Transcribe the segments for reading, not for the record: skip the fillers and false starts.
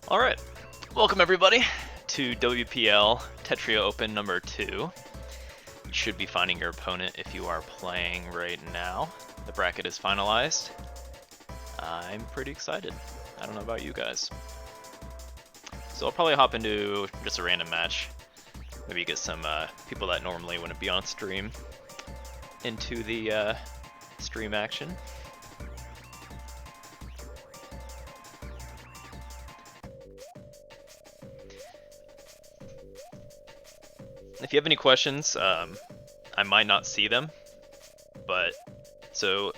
Alright, welcome everybody to WPL Tetria Open number 2. You should be finding your opponent if you are playing right now. The bracket is finalized. I'm pretty excited. I don't know about you guys. So I'll probably hop into just a random match. Maybe get some people that normally wouldn't be on stream into the stream action. If you have any questions, I might not see them, but so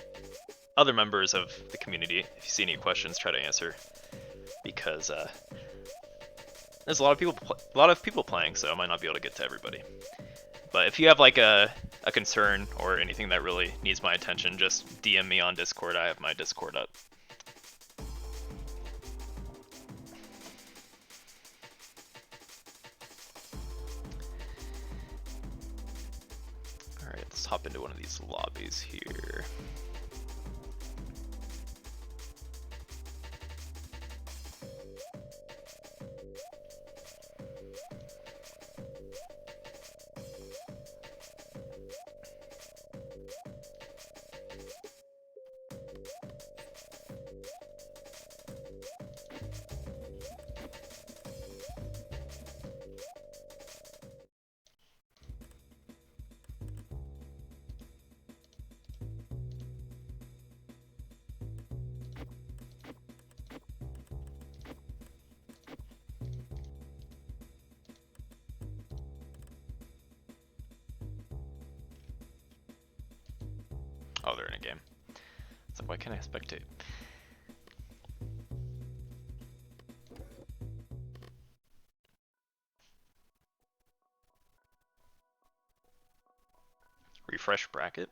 other members of the community, if you see any questions, try to answer, because there's a lot of people playing, so I might not be able to get to everybody. But if you have like a concern or anything that really needs my attention, just DM me on Discord. I have my Discord up. Alright, let's hop into one of these lobbies here. Oh, they're in a game. So why can't I spectate? Refresh bracket.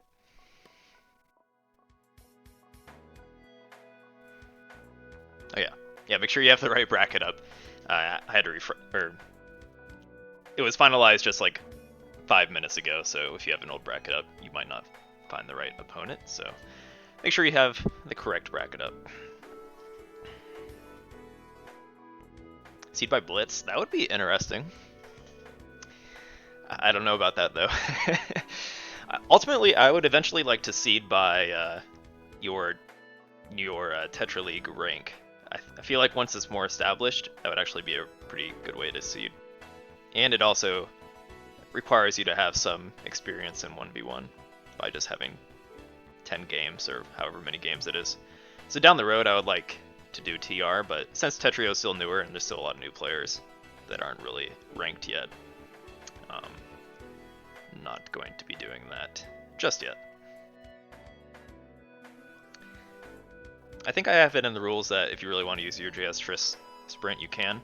Oh yeah, yeah. Make sure you have the right bracket up. I had to refresh, or it was finalized just like 5 minutes ago. So if you have an old bracket up, you might not find the right opponent. So make sure you have the correct bracket up. Seed by Blitz, that would be interesting. I don't know about that though. Ultimately, I would eventually like to seed by your Tetra League rank. I feel like once it's more established, that would actually be a pretty good way to seed. And it also requires you to have some experience in 1v1 by just having 10 games or however many games it is. So down the road, I would like to do TR, but since Tetrio is still newer and there's still a lot of new players that aren't really ranked yet, not going to be doing that just yet. I think I have it in the rules that if you really want to use your JS Tris sprint, you can.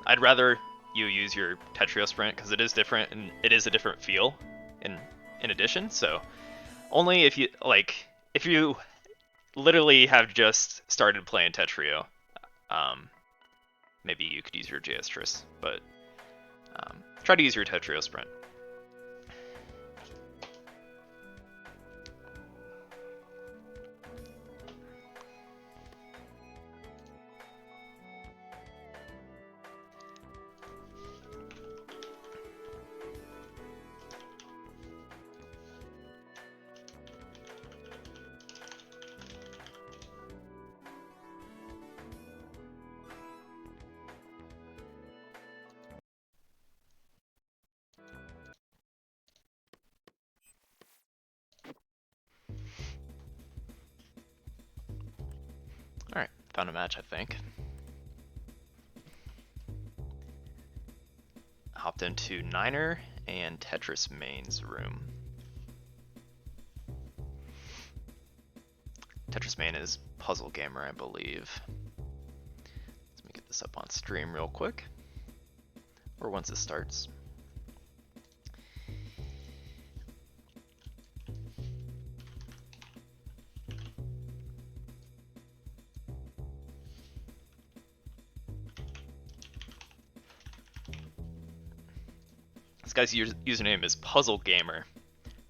I'd rather you use your Tetrio sprint because it is different and it is a different feel in addition. So only if you literally have just started playing Tetrio, maybe you could use your JS Tris, but try to use your Tetrio sprint. Alright, found a match, I think. Hopped into Niner and Tetris Main's room. Tetris Main is Puzzle Gamer, I believe. Let me get this up on stream real quick. Or once it starts. This guy's username is Puzzle Gamer.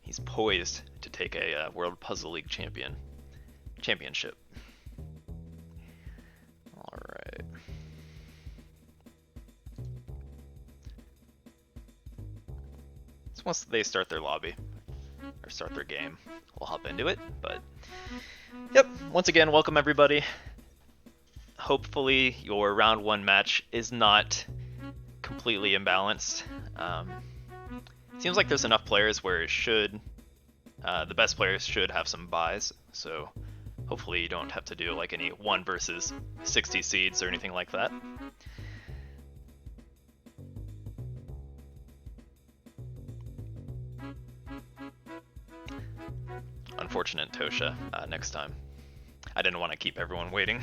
He's poised to take a World Puzzle League championship. All right. So once they start their lobby or start their game, we'll hop into it. But yep, once again, welcome everybody. Hopefully your round 1 match is not completely imbalanced. Seems like there's enough players where it should, the best players should have some buys, so hopefully you don't have to do like any 1 versus 60 seeds or anything like that. Unfortunate Tosha, next time. I didn't want to keep everyone waiting.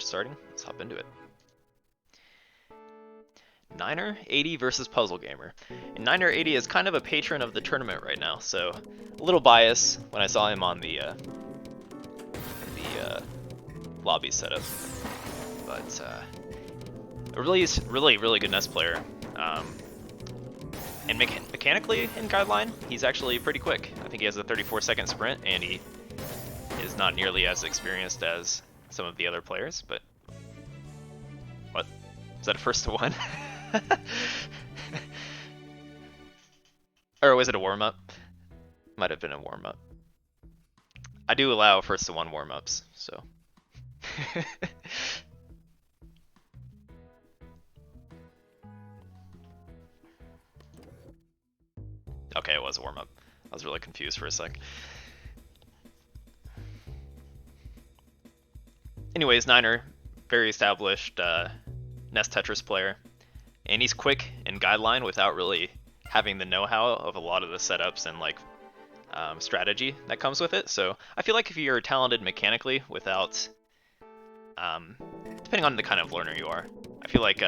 starting. Let's hop into it. Niner 80 versus Puzzle Gamer. And Niner 80 is kind of a patron of the tournament right now, so a little bias when I saw him on the lobby setup. But a really good Nest player. And mechanically in Guideline, he's actually pretty quick. I think he has a 34-second sprint, and he is not nearly as experienced as some of the other players, but... What? Is that a first to one? Or was it a warm-up? Might have been a warm-up. I do allow first to one warm-ups, so... Okay, it was a warm-up. I was really confused for a sec. Anyways, Niner, very established Nest Tetris player. And he's quick in Guideline without really having the know-how of a lot of the setups and like strategy that comes with it. So I feel like if you're talented mechanically without, depending on the kind of learner you are, I feel like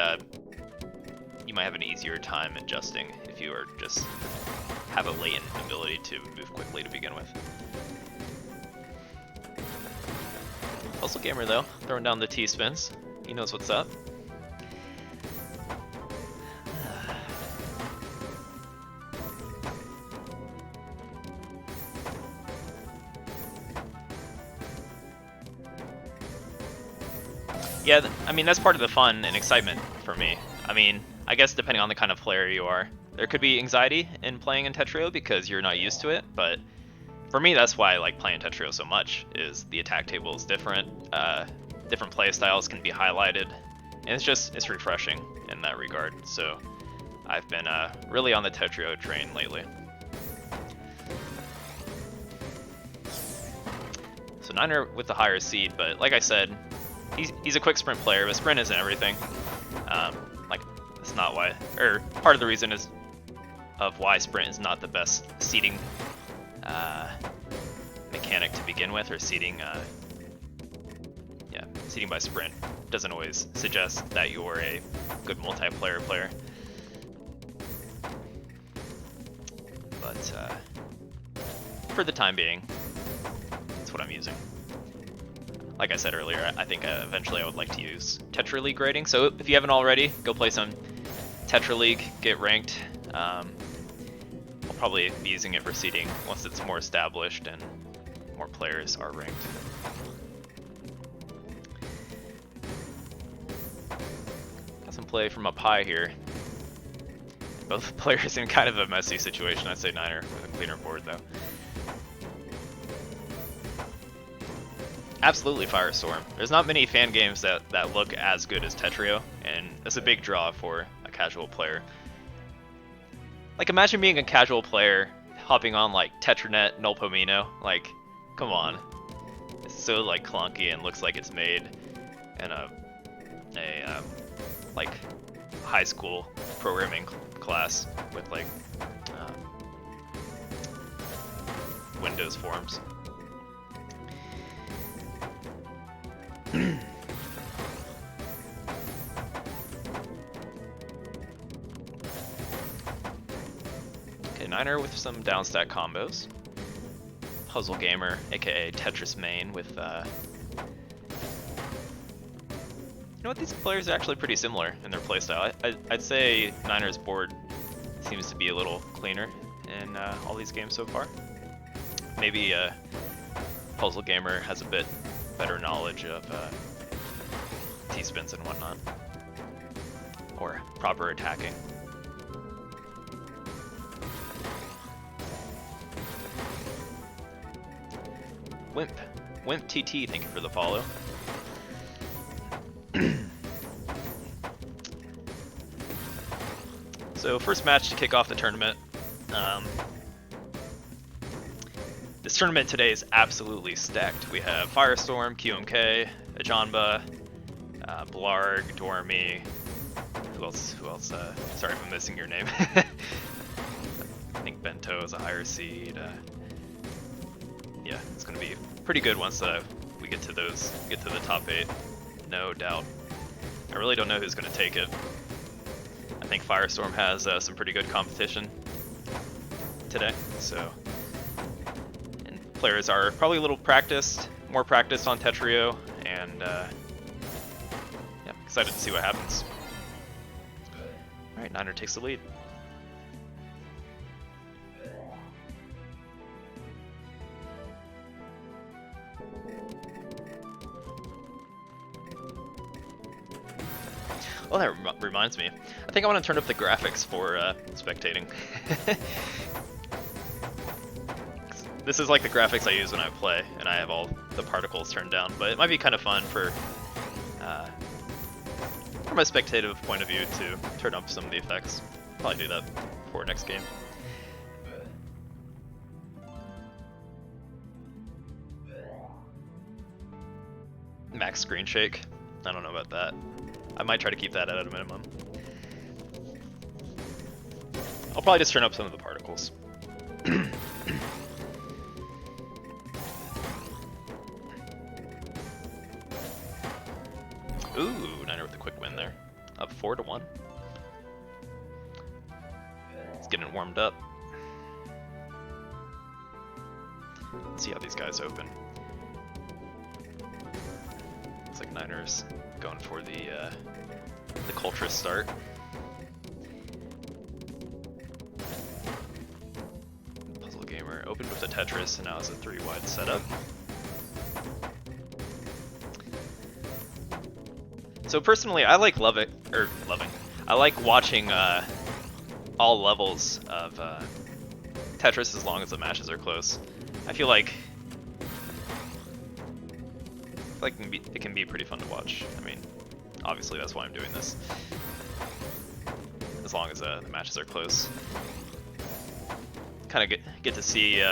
you might have an easier time adjusting if you are just have a latent ability to move quickly to begin with. Puzzle Gamer though, throwing down the T-spins. He knows what's up. Yeah, I mean, that's part of the fun and excitement for me. I mean, I guess depending on the kind of player you are, there could be anxiety in playing in Tetrio because you're not used to it, but for me, that's why I like playing Tetrio so much, is the attack table is different, different play styles can be highlighted, and it's refreshing in that regard. So I've been really on the Tetrio train lately. So Niner with the higher seed, but like I said, he's a quick sprint player, but sprint isn't everything. Like, that's not why, or part of the reason is of why sprint is not the best seeding mechanic to begin with, or seeding, seeding by sprint doesn't always suggest that you're a good multiplayer player. But for the time being, that's what I'm using. Like I said earlier, I think eventually I would like to use Tetra League rating. So if you haven't already, go play some Tetra League, get ranked. I'll probably be using it for seeding once it's more established and more players are ranked. Got some play from up high here. Both players in kind of a messy situation. I'd say Niner with a cleaner board though. Absolutely Firestorm. There's not many fan games that look as good as Tetrio, and it's a big draw for a casual player. Like, imagine being a casual player hopping on like Tetranet Nulpomino. Like, come on. It's so like clunky and looks like it's made in a like high school programming class with like Windows forms. Okay, Niner with some downstack combos. Puzzle Gamer, aka Tetris main, with you know what, these players are actually pretty similar in their playstyle. I'd say Niner's board seems to be a little cleaner in all these games so far. Maybe Puzzle Gamer has a bit better knowledge of T-spins and whatnot, or proper attacking. Wimp TT, thank you for the follow. So first match to kick off the tournament. This tournament today is absolutely stacked. We have Firestorm, QMK, Ajanba, Blarg, Dormy. Who else? Sorry if I'm missing your name. I think Bento is a higher seed. Yeah, it's gonna be pretty good once we get to the top 8. no doubt. I really don't know who's going to take it. I think Firestorm has some pretty good competition today, so... And players are probably a little more practiced on Tetrio, and yeah, excited to see what happens. Alright, Niner takes the lead. Oh, that reminds me. I think I want to turn up the graphics for spectating. This is like the graphics I use when I play, and I have all the particles turned down, but it might be kind of fun from a spectative point of view to turn up some of the effects. Probably do that before next game. Max screen shake. I don't know about that. I might try to keep that at a minimum. I'll probably just turn up some of the particles. Ooh, Niner with a quick win there. Up 4-1. It's getting warmed up. Let's see how these guys open. Looks like Niners going for the Cultress start. Puzzle Gamer opened with a Tetris and now has a 3-wide setup. So personally, I like I like watching all levels of Tetris as long as the matches are close. I feel like it can be pretty fun to watch. I mean, obviously that's why I'm doing this. As long as the matches are close. Kind of get to see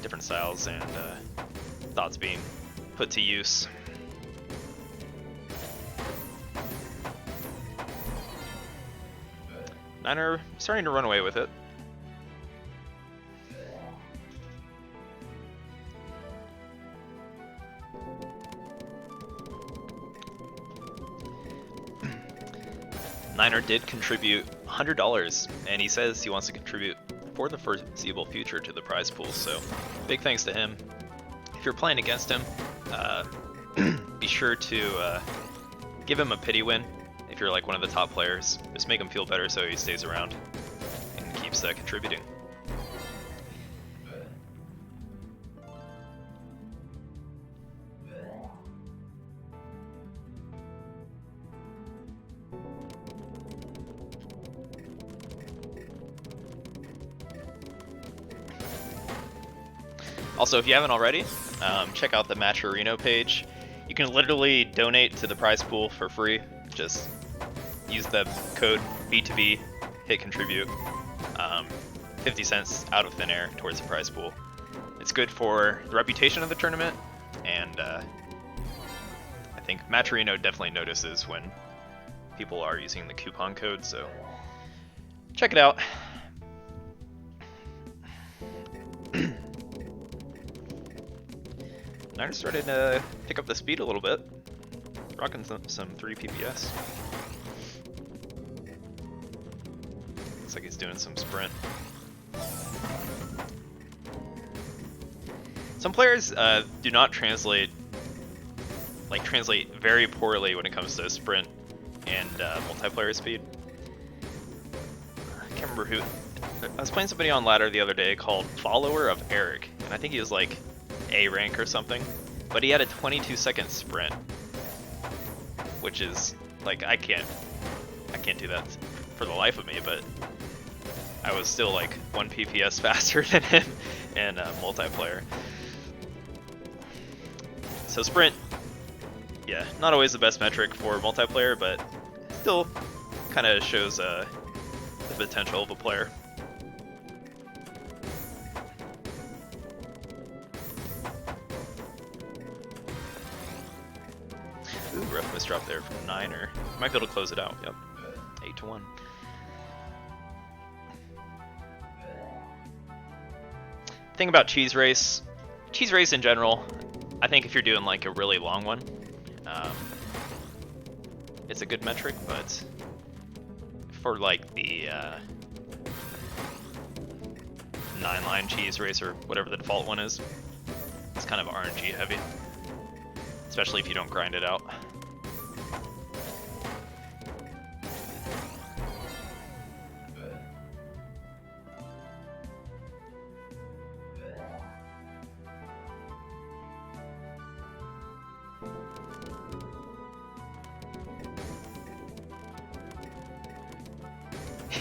different styles and thoughts being put to use. Niner starting to run away with it. Niner did contribute $100, and he says he wants to contribute for the foreseeable future to the prize pool, so big thanks to him. If you're playing against him, be sure to give him a pity win if you're like one of the top players. Just make him feel better so he stays around and keeps contributing. Also, if you haven't already, check out the Matcherino page. You can literally donate to the prize pool for free. Just use the code B2B, hit contribute, 50 cents out of thin air towards the prize pool. It's good for the reputation of the tournament, and I think Matcherino definitely notices when people are using the coupon code, so check it out. Niners started to pick up the speed a little bit, rocking some 3 PPS. Looks like he's doing some sprint. Some players do not translate very poorly when it comes to sprint and multiplayer speed. I can't remember who. I was playing somebody on ladder the other day called Follower of Eric, and I think he was like A rank or something, but he had a 22-second sprint, which is like I can't do that for the life of me, but I was still like 1 PPS faster than him in multiplayer. So sprint, yeah, not always the best metric for multiplayer, but still kind of shows the potential of a player. Ooh, rough misdrop there from Niner. Might be able to close it out. Yep, 8-1. Thing about Cheese Race in general, I think if you're doing like a really long one, um, it's a good metric, but for like the 9-line cheese race or whatever the default one is, it's kind of RNG heavy, especially if you don't grind it out.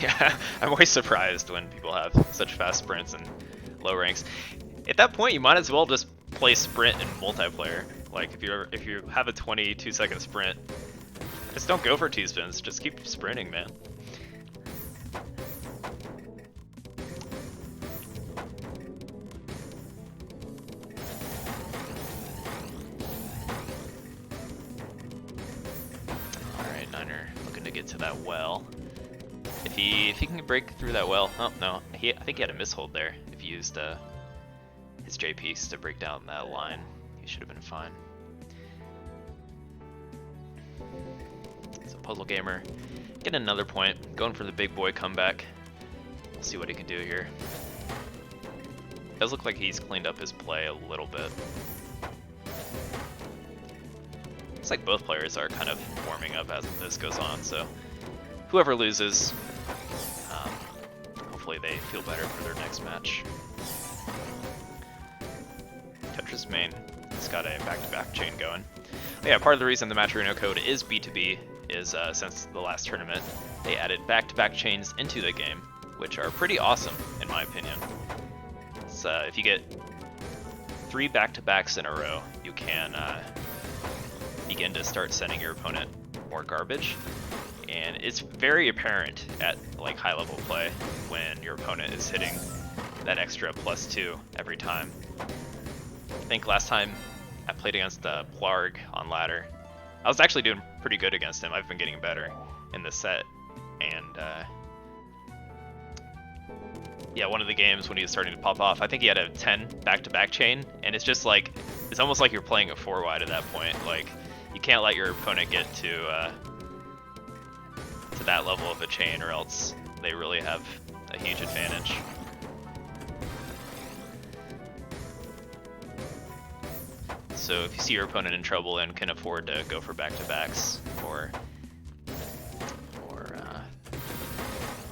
Yeah, I'm always surprised when people have such fast sprints and low ranks. At that point, you might as well just play sprint in multiplayer. Like if you have a 22-second sprint, just don't go for 2 spins. Just keep sprinting, man. All right, Niner looking to get to that well. If he can break through that well, oh no, I think he had a mishold there. If he used his J piece to break down that line, he should have been fine. So Puzzle Gamer getting another point, going for the big boy comeback. We'll see what he can do here. Does look like he's cleaned up his play a little bit. Looks like both players are kind of warming up as this goes on, so whoever loses, hopefully they feel better for their next match. Tetris main has got a back-to-back chain going. Oh yeah, part of the reason the Matcherino code is B2B is since the last tournament, they added back-to-back chains into the game, which are pretty awesome, in my opinion. So if you get 3 back-to-backs in a row, you can begin to start sending your opponent more garbage. And it's very apparent at like high level play when your opponent is hitting that extra +2 every time. I think last time I played against Plarg on ladder, I was actually doing pretty good against him. I've been getting better in this set, and yeah, one of the games when he was starting to pop off, I think he had a 10 back-to-back chain, and it's just like, it's almost like you're playing a 4-wide at that point. Like, you can't let your opponent get to that level of a chain, or else they really have a huge advantage. So if you see your opponent in trouble and can afford to go for back-to-backs, or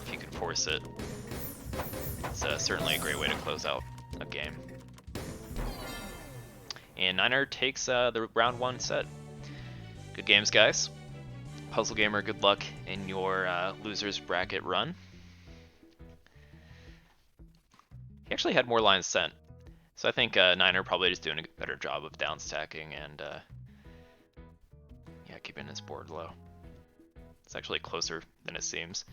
if you can force it, it's certainly a great way to close out a game. And Niner takes the round 1 set. Good games, guys. Puzzle Gamer, good luck in your losers bracket run. He actually had more lines sent, so I think Niner probably just doing a better job of down stacking and yeah, keeping his board low. It's actually closer than it seems.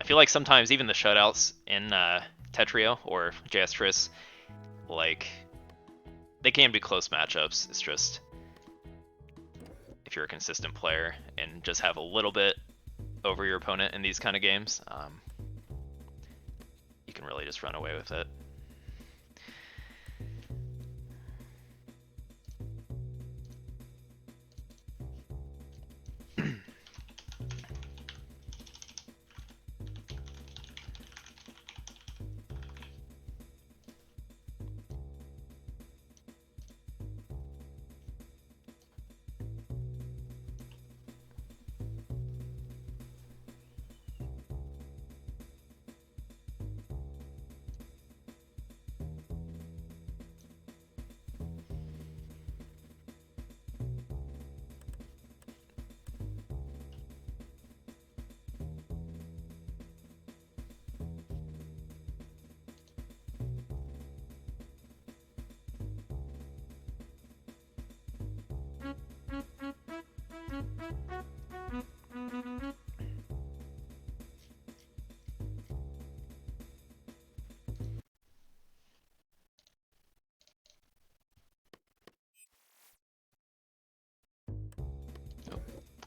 I feel like sometimes even the shutouts in Tetrio or JS like, they can be close matchups. It's just, if you're a consistent player and just have a little bit over your opponent in these kind of games, you can really just run away with it.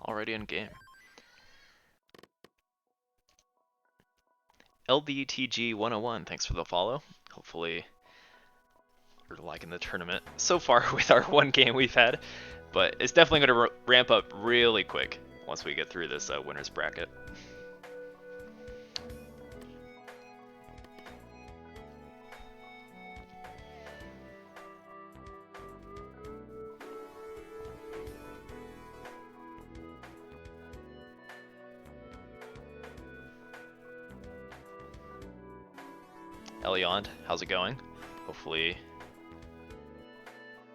Already in game. LBTG 101, thanks for the follow. Hopefully or like in the tournament so far with our one game we've had, but it's definitely going to ramp up really quick once we get through this winner's bracket. Eliond, how's it going? Hopefully...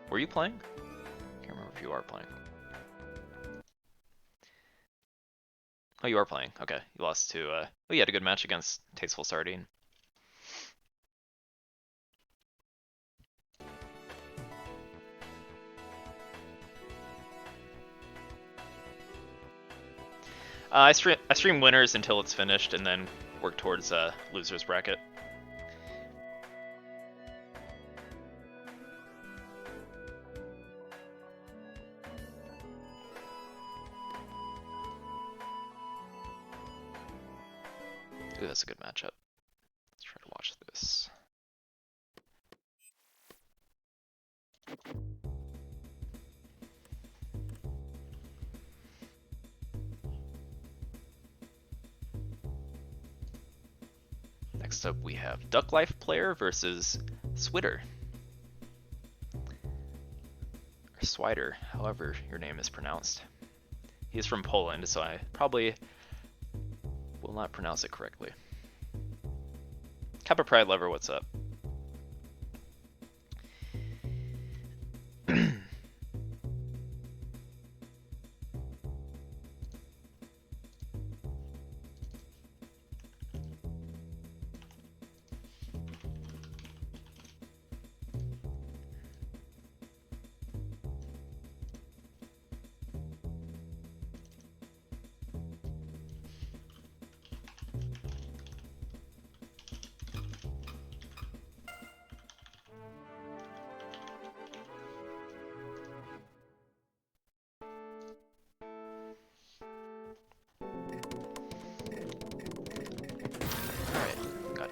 Were you playing? Can't remember if you are playing. Oh, you are playing. Okay, you lost to... Oh, you had a good match against Tasteful Sardine. I stream winners until it's finished, and then work towards loser's bracket. Ooh, that's a good matchup. Let's try to watch this. Next up we have Duck Life player versus Switter. Or Swider, however your name is pronounced. He's from Poland, so I probably will not pronounce it correctly. Kappa Pride Lover, what's up?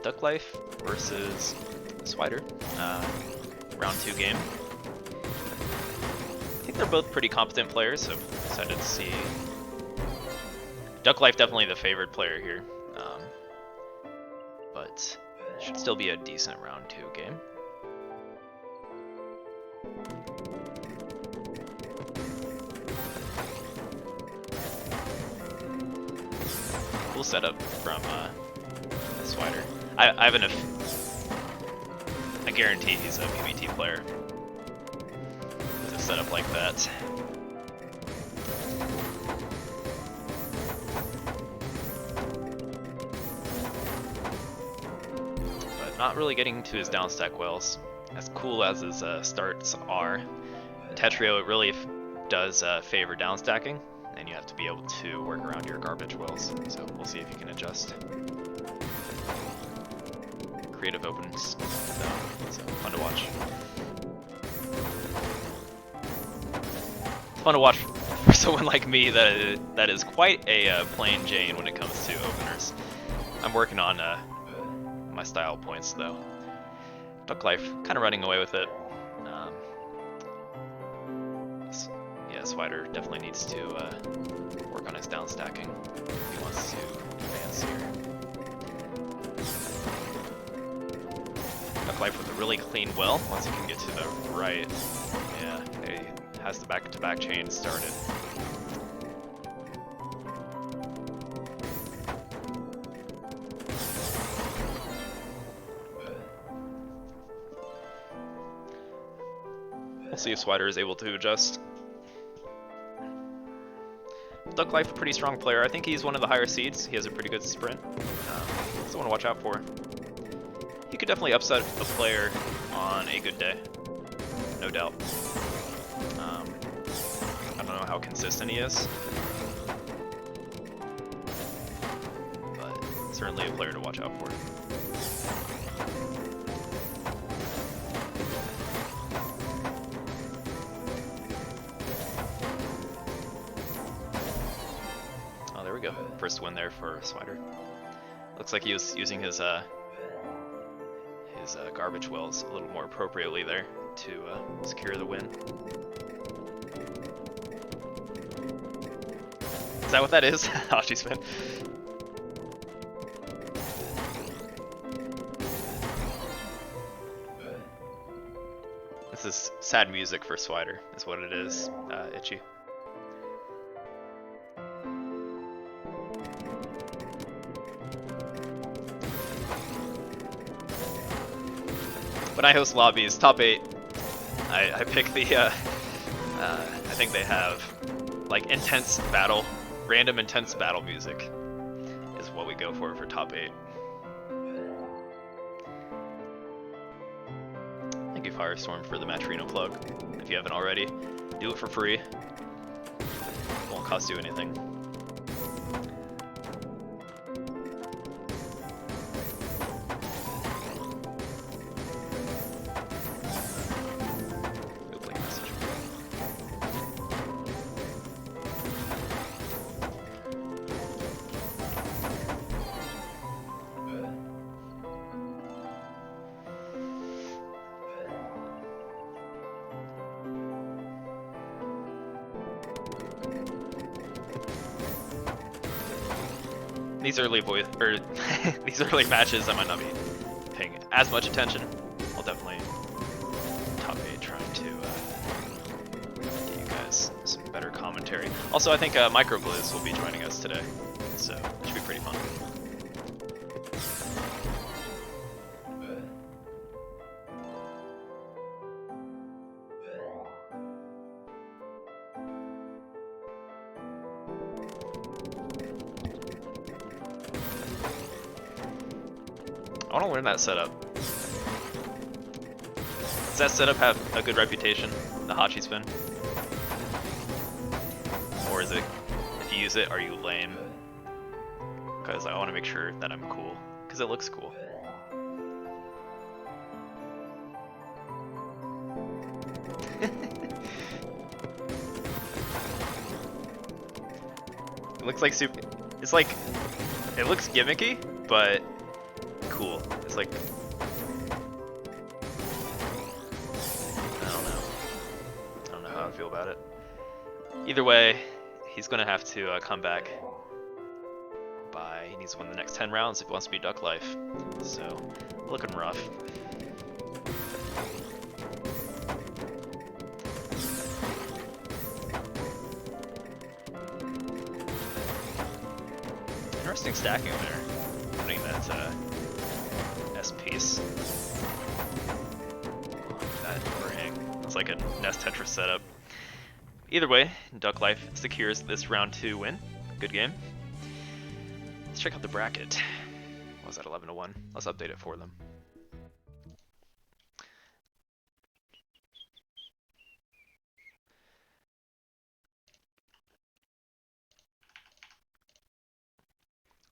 Duck Life versus Swider. Round 2 game. I think they're both pretty competent players, so excited to see. Duck Life definitely the favored player here, but should still be a decent round 2 game. Cool setup from Swider. I have I guarantee he's a PBT player with a setup like that. But not really getting to his down stack wells. As cool as his starts are, in Tetrio it really does favor down stacking, and you have to be able to work around your garbage wells. So we'll see if you can adjust. Creative opens, so fun to watch. Fun to watch for someone like me that is quite a plain Jane when it comes to openers. I'm working on my style points though. Duck Life kind of running away with it. Yeah, Swider definitely needs to work on his down stacking if he wants to advance here. Duck Life with a really clean well. Once he can get to the right, yeah, he has the back-to-back chain started. We'll see if Swider is able to adjust. Duck Life, a pretty strong player. I think he's one of the higher seeds. He has a pretty good sprint. Someone to watch out for. He could definitely upset a player on a good day, no doubt. I don't know how consistent he is, but certainly a player to watch out for. Oh, there we go. First win there for Swider. Looks like he was using his those garbage wells a little more appropriately there to secure the win. Is that what that is? Hachi spin. This is sad music for Swider, is what it is, Itchy. When I host lobbies, top 8, I pick the, I think they have, like, intense battle, random intense battle music is what we go for top 8. Thank you, Firestorm, for the Matrino plug. If you haven't already, do it for free. It won't cost you anything. These early these early matches, I might not be paying as much attention. I'll definitely top 8 trying to get you guys some better commentary. Also, I think Microblizz will be joining us today, so it should be pretty fun. I want to learn that setup. Does that setup have a good reputation, the Hachi spin? Or is it, if you use it, are you lame? Because I want to make sure that I'm cool, because it looks cool. It looks like super, it's like, it looks gimmicky, but cool. It's like, I don't know how I feel about it. Either way, he's gonna have to come back by, he needs to win the next 10 rounds if he wants to be Duck Life. So, looking rough. Interesting stacking there. Putting that S piece on that overhang. It's like a Nest Tetris setup. Either way, Duck Life secures this round 2 win. Good game. Let's check out the bracket. What was that, 11-1? Let's update it for them.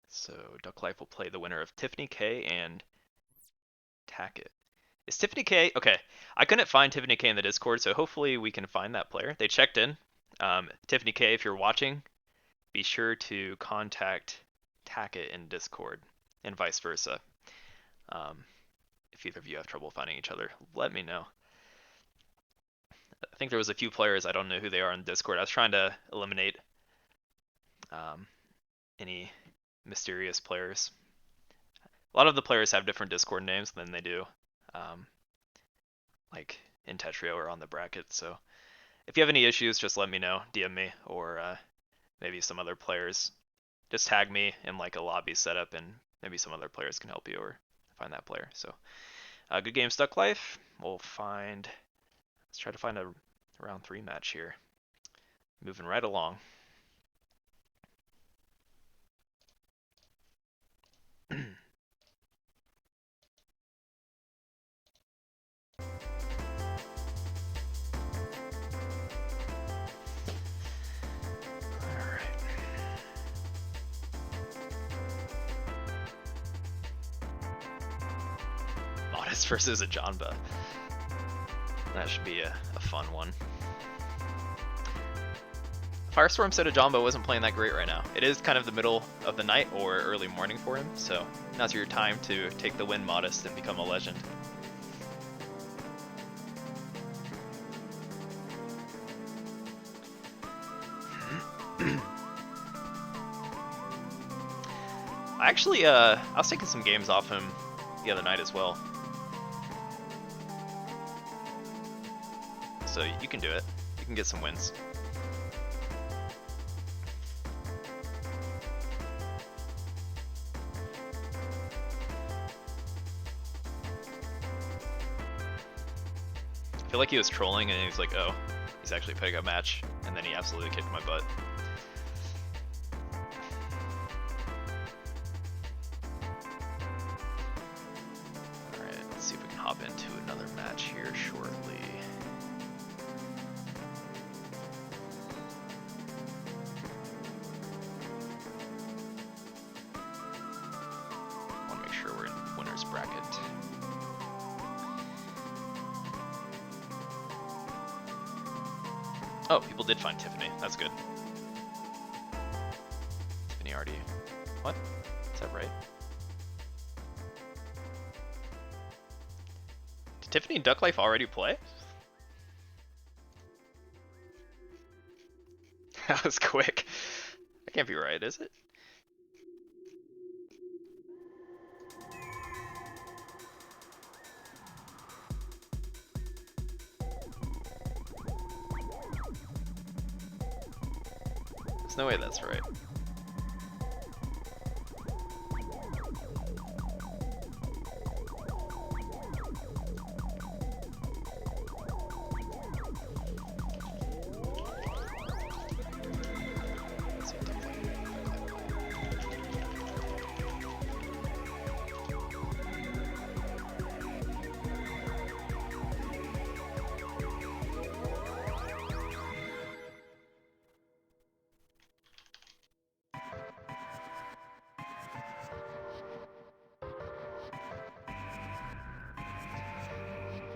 So Duck Life will play the winner of Tiffany K and Tackett. Is Tiffany K? Okay, I couldn't find Tiffany K in the Discord, so hopefully we can find that player. They checked in. Tiffany K, if you're watching, be sure to contact Tackett in Discord, and vice versa. If either of you have trouble finding each other, let me know. I think there was a few players, I don't know who they are in Discord. I was trying to eliminate any mysterious players. A lot of the players have different Discord names than they do like in Tetrio or on the bracket, so if you have any issues, just let me know, DM me, or maybe some other players. Just tag me in like a lobby setup, and maybe some other players can help you or find that player. So good game, Duck Life. Let's try to find a round 3 match here. Moving right along. Modest versus a Janba. That should be a fun one. Firestorm Soda Jumbo wasn't playing that great right now. It is kind of the middle of the night or early morning for him, so now's your time to take the win modest and become a legend. Actually, I was taking some games off him the other night as well. So you can do it. You can get some wins. I feel like he was trolling and he was like, oh, he's actually putting a match, and then he absolutely kicked my butt. Alright, let's see if we can hop into another match here shortly. I want to make sure we're in winner's bracket. Oh, people did find Tiffany. That's good. Tiffany already... What? Is that right? Did Tiffany and Duck Life already play? That was quick. That can't be right, is it? There's no way that's right.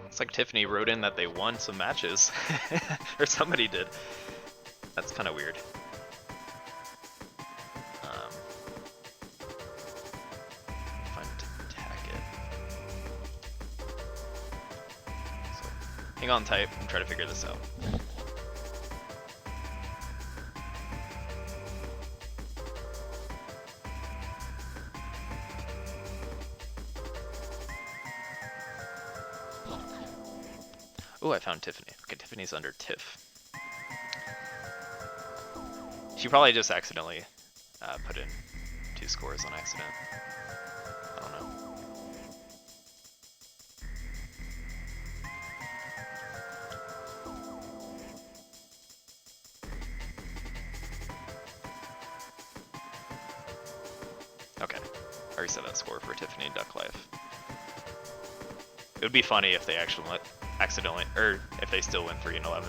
It's like Tiffany wrote in that they won some matches. Or somebody did. That's kind of weird. Find tag it. So, hang on tight and try to figure this out. Oh, I found Tiffany. Okay, Tiffany's under Tiff. She probably just accidentally put in 2 scores on accident. I don't know. Okay, I reset that score for Tiffany and Duck Life. It would be funny if they accidentally, or if they still win 3-11.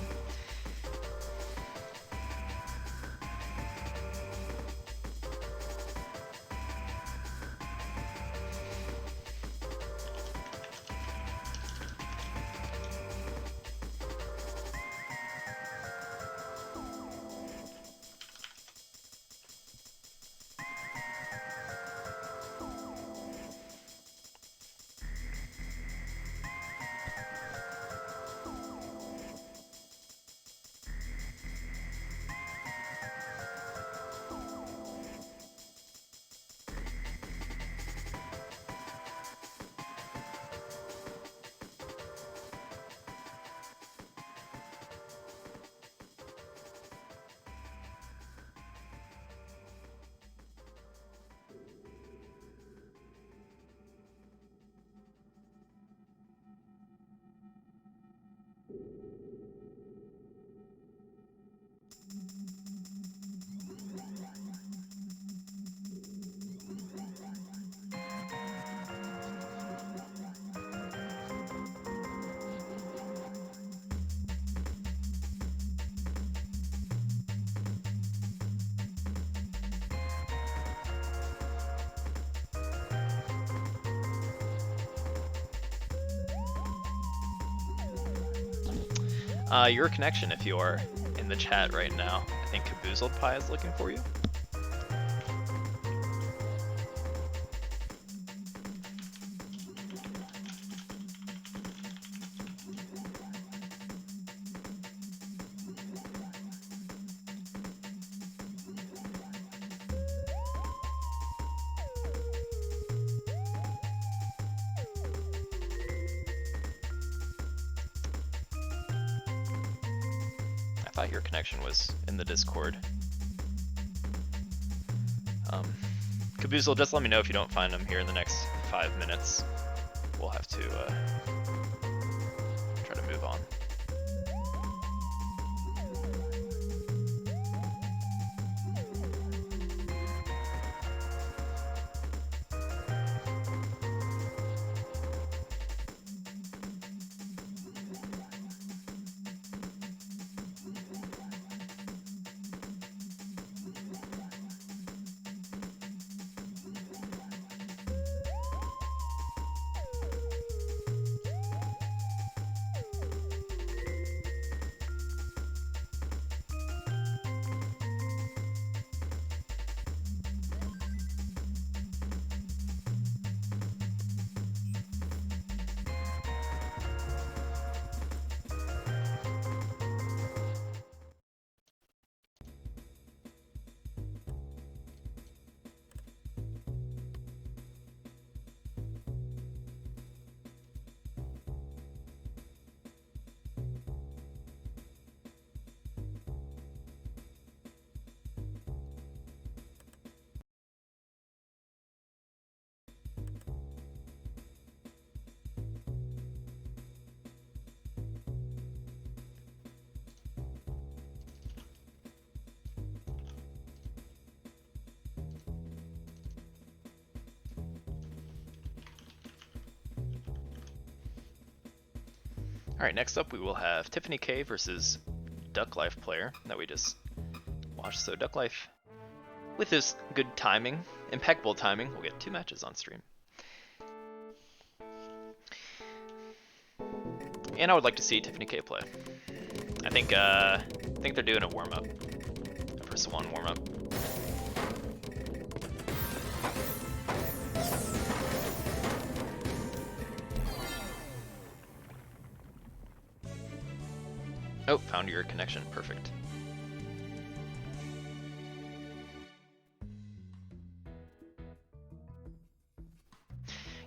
Your connection if you are in in the chat right now. I think Caboozled Pie is looking for you. I thought your connection was in the Discord. Caboozle, just let me know if you don't find him here in the next 5 minutes. We'll have to try to move on. Alright, next up we will have Tiffany K versus Duck Life player that we just watched. So Duck Life, with his good timing, impeccable timing, will get 2 matches on stream. And I would like to see Tiffany K play. I think they're doing a warm-up. A versus 1 warm-up. Oh, found your connection. Perfect.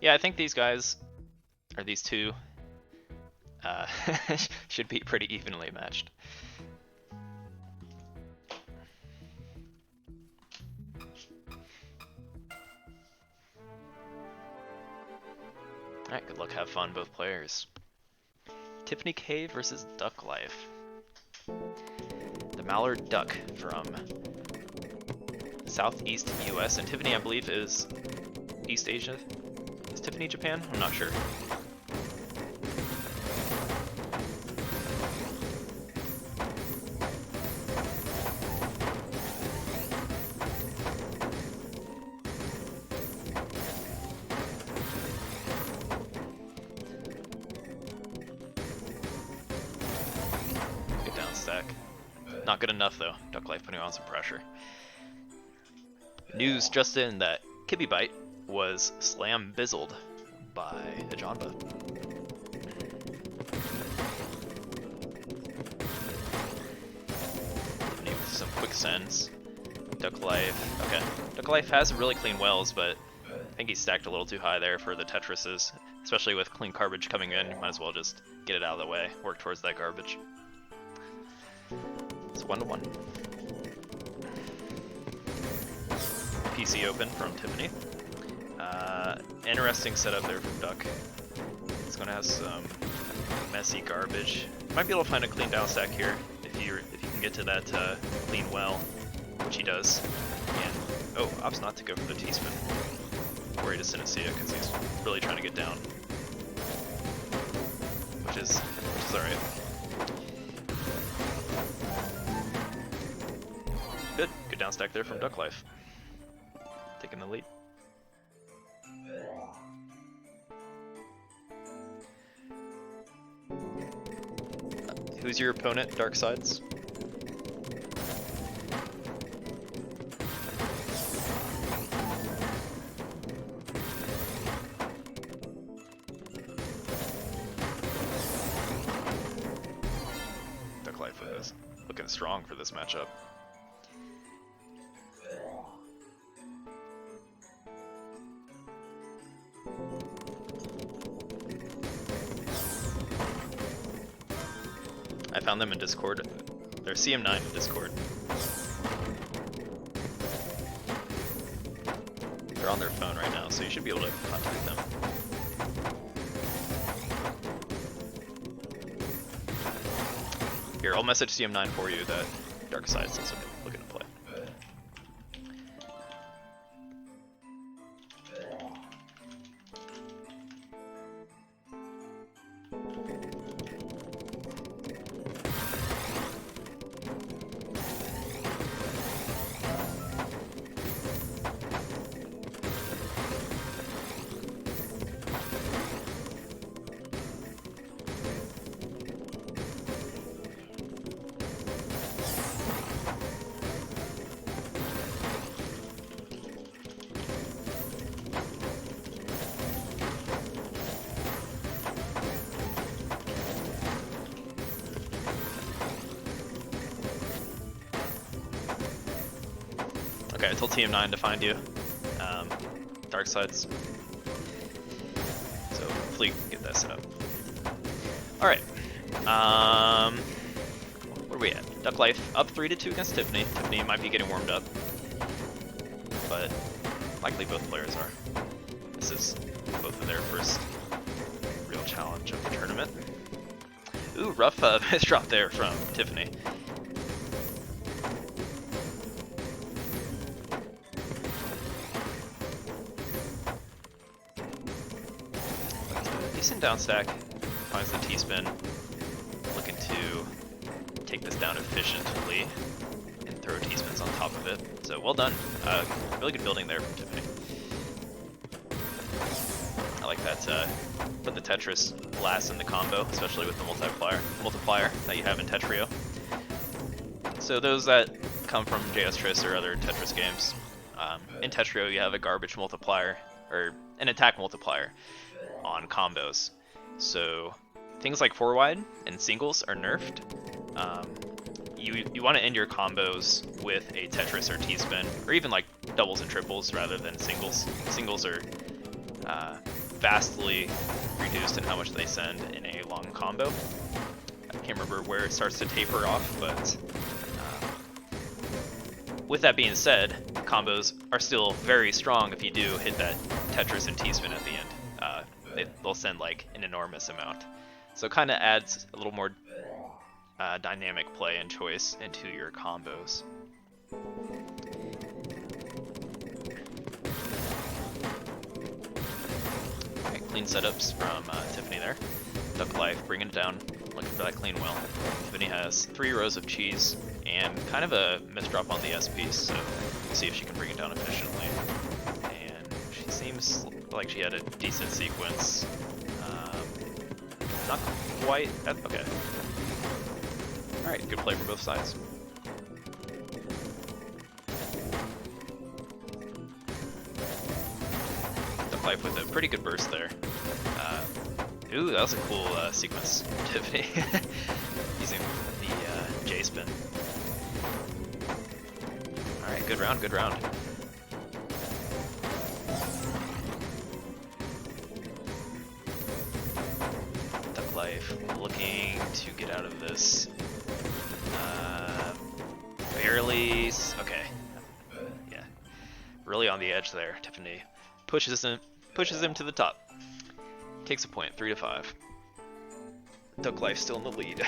Yeah, I think these guys, or these two, should be pretty evenly matched. Alright, good luck, have fun, both players. Tiffany K versus Duck Life. The Mallard Duck from Southeast US, and Tiffany, I believe, is East Asia. Is Tiffany Japan? I'm not sure. Get down stack. Not good enough though. Duck Life putting on some pressure. News just in that Kibby Bite was slam bizzled by Ajanba. Tiffany with some quick sends. Duck Life. Okay. Duck Life has really clean wells, but I think he's stacked a little too high there for the Tetrises. Especially with clean garbage coming in, you might as well just get it out of the way, work towards that garbage. It's 1-1. PC Open from Tiffany. Interesting setup there from Duck. It's going to have some messy garbage. Might be able to find a clean down stack here if you can get to that clean well, which he does. And oh, opts not to go for the T-spin. Worried to Synestia because he's really trying to get down, which is all right. Good down stack there from Duck Life. Taking the lead. Who's your opponent, Dark Sides? strong for this matchup. I found them in Discord. They're CM9 in Discord. They're on their phone right now, so you should be able to contact them. Here, I'll message CM9 for you that Dark Side's also looking to play. Okay, I told TM9 to find you. Dark Sides. So hopefully you can get that set up. Alright. Where are we at? Duck Life up 3-2 against Tiffany. Tiffany might be getting warmed up, but likely both players are. This is both of their first real challenge of the tournament. Ooh, rough misdrop there from Tiffany. Decent down stack, finds the T-spin, looking to take this down efficiently and throw T-spins on top of it. So well done, really good building there from Tiffany. I like that, put the Tetris last in the combo, especially with the multiplier that you have in Tetrio. So those that come from JS Tris or other Tetris games, in Tetrio you have a garbage multiplier, or an attack multiplier on combos. So things like 4-wide and singles are nerfed. You want to end your combos with a Tetris or T-spin, or even like doubles and triples rather than singles. Singles are vastly reduced in how much they send in a long combo. I can't remember where it starts to taper off, but with that being said, combos are still very strong if you do hit that Tetris and T-spin at the end. They'll send like an enormous amount. So it kind of adds a little more dynamic play and choice into your combos. Alright, clean setups from Tiffany there. Duck Life bringing it down, looking for that clean well. Tiffany has 3 rows of cheese and kind of a misdrop on the S piece, so we'll see if she can bring it down efficiently. And she seems like she had a decent sequence. Not quite. Okay. Alright, good play for both sides. Duck Life with a pretty good burst there. Ooh, that was a cool sequence, Tiffany. Using the J-spin. Alright, good round, good round. Duck Life looking to get out of this. Barely. Okay. Yeah. Really on the edge there. Tiffany pushes him to the top. Takes a point, 3-5. Duck Life still in the lead.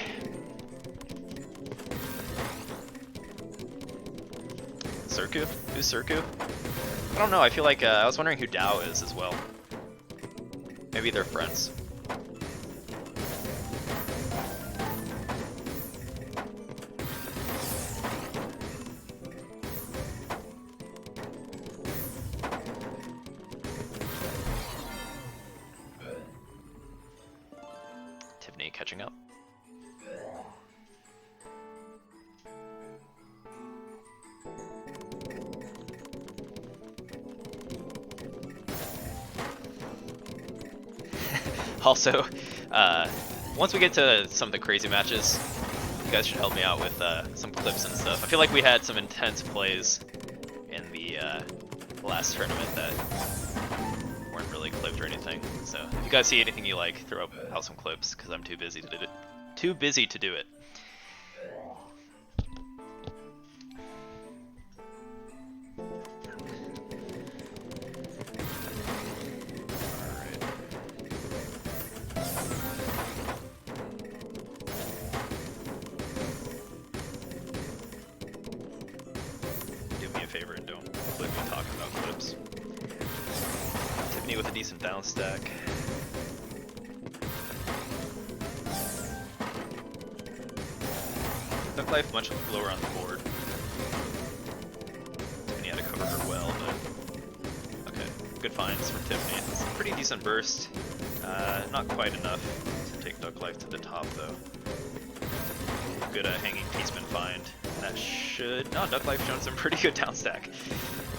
Surku? Who's Surku? I don't know, I feel like I was wondering who Dao is as well. Maybe they're friends. Tiffany catching up. Also, once we get to some of the crazy matches, guys should help me out with some clips and stuff. I feel like we had some intense plays in the last tournament that weren't really clipped or anything. So if you guys see anything you like, throw out some clips because I'm too busy to do it. Too busy to do it. Favor and don't clip me talking about clips. Tiffany with a decent down stack. Duck life much lower on the board. Tiffany had to cover her well, but okay. Good finds from Tiffany. It's a pretty decent burst. Not quite enough to take Duck life to the top though. Good hanging T-spin find. That should... No, Duck life showing some pretty good down stack.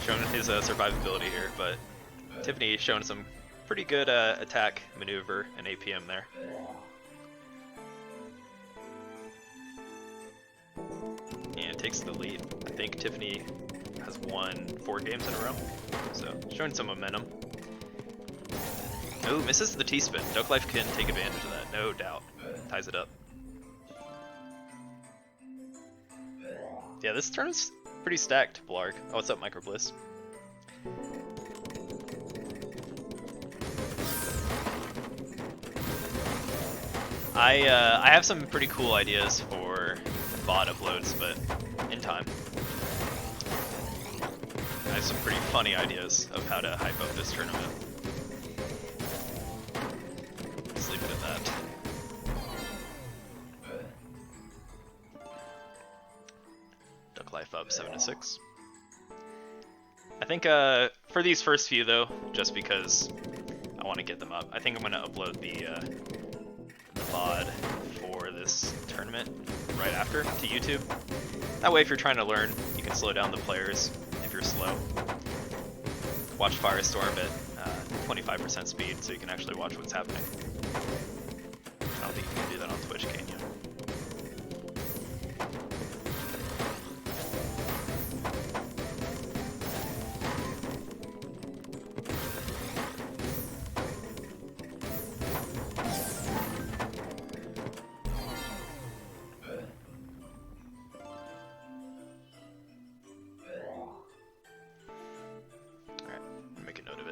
Showing his survivability here, but Tiffany showing some pretty good attack, maneuver, and APM there. And takes the lead. I think Tiffany has won 4 games in a row, so showing some momentum. Oh, misses the T-spin. Duck life can take advantage of that, no doubt. Ties it up. Yeah, this tournament's pretty stacked, Blarg. Oh, what's up, Microbliss? I have some pretty cool ideas for VOD uploads, but in time. I have some pretty funny ideas of how to hype up this tournament. Let's leave it at that. Life up 7-6. I think for these first few though, just because I want to get them up, I think I'm going to upload the VOD for this tournament right after to YouTube. That way if you're trying to learn, you can slow down the players if you're slow. Watch Firestorm at 25% speed so you can actually watch what's happening. I don't think you can do that on Twitch, can you?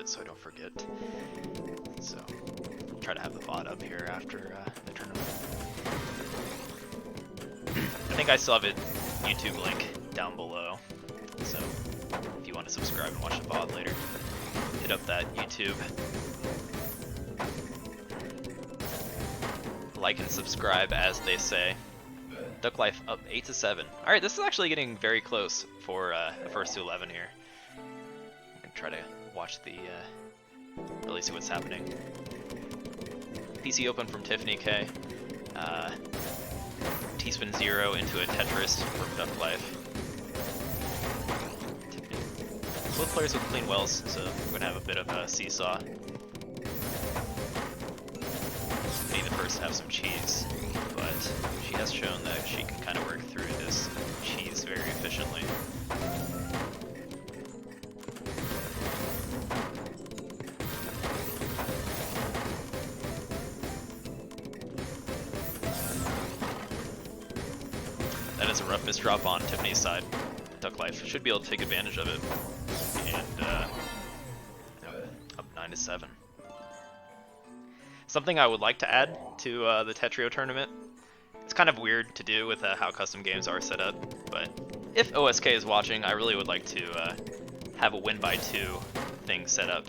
So I don't forget. So I'll try to have the VOD up here after the tournament. I think I still have a YouTube link down below. So if you want to subscribe and watch the VOD later, hit up that YouTube. Like and subscribe, as they say. Duck life up 8-7. All right, this is actually getting very close for the first to 11 here. I'm gonna try to watch the really see what's happening. PC Open from Tiffany K. T-spin 0 into a Tetris from Duck life. Tiffany. Both players with clean wells, so we're gonna have a bit of a seesaw. Tiffany the first to have some cheese, but she has shown that she can kind of work through this cheese very efficiently. That is a rough misdrop on Tiffany's side. Duck life should be able to take advantage of it. And up 9-7. Something I would like to add to the Tetrio tournament. It's kind of weird to do with how custom games are set up, but if OSK is watching, I really would like to have a win by 2 thing set up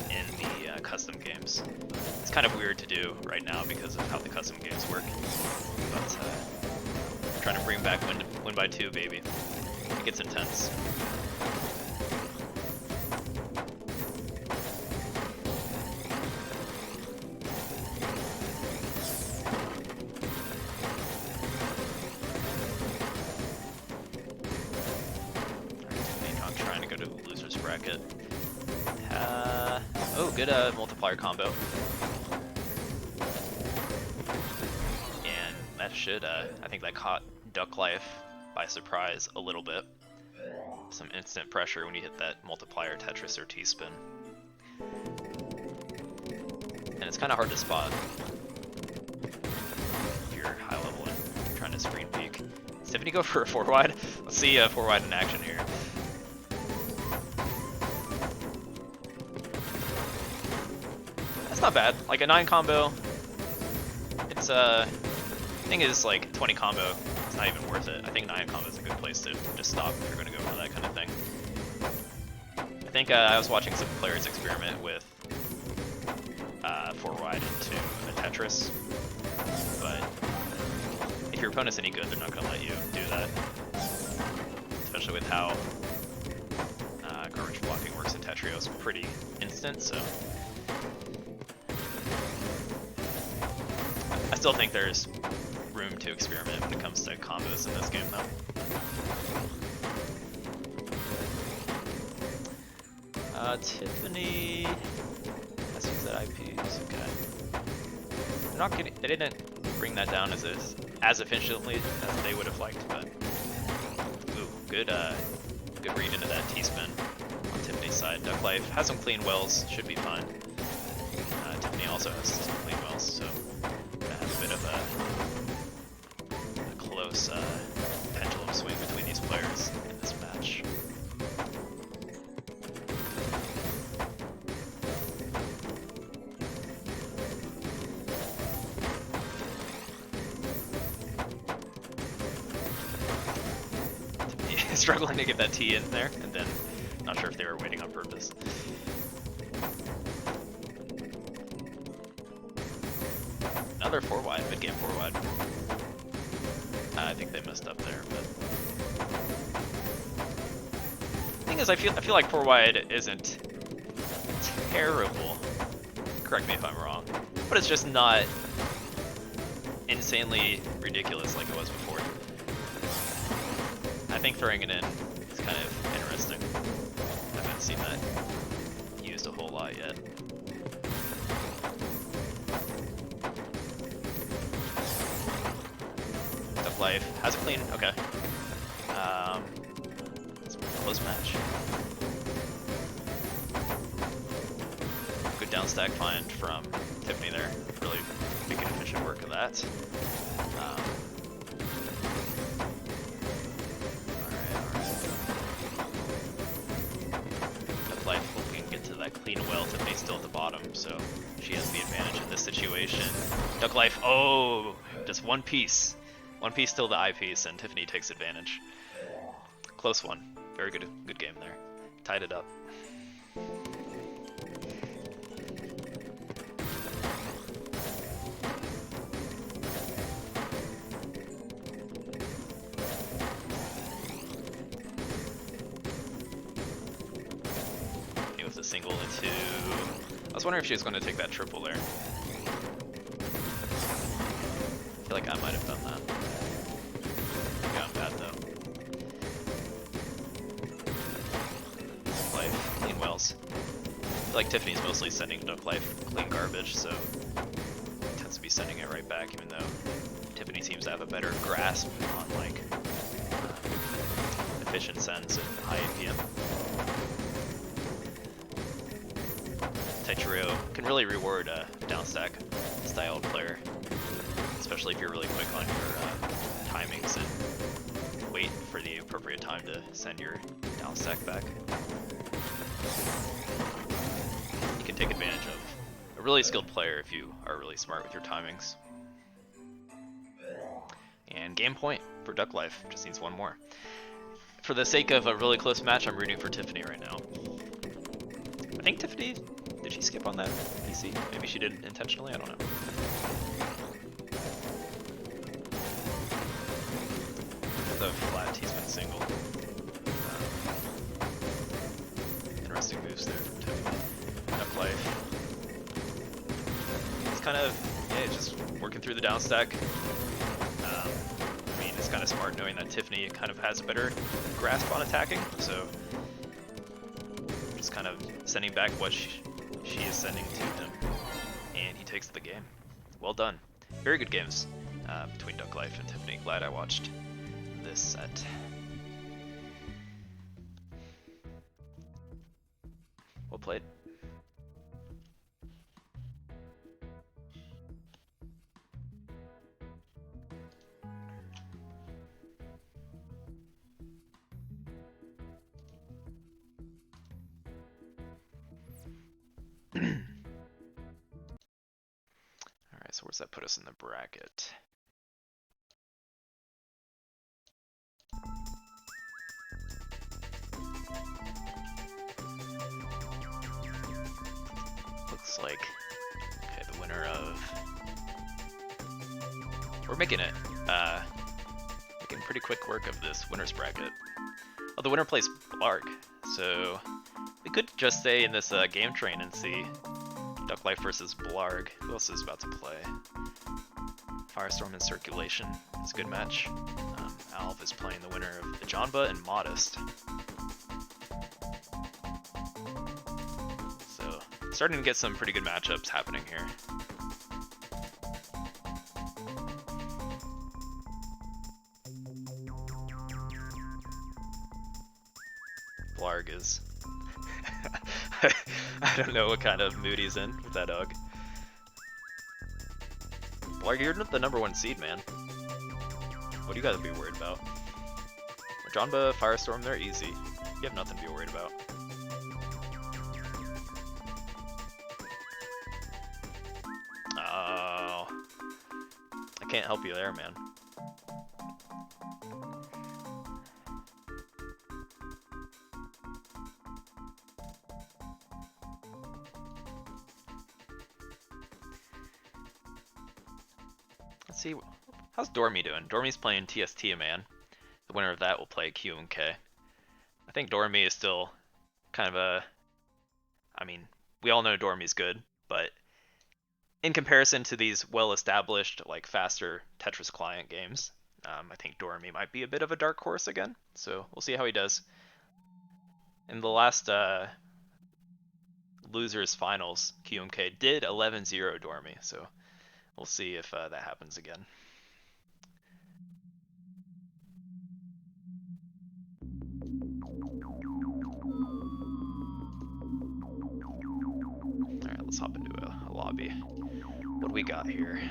in the custom games. It's kind of weird to do right now because of how the custom games work, but trying to bring back win by 2, baby. It gets intense. I'm trying to go to the loser's bracket. Oh, good multiplier combo. And that should, I think that caught Duck Life by surprise a little bit. Some instant pressure when you hit that multiplier Tetris or T-spin. And it's kind of hard to spot if you're high level and trying to screen peek. Does Tiffany go for a 4-wide? Let's see a 4-wide in action here. That's not bad. Like a 9 combo. It's thing is like 20 combo. It's not even worth it. I think 9 combo is a good place to just stop if you're going to go for that kind of thing. I think I was watching some players experiment with 4-wide into a Tetris, but if your opponent's any good, they're not going to let you do that. Especially with how garbage blocking works in Tetrio, it's pretty instant, so I still think there's room to experiment when it comes to combos in this game, though. Tiffany has used that IPs. Okay. They're not getting. They didn't bring that down as efficiently as they would have liked, but ooh, good read into that T-spin on Tiffany's side. Duck Life has some clean wells, should be fine. Tiffany also has some clean wells, so gonna have a bit of a close pendulum swing between these players in this match. Struggling to get that T in there, and then not sure if they were waiting on purpose. Another 4-wide, mid-game 4-wide. I think they messed up there, but thing is, I feel like 4-wide isn't terrible. Correct me if I'm wrong, but it's just not insanely ridiculous like it was before. I think throwing it in is kind of interesting. I haven't seen that used a whole lot yet. Duck Life has a clean. Okay. It's a close match. Good down stack find from Tiffany there. Really making efficient work of that. Clean well, Tiffany's still at the bottom, so she has the advantage in this situation. Duck Life, oh, just one piece till the eyepiece, and Tiffany takes advantage. Close one, very good game there. Tied it up. A single into. I was wondering if she was going to take that triple there. I feel like I might have done that. Maybe I'm bad though. Life, clean wells. I feel like Tiffany's mostly sending Duck Life clean garbage, so tends to be sending it right back, even though Tiffany seems to have a better grasp on like efficient sends and high APM. Tetrio can really reward a downstack style player, especially if you're really quick on your timings and wait for the appropriate time to send your downstack back. You can take advantage of a really skilled player if you are really smart with your timings. And game point for Duck Life, just needs one more. For the sake of a really close match, I'm rooting for Tiffany right now. I think Tiffany, did she skip on that PC? Maybe she did intentionally, I don't know. The flat T-spin single. Interesting moves there from Tiffany. Duck Life. It's kind of, yeah, just working through the down stack. I mean, it's kind of smart knowing that Tiffany kind of has a better grasp on attacking, so just kind of sending back what she is sending to him, and he takes the game. Well done. Very good games. between Duck Life and Tiffany. Glad I watched this set. Well played. Alright, so where's that put us in the bracket? Looks like, okay, the winner of, we're making it, making pretty quick work of this winner's bracket. Oh, the winner plays Blarg, so we could just stay in this game train and see Duck Life versus Blarg. Who else is about to play? Firestorm in Circulation is a good match. Alv is playing the winner of Janba and Modest. So, starting to get some pretty good matchups happening here. Blarg is... I don't know what kind of mood he's in with that UG. Blarg, you're the #1 seed, man. What do you gotta be worried about? Janba, Firestorm, they're easy. You have nothing to be worried about. Oh. I can't help you there, man. Let's see, how's Dormy doing? Dormy's playing TST, man. The winner of that will play QMK. I think Dormy is still kind of a... I mean, we all know Dormy's good, but in comparison to these well-established, like, faster Tetris client games, I think Dormy might be a bit of a dark horse again. So we'll see how he does. In the last losers finals, QMK did 11-0 Dormy, so we'll see if that happens again. Alright, let's hop into a lobby. What do we got here?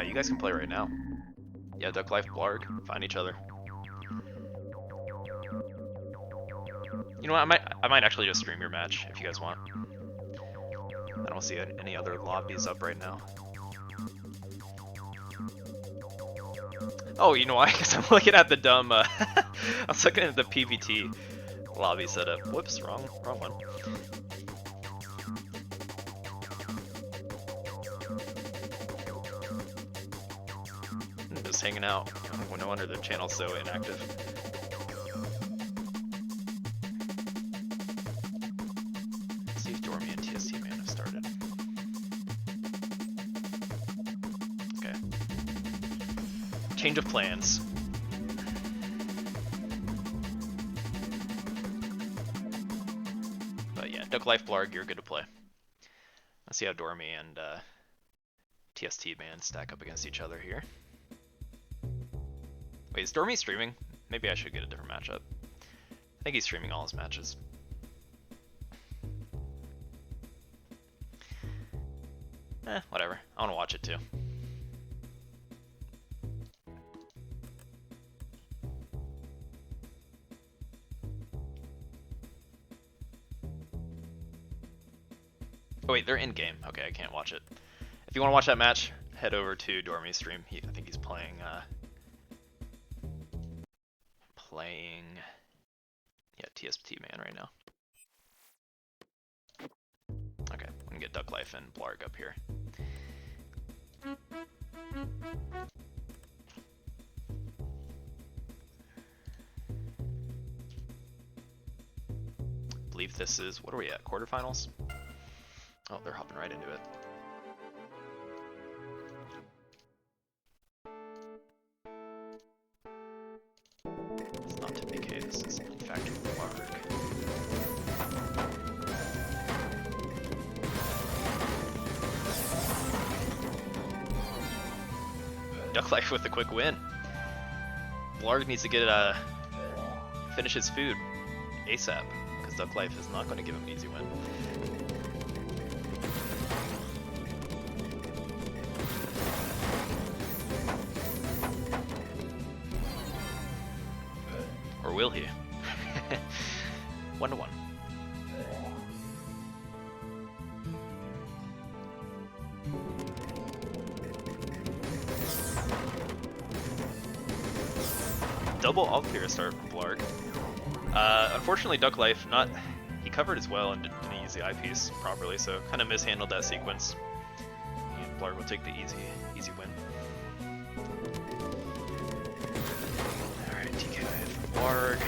You guys can play right now. Yeah, Duck Life, Blarg, find each other. You know what? I might actually just stream your match if you guys want. I don't see any other lobbies up right now. Oh, you know why? Because I'm looking at the dumb. I was looking at the PVT lobby setup. Whoops, wrong one. Just hanging out. Oh, no wonder the channel's so inactive. Let's see if Dormy and TST Man have started. Okay. Change of plans. But yeah, Duck Life, Blarg, you're good to play. Let's see how Dormy and TST Man stack up against each other here. Wait, is Dormy streaming? Maybe I should get a different matchup. I think he's streaming all his matches. Whatever. I want to watch it too. Oh wait, they're in-game. Okay, I can't watch it. If you want to watch that match, head over to Dormy's stream. I think he's playing... yeah, TST Man right now. Okay, I'm gonna get Duck Life and Blarg up here. I believe this is, what are we at, quarterfinals? Oh, they're hopping right into it. Duck Life with a quick win. Blarg needs to get finish his food ASAP, because Duck Life is not going to give him an easy win. Or will he? 1-1. Double all clear start from Blarg. Unfortunately, Duck Life he covered as well and didn't use the eyepiece properly, so kind of mishandled that sequence. And Blarg will take the easy win. Alright, TK from Blarg.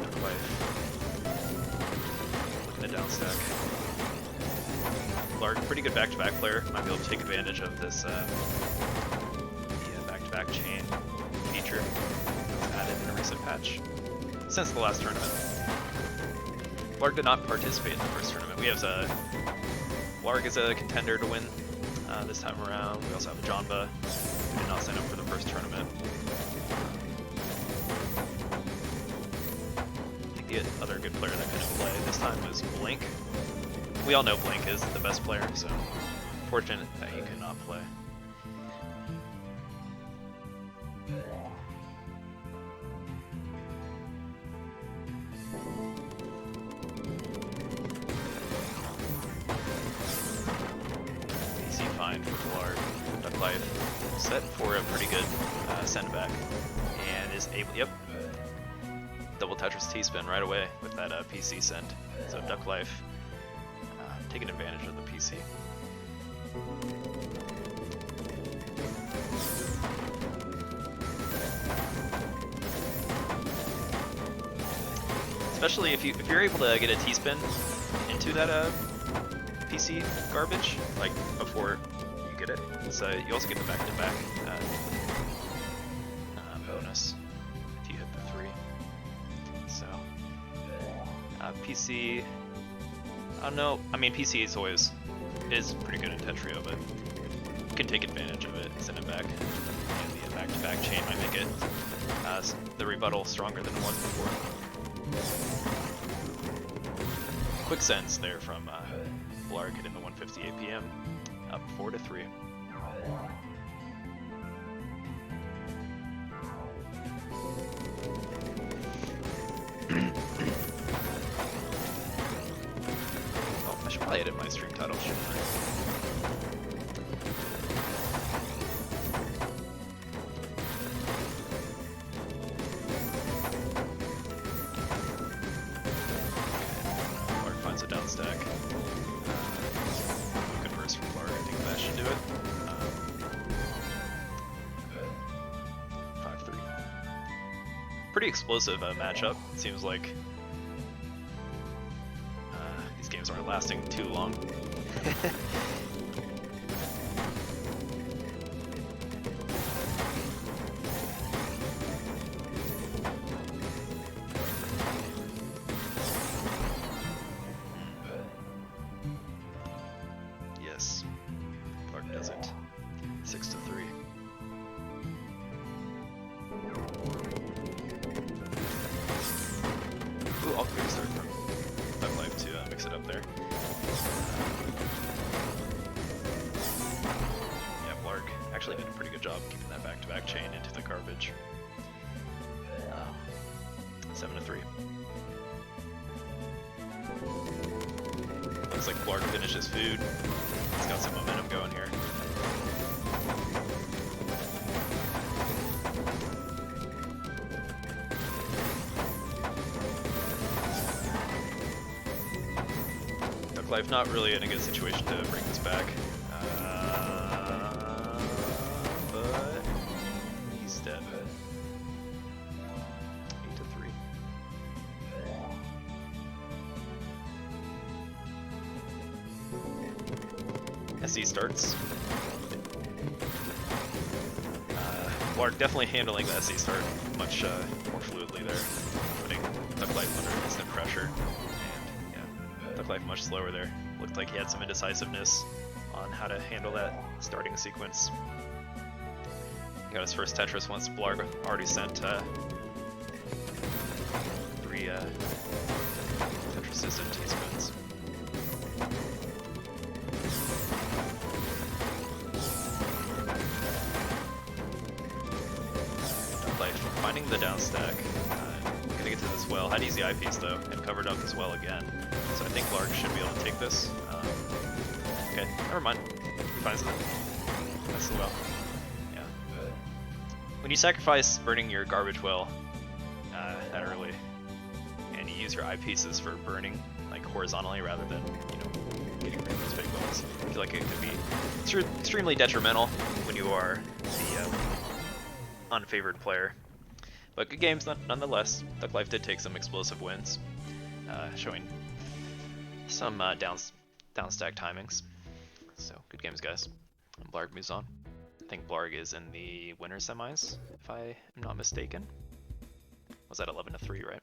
Duck Life looking to down stack. Blarg, pretty good back-to-back player, might be able to take advantage of this back-to-back chain feature added in a recent patch since the last tournament. Blarg did not participate in the first tournament. We have Blarg is a contender to win this time around. We also have Jonba, who did not sign up for the first tournament. I think the other good player that couldn't play this time was Blink. We all know Blink is the best player, so fortunate that he could not play. Fine for Blarg. Duck Life set for a pretty good send back, and is able. Yep, double Tetris T-spin right away with that PC send. So Duck Life taking advantage of the PC. Especially if you're able to get a T-spin into that PC garbage, like before you get it. So you also get the back-to-back bonus if you hit the 3. So PC, I don't know. I mean, PC is pretty good in Tetrio, but you can take advantage of it, send it back, and the back-to-back chain might make it the rebuttal stronger than it was before. Quick sends there from Blarg hitting the 1:58 p.m. up 4-3. Oh, I should probably edit my stream title, shouldn't I? A down stack. Good burst from Blarg. I think that should do it. 5-3. Pretty explosive matchup. It seems like these games aren't lasting too long. Blarg does it. 6-3. Ooh, all clear start from Duck Life to mix it up there. Yeah, Blarg actually did a pretty good job keeping that back-to-back chain into the garbage. 7-3. Looks like Blarg finishes food. He's got some momentum going here. Duck Life not really in a good situation to bring this back. But he's dead. 8-3. SE starts. Blarg definitely handling the SE start much more fluidly there, putting Duck Life under instant pressure. And yeah, Duck Life much slower there. Looked like he had some indecisiveness on how to handle that starting sequence. Got his first Tetris once Blarg already sent 3 Tetrises and teaspoons. Like finding the down stack. Gonna get to this well. Had easy eyepiece though, and covered up as well again. So I think Blarg should be able to take this. Okay, never mind. He finds it. That's the well. Yeah. When you sacrifice burning your garbage well that early, and you use your eyepieces for burning like horizontally rather than, you know, getting rid of those big wells, I feel like it could be extremely detrimental when you are the unfavored player. But good games nonetheless. Duck Life did take some explosive wins, showing some down stack timings. So good games, guys. And Blarg moves on. I think Blarg is in the winner semis, if I am not mistaken. Was that 11-3, right?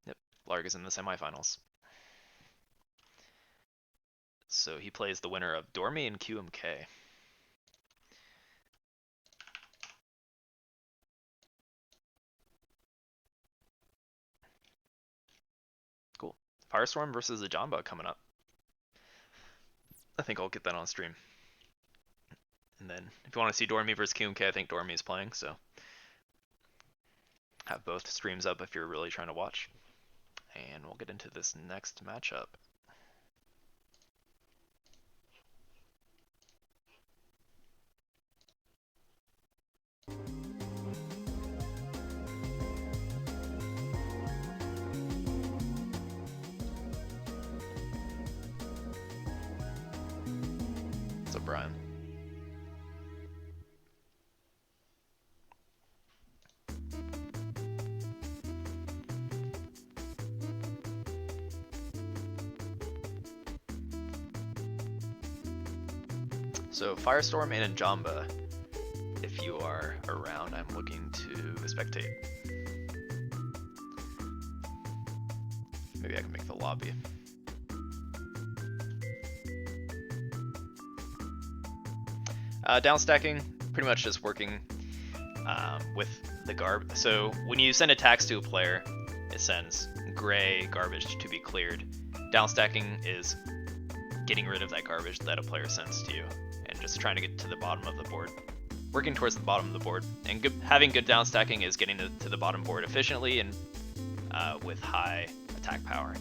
Yep, Blarg is in the semifinals. So he plays the winner of Dormy and QMK. Cool. Firestorm versus the Jamba coming up. I think I'll get that on stream. And then if you want to see Dormy versus QMK, I think Dormy is playing, so have both streams up if you're really trying to watch. And we'll get into this next matchup. So Brian. So Firestorm and Njamba, if you are around, I'm looking to spectate. Maybe I can make the lobby. Downstacking, pretty much just working with the garb. So when you send attacks to a player, it sends gray garbage to be cleared. Downstacking is getting rid of that garbage that a player sends to you, and just trying to get to the bottom of the board. Working towards the bottom of the board. And having good downstacking is getting to the bottom board efficiently and with high attack power.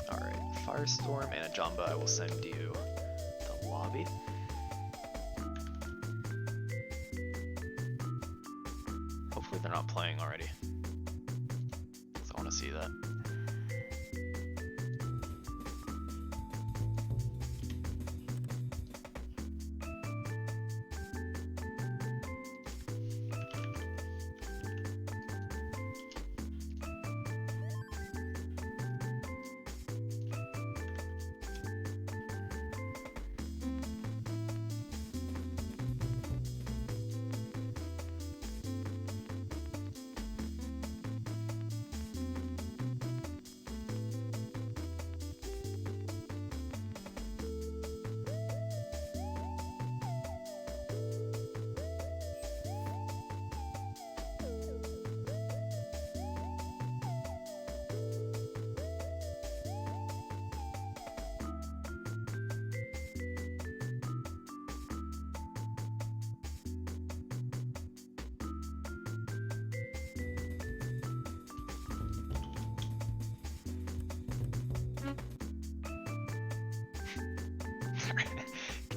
Alright, Firestorm and a Jamba, I will send you the lobby. Hopefully they're not playing already, because I want to see that.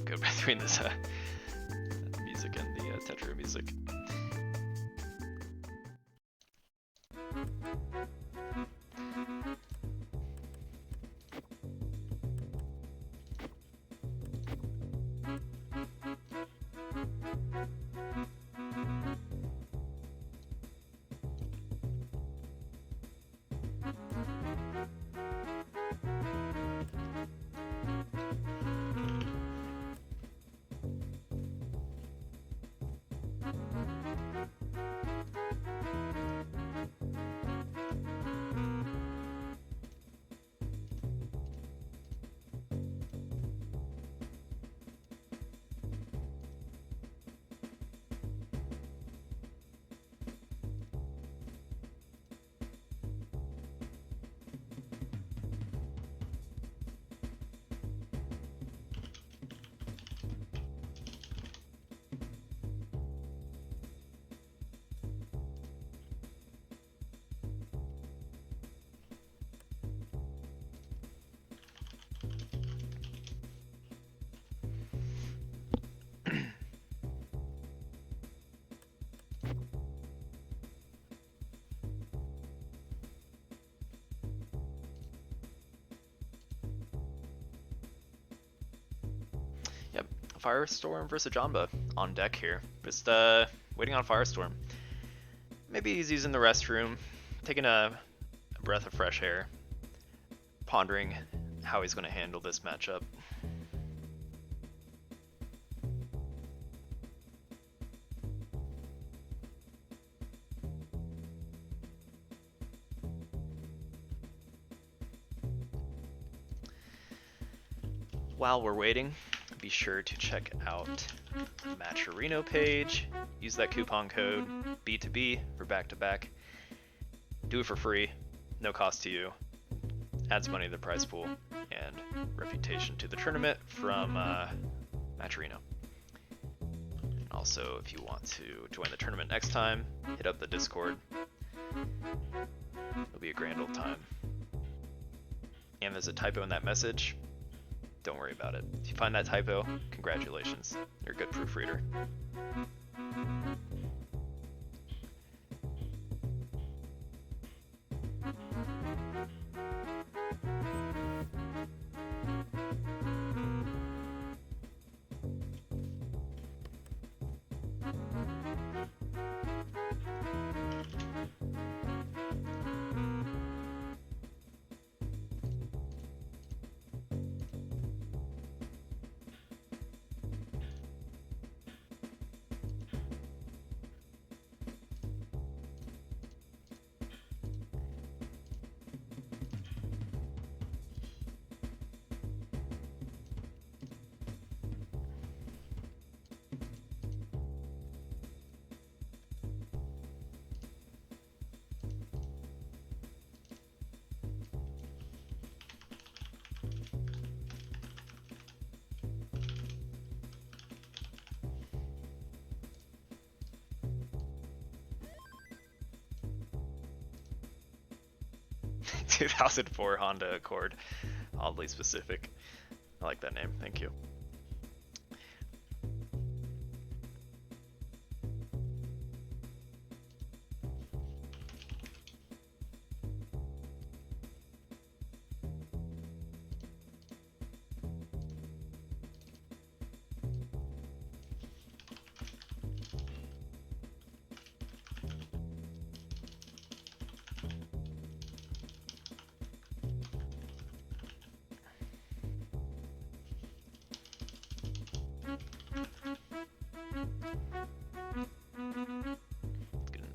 Go between this music and the Tetria music. Firestorm versus Jamba on deck here. Just waiting on Firestorm. Maybe he's using the restroom, taking a breath of fresh air, pondering how he's going to handle this matchup. While we're waiting, be sure to check out the Matcherino page. Use that coupon code B2B for back-to-back. Do it for free, no cost to you. Adds money to the prize pool and reputation to the tournament from Matcherino. Also, if you want to join the tournament next time, hit up the Discord. It'll be a grand old time. And there's a typo in that message. Don't worry about it. If you find that typo, congratulations. You're a good proofreader. 2004 Honda Accord. Oddly specific. I like that name, thank you.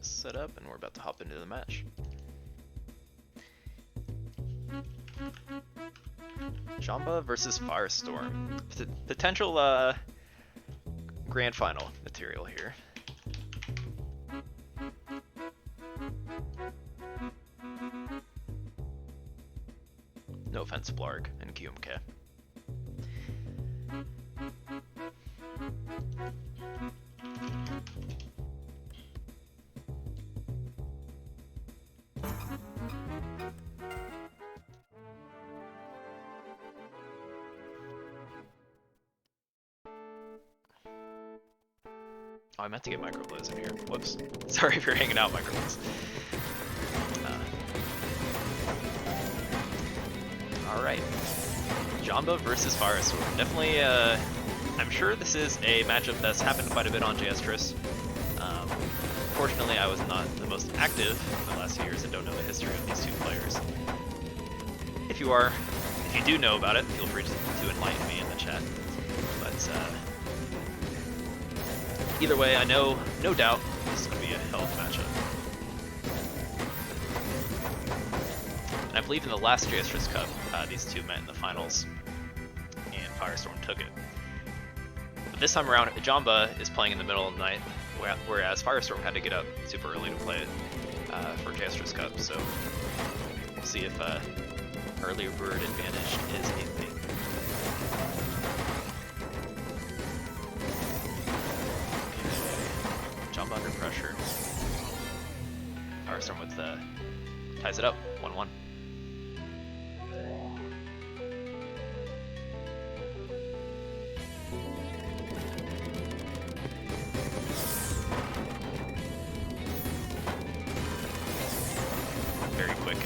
Set up and we're about to hop into the match. Jamba versus Firestorm. Potential grand final material here. No offense, Blarg and Guillaume-K. Oh, I meant to get microblaze in here. Whoops. Sorry if you're hanging out, microblaze. Alright. Jamba versus Firestorm. Definitely, I'm sure this is a matchup that's happened quite a bit on JS Tris. Fortunately, I was not the most active in the last few years and don't know the history of these two players. If you do know about it, feel free to enlighten me in the chat. But, either way, I know, no doubt, this is going to be a hell of a matchup. And I believe in the last JS Tris Cup, these two met in the finals, and Firestorm took it. But this time around, Jamba is playing in the middle of the night, whereas Firestorm had to get up super early to play it for JS Tris Cup, so we'll see if earlier bird advantage is a thing. Jump under pressure. Firestorm with ties it up, 1-1. Very quick,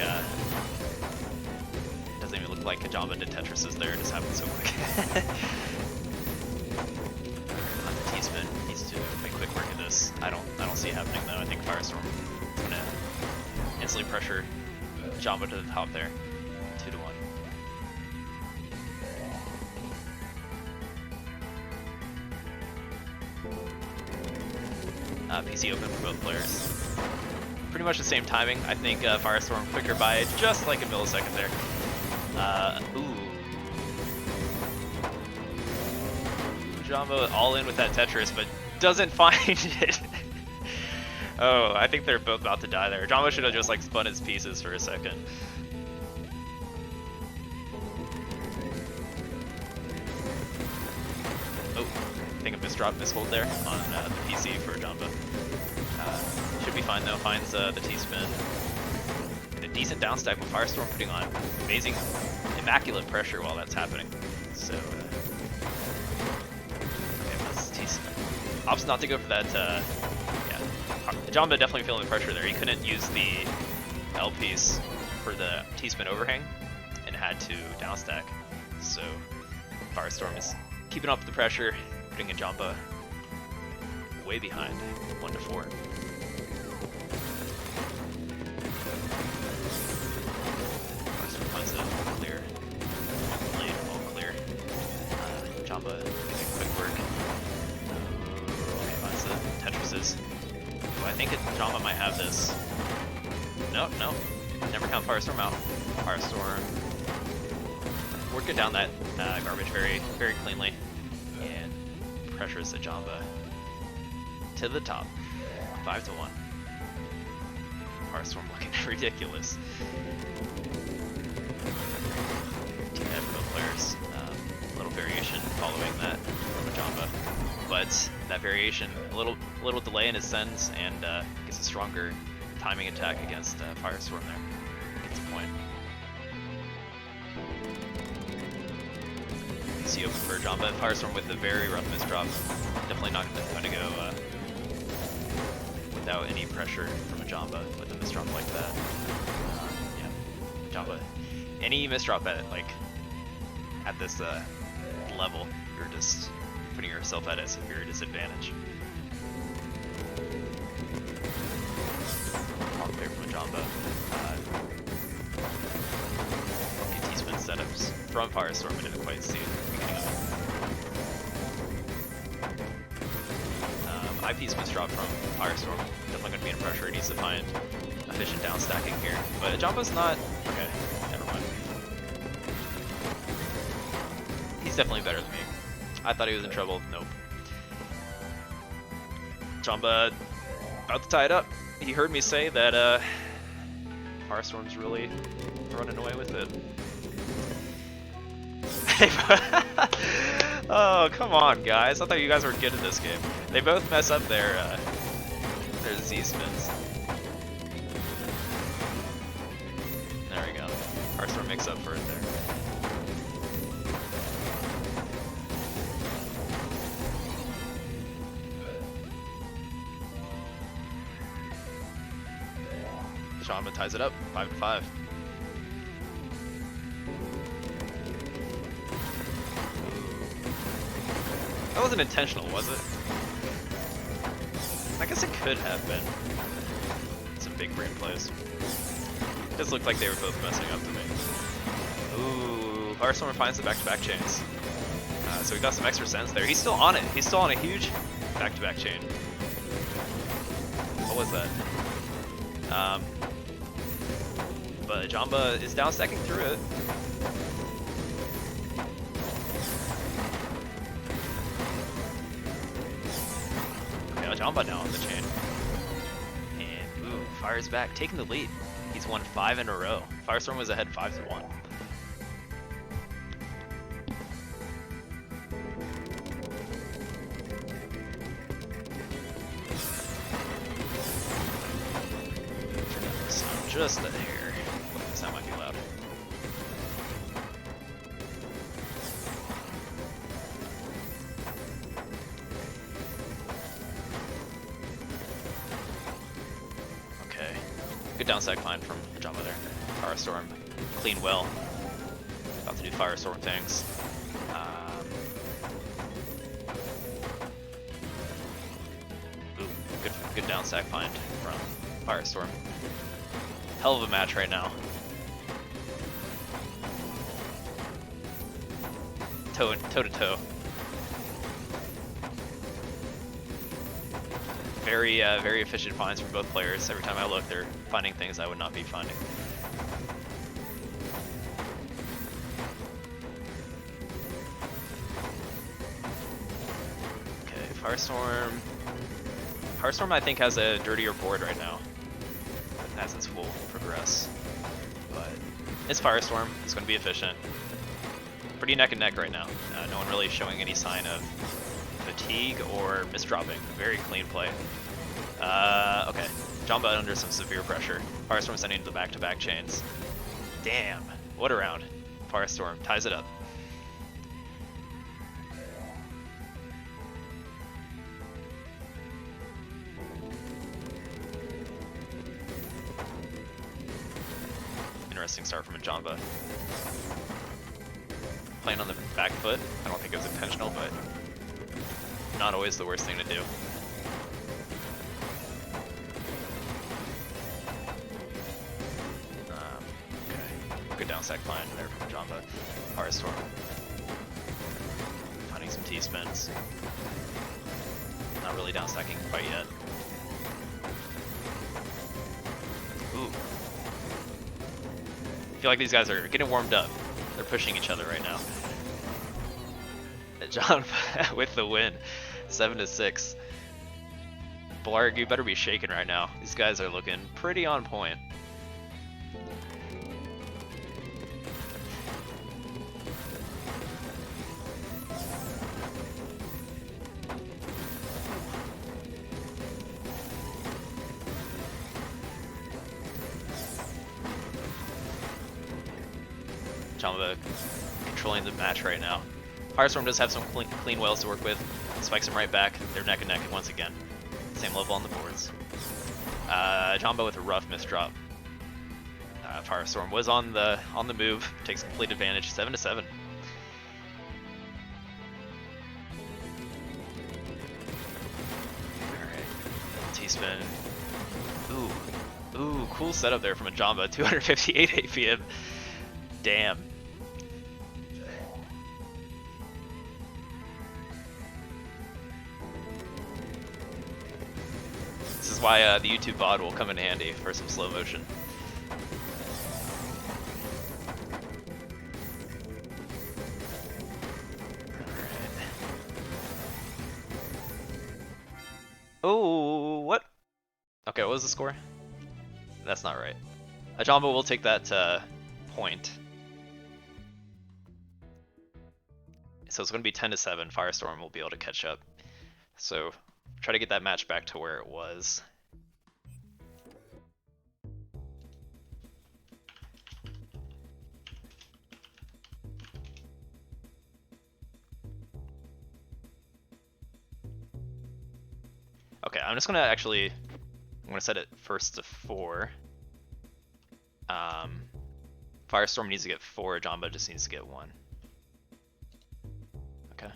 doesn't even look like a Jamba did Tetris is there, it just happened so quick. I don't see it happening though. I think Firestorm is gonna instantly pressure Jamba to the top there. 2-1. PC open for both players. Pretty much the same timing. I think Firestorm quicker by just like a millisecond there. Ooh. Jamba all in with that Tetris, but doesn't find it. Oh, I think they're both about to die there. Jamba should have just like spun his pieces for a second. Oh, I think a misdrop, mishold there on the PC for Jamba. Should be fine though, finds the T-spin. And a decent down stack with Firestorm putting on amazing, immaculate pressure while that's happening. So, okay, that's T-spin. Opts not to go for that, yeah. Jamba definitely feeling the pressure there. He couldn't use the L piece for the T-spin overhang and had to down stack. So, Firestorm is keeping up the pressure, putting a Jamba way behind, 1-4. Firestorm finds a clear lane, all clear. Jamba making quick work. Okay, finds the Tetrises. I think Jamba might have this. No, never count Firestorm out. Firestorm working down that garbage very, very cleanly, and pressures the Jamba to the top, 5-1. Firestorm looking ridiculous. Team head for both players. A little variation following that from Jamba, but that variation, a little delay in his sends, and gets a stronger timing attack against Firestorm there. Gets a point. PC open for Jamba. Firestorm with a very rough misdrop. Definitely not going to go without any pressure from a Jamba with a misdrop like that. Yeah, Jamba. Any misdrop at this level, you're just putting yourself at a severe disadvantage. Wrong player from a Jamba. T-spin setups from Firestorm, I didn't quite see the beginning of it. Eyepiece misdrop from Firestorm. Definitely going to be in pressure. He needs to find efficient down stacking here. But Jamba's not... Okay, never mind. He's definitely better than me. I thought he was in trouble. Nope. Jamba about to tie it up. He heard me say that Firestorm's really running away with it. Oh, come on, guys. I thought you guys were good at this game. They both mess up their Z-spins. There we go. Firestorm makes up for it there. Jamba ties it up, 5-5. That wasn't intentional, was it? I guess it could have been. Some big brain plays. It just looked like they were both messing up to me. Ooh, Firestorm finds the back-to-back chains. So we got some extra sense there. He's still on it. He's still on a huge back-to-back chain. What was that? But Jamba is down stacking through it. Okay, Jamba now on the chain. And ooh, Fire's back, taking the lead. He's won 5 in a row. Firestorm was ahead 5-1. Just a hair. This sound might be loud. Okay. Good downside climb from Jamba there. Firestorm. Clean well. About to do Firestorm things. Ooh, good Good down stack find from Firestorm. Hell of a match right now. Toe to toe. Very efficient finds from both players. Every time I look, they're finding things I would not be finding. Okay, Firestorm. Firestorm, I think, has a dirtier board right now as its will progress. But it's Firestorm. It's going to be efficient. Pretty neck and neck right now. No one really showing any sign of fatigue or misdropping. Very clean play. Okay. Jamba under some severe pressure. Firestorm sending to the back-to-back chains. Damn. What a round. Firestorm ties it up. Interesting start from a Jamba. Playing on the back foot. I don't think it was intentional, but not always the worst thing to do. Okay. Good down stack find there from Jamba. Firestorm. Finding some T-spins. Not really down stacking quite yet. Ooh. I feel like these guys are getting warmed up. They're pushing each other right now. John with the win, 7-6. Blarg, you better be shaking right now. These guys are looking pretty on point. Jamba controlling the match right now. Firestorm does have some clean whales to work with. Spikes him right back. They're neck and neck once again. Same level on the boards. Jamba with a rough misdrop. Firestorm was on the move. Takes complete advantage. 7-7. Alright. T-spin. Ooh, cool setup there from a Jamba. 258 APM. Damn. This is why the YouTube VOD will come in handy for some slow motion. Alright. Oh, what? Okay, what was the score? That's not right. Jamba will take that point. So it's going to be 10-7. Firestorm will be able to catch up. So try to get that match back to where it was. Okay, I'm just gonna set it first to 4. Firestorm needs to get 4, Jamba just needs to get 1. Okay.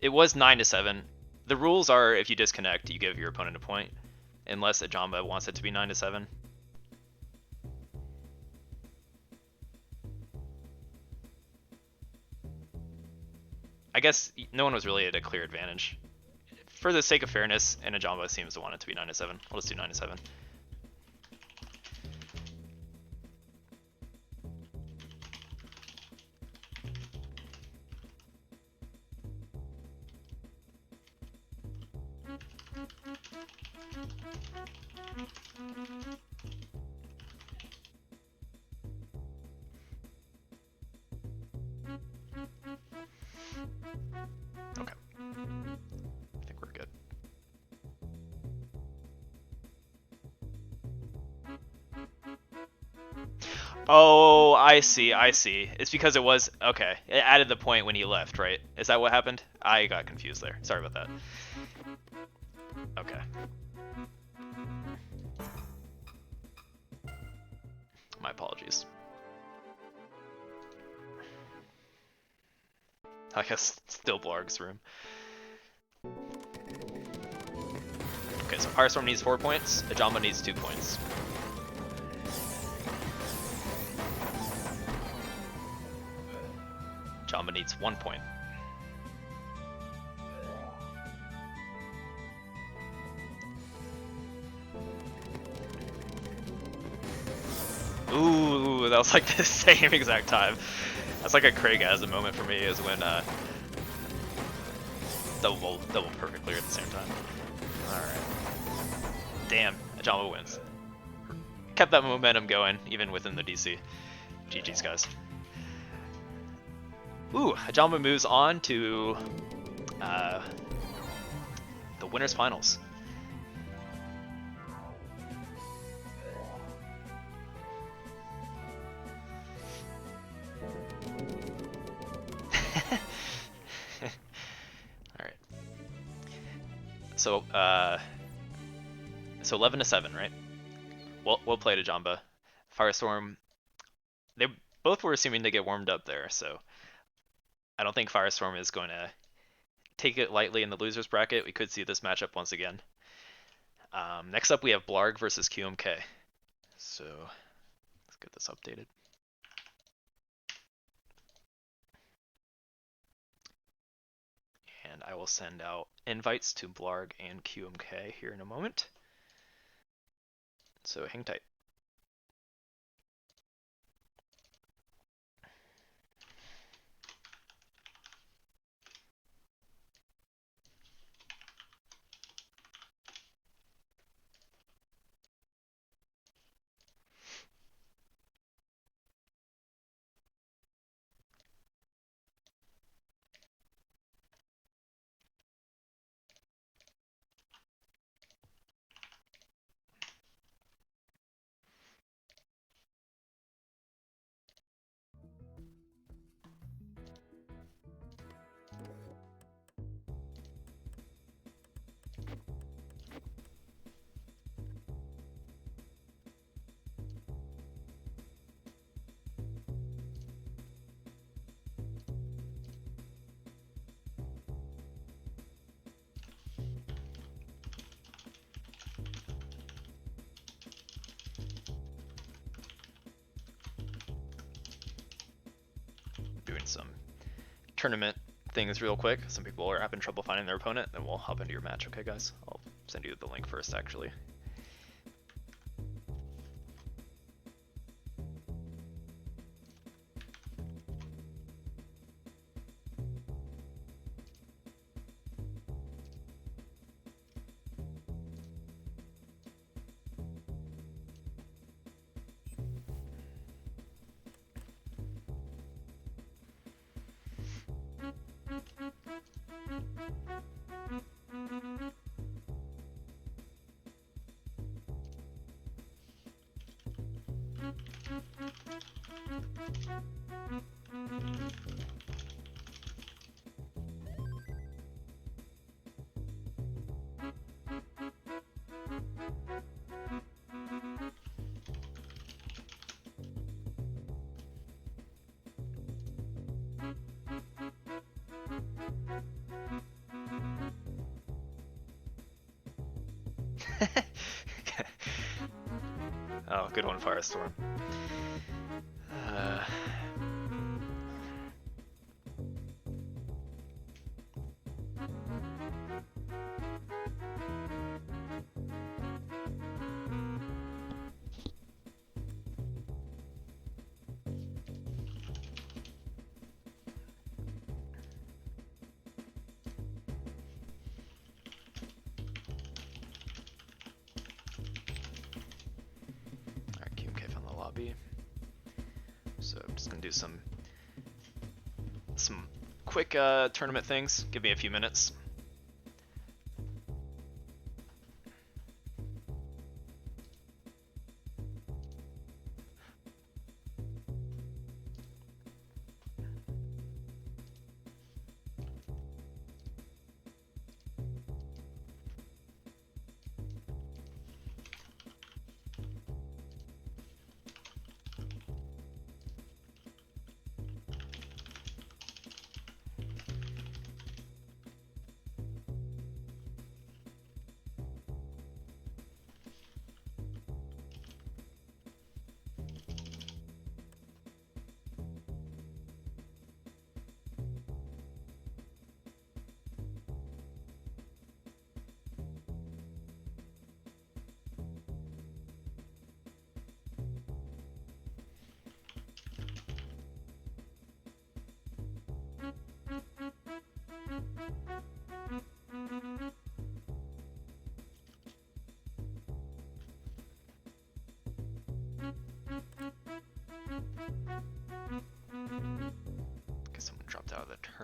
It was 9-7. The rules are if you disconnect, you give your opponent a point, unless a Jamba wants it to be 9-7. I guess no one was really at a clear advantage. For the sake of fairness, and a Jamba seems to want it to be 9-7. I'll just do 9-7. Okay. I think we're good. Oh, I see. It's because it was... Okay, it added the point when he left, right? Is that what happened? I got confused there. Sorry about that. Okay. My apologies. I guess still Blarg's room. Okay, so Firestorm needs 4 points, Ajamba needs 2 points. Ajamba needs 1 point. Ooh, that was like the same exact time. That's like a Craigasm moment for me, is when double perfectly at the same time. Alright. Damn, Ajamba wins. Kept that momentum going, even within the DC. GG's, guys. Ooh, Ajamba moves on to the winners finals. Alright. So 11-7, right? Well played, Ajamba. Firestorm, they both were assuming to get warmed up there, so I don't think Firestorm is going to take it lightly in the losers bracket. We could see this matchup once again. Next up, we have Blarg versus QMK. So let's get this updated. And I will send out invites to Blarg and QMK here in a moment. So hang tight. Doing some tournament things real quick. Some people are having trouble finding their opponent, then we'll hop into your match, okay guys? I'll send you the link first, actually. Oh, good one, Firestorm. Alright, QMK found the lobby. So I'm just gonna do some quick tournament things. Give me a few minutes.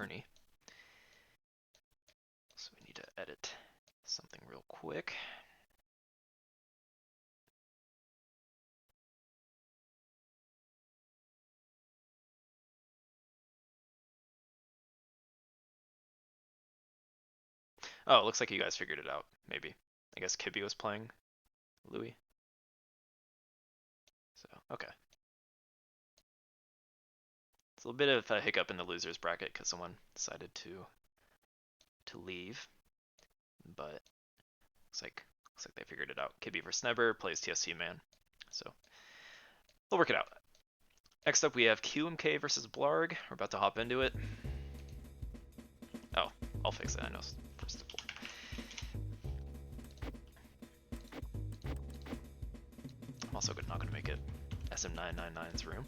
tourney. So we need to edit something real quick. Oh, it looks like you guys figured it out, maybe. I guess Kibby was playing Louis. So, okay. It's a little bit of a hiccup in the losers bracket because someone decided to leave, but looks like they figured it out. Kibby versus Never plays TSC Man, so we'll work it out. Next up we have QMK versus Blarg. We're about to hop into it. Oh, I'll fix it. I know first of all. I'm also not going to make it SM999's room.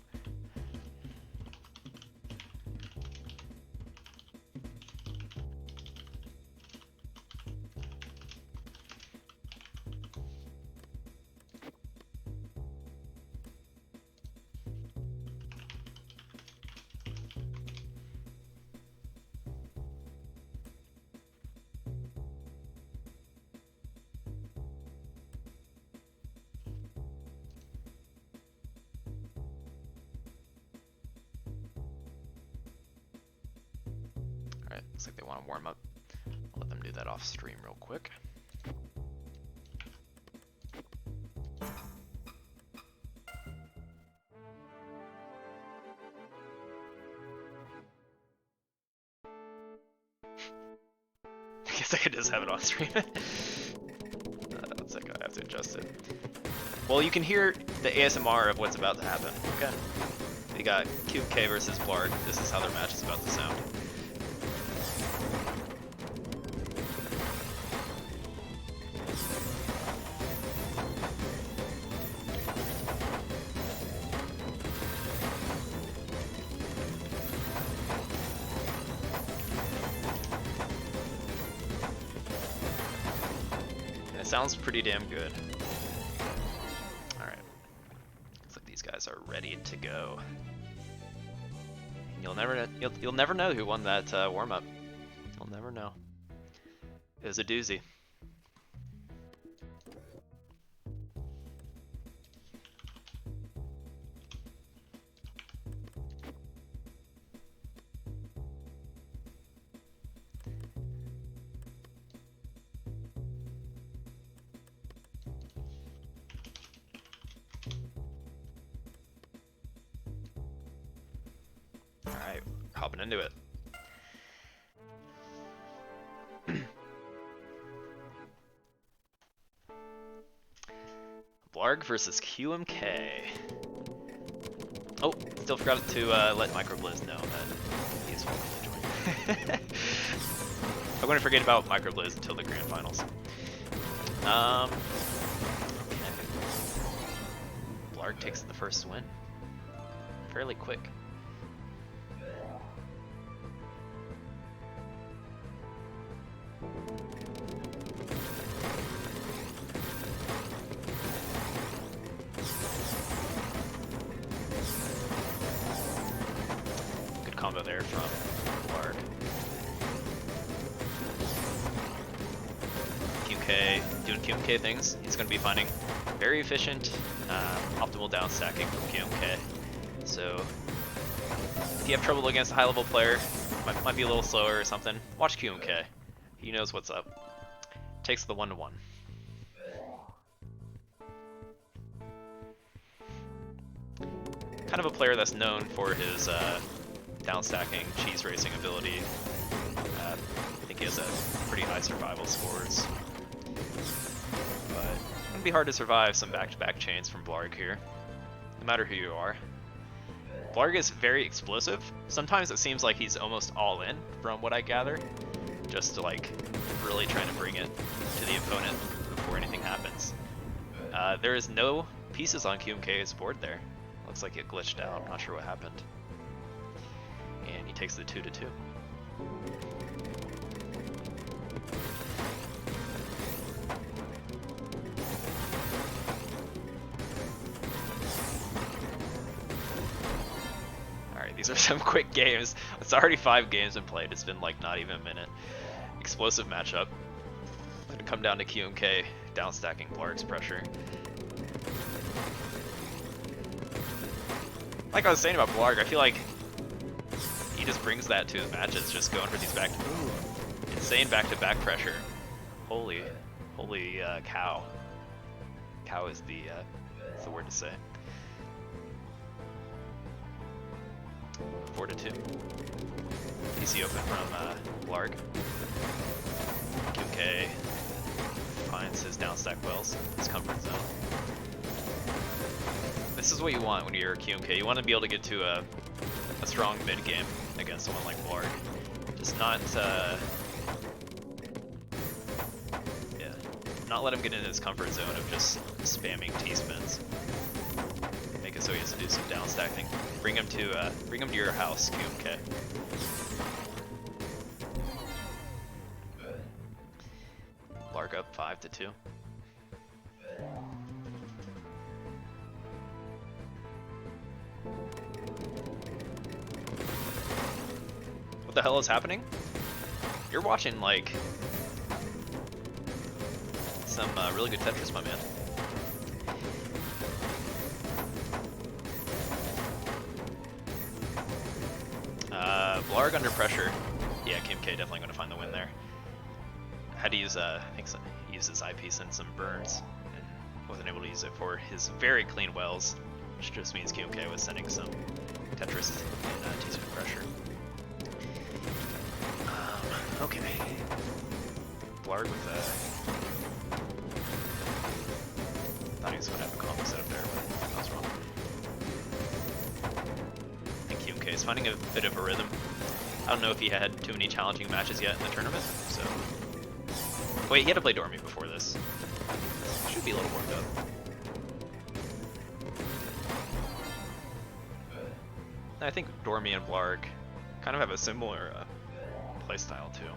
Alright, looks like they want to warm up. I'll let them do that off stream real quick. I guess I could just have it on stream. One second, I have to adjust it. Well, you can hear the ASMR of what's about to happen. Okay. We got QMK versus Blarg. This is how their match is about to sound. Sounds pretty damn good. Alright. Looks like these guys are ready to go. You'll never know who won that warm-up. You'll never know. It was a doozy. Alright, hopping into it. Blarg versus QMK. Oh, still forgot to let Microblizz know that he's welcome to join. I'm going to forget about Microblizz until the grand finals. Okay. Blarg takes the first win. Fairly quick. Good combo there from Blarg. QK doing QMK things. He's going to be finding very efficient, optimal down stacking from QMK. So if you have trouble against a high level player, might be a little slower or something, watch QMK. He knows what's up. Takes the 1-1. Kind of a player that's known for his down stacking, cheese racing ability. I think he has a pretty high survival scores. But it's going to be hard to survive some back-to-back chains from Blarg here, no matter who you are. Blarg is very explosive. Sometimes it seems like he's almost all in, from what I gather, just to like really trying to bring it to the opponent before anything happens. There is no pieces on QMK's board there. Looks like it glitched out. I'm not sure what happened. And he takes the 2-2. These are some quick games. It's already 5 games been played. It's been like not even a minute. Explosive matchup. Gonna come down to QMK downstacking Blarg's pressure. Like I was saying about Blarg, I feel like he just brings that to his matches, just going for these insane back-to-back pressure. Holy cow. Cow is the word to say. 4-2. PC Open from Blarg. QK finds his downstack wells, his comfort zone. This is what you want when you're a QMK. You want to be able to get to a strong mid game against someone like Blarg. Just not let him get into his comfort zone of just spamming T-spins. Make it so he has to do some downstacking. Bring him to your house, QMK. Blarg up 5-2. What the hell is happening? You're watching like some really good Tetris, my man. Blarg under pressure. Yeah, QMK definitely going to find the win there. Had to use, I think he used his eyepiece and some burns, and wasn't able to use it for his very clean wells, which just means QMK was sending some Tetris and T-spin pressure. Okay. Blarg with thought he was going to have a combo set up there, but I was wrong. I think QMK is finding a bit of a rhythm. I don't know if he had too many challenging matches yet in the tournament, so... Wait, he had to play Dormy before this. Should be a little warmed up. I think Dormy and Blarg kind of have a similar playstyle too.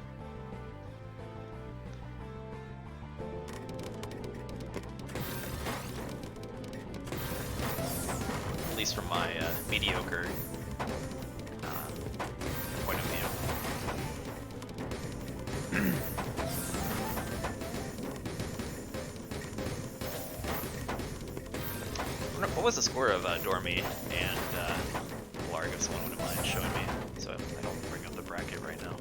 At least from my mediocre point of view. What was the score of Dormy and Blarg, if someone wouldn't mind showing me, so I don't bring up the bracket right now.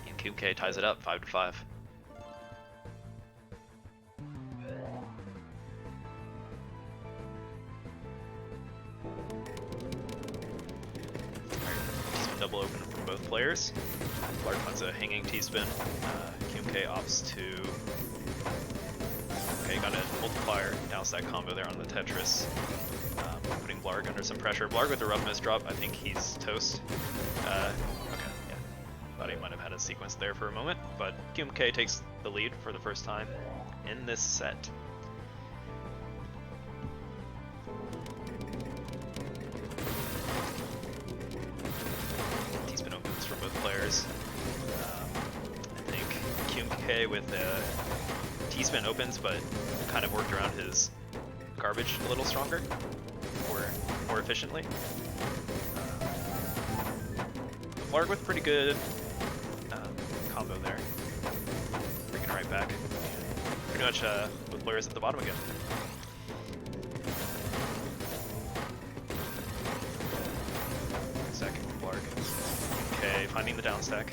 And QMK ties it up 5-5. T-spin double open from both players. Blarg finds a hanging T-spin. QMK opts to... Okay, got a multiplier downstack combo there on the Tetris. Putting Blarg under some pressure. Blarg with a rough miss drop, I think he's toast. Okay, yeah. Thought he might have had a sequence there for a moment, but QMK takes the lead for the first time in this set. T-spin opens for both players. I think QMK with T-spin opens, but kind of worked around his garbage a little stronger, or more efficiently. Blarg with pretty good combo there. Bringing it right back. Pretty much both players at the bottom again. Second from Blarg. Okay, finding the downstack.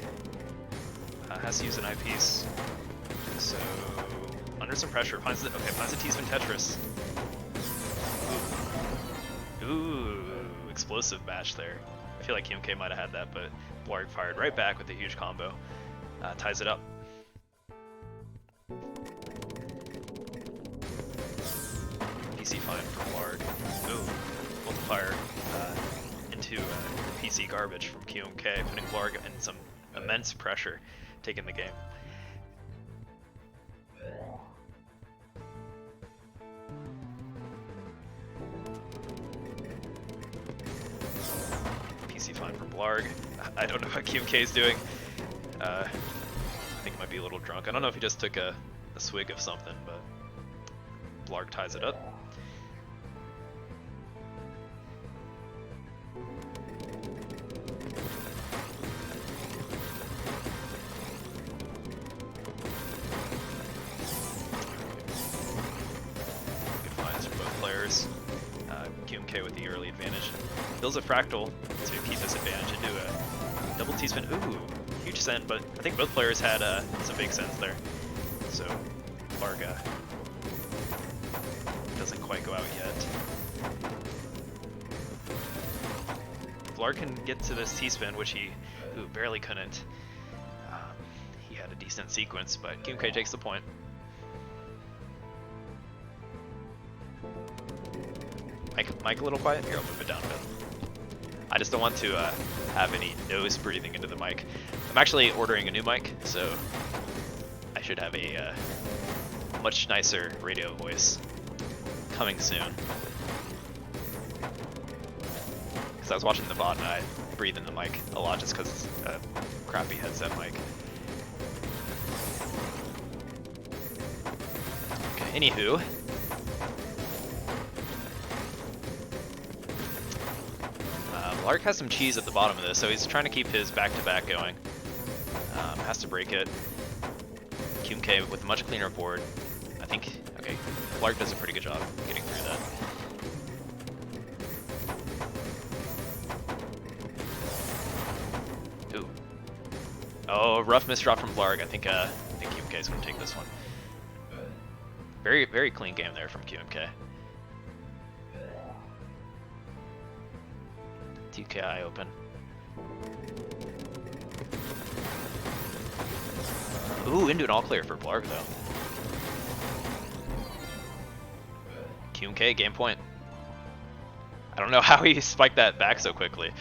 Has to use an eyepiece. So under some pressure, finds the T-spin Tetris. Ooh, explosive match there. I feel like QMK might have had that, but Blarg fired right back with a huge combo. Ties it up. PC fine for Blarg. Ooh, multiplier into PC garbage from QMK, putting Blarg in some immense pressure, taking the game. Fine for Blarg. I don't know what QMK is doing. I think he might be a little drunk. I don't know if he just took a swig of something, but Blarg ties it up. players. QMK with the early advantage. Builds a fractal to keep this advantage into a double T-spin. Ooh, huge send, but I think both players had some big sends there. So Varga doesn't quite go out yet. Vlarg can get to this T-spin, which he barely couldn't. He had a decent sequence, but QMK takes the point. Mike a little quiet? Here, I'll move it down a bit. I just don't want to have any nose breathing into the mic. I'm actually ordering a new mic, so I should have a much nicer radio voice coming soon. Because I was watching the VOD and I breathe in the mic a lot just because it's a crappy headset mic. Okay, anywho. Lark has some cheese at the bottom of this, so he's trying to keep his back-to-back going. Has to break it. QMK with a much cleaner board. I think, okay, Lark does a pretty good job getting through that. Ooh. Oh, rough misdrop from Vlarg. I think QMK is going to take this one. Very, very clean game there from QMK. TKI Open. Ooh, into an all clear for Vlarg though. QMK game point. I don't know how he spiked that back so quickly.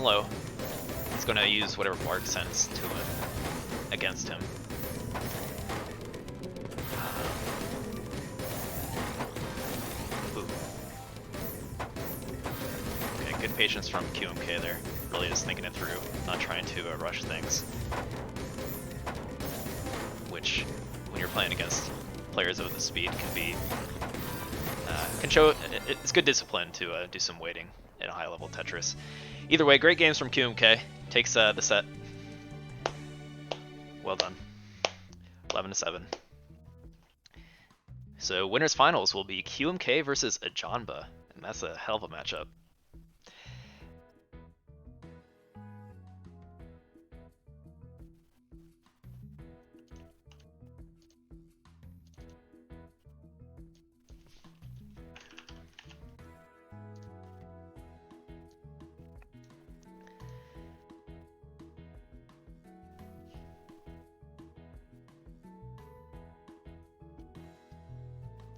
Low. He's going to use whatever Vlarg sends to him against him. Okay, good patience from QMK there. Really just thinking it through, not trying to rush things. Which, when you're playing against players of the speed, can be can show it's good discipline to do some waiting in a high-level Tetris. Either way, great games from QMK. Takes the set. Well done. 11-7. So winners finals will be QMK versus Ajanba, and that's a hell of a matchup.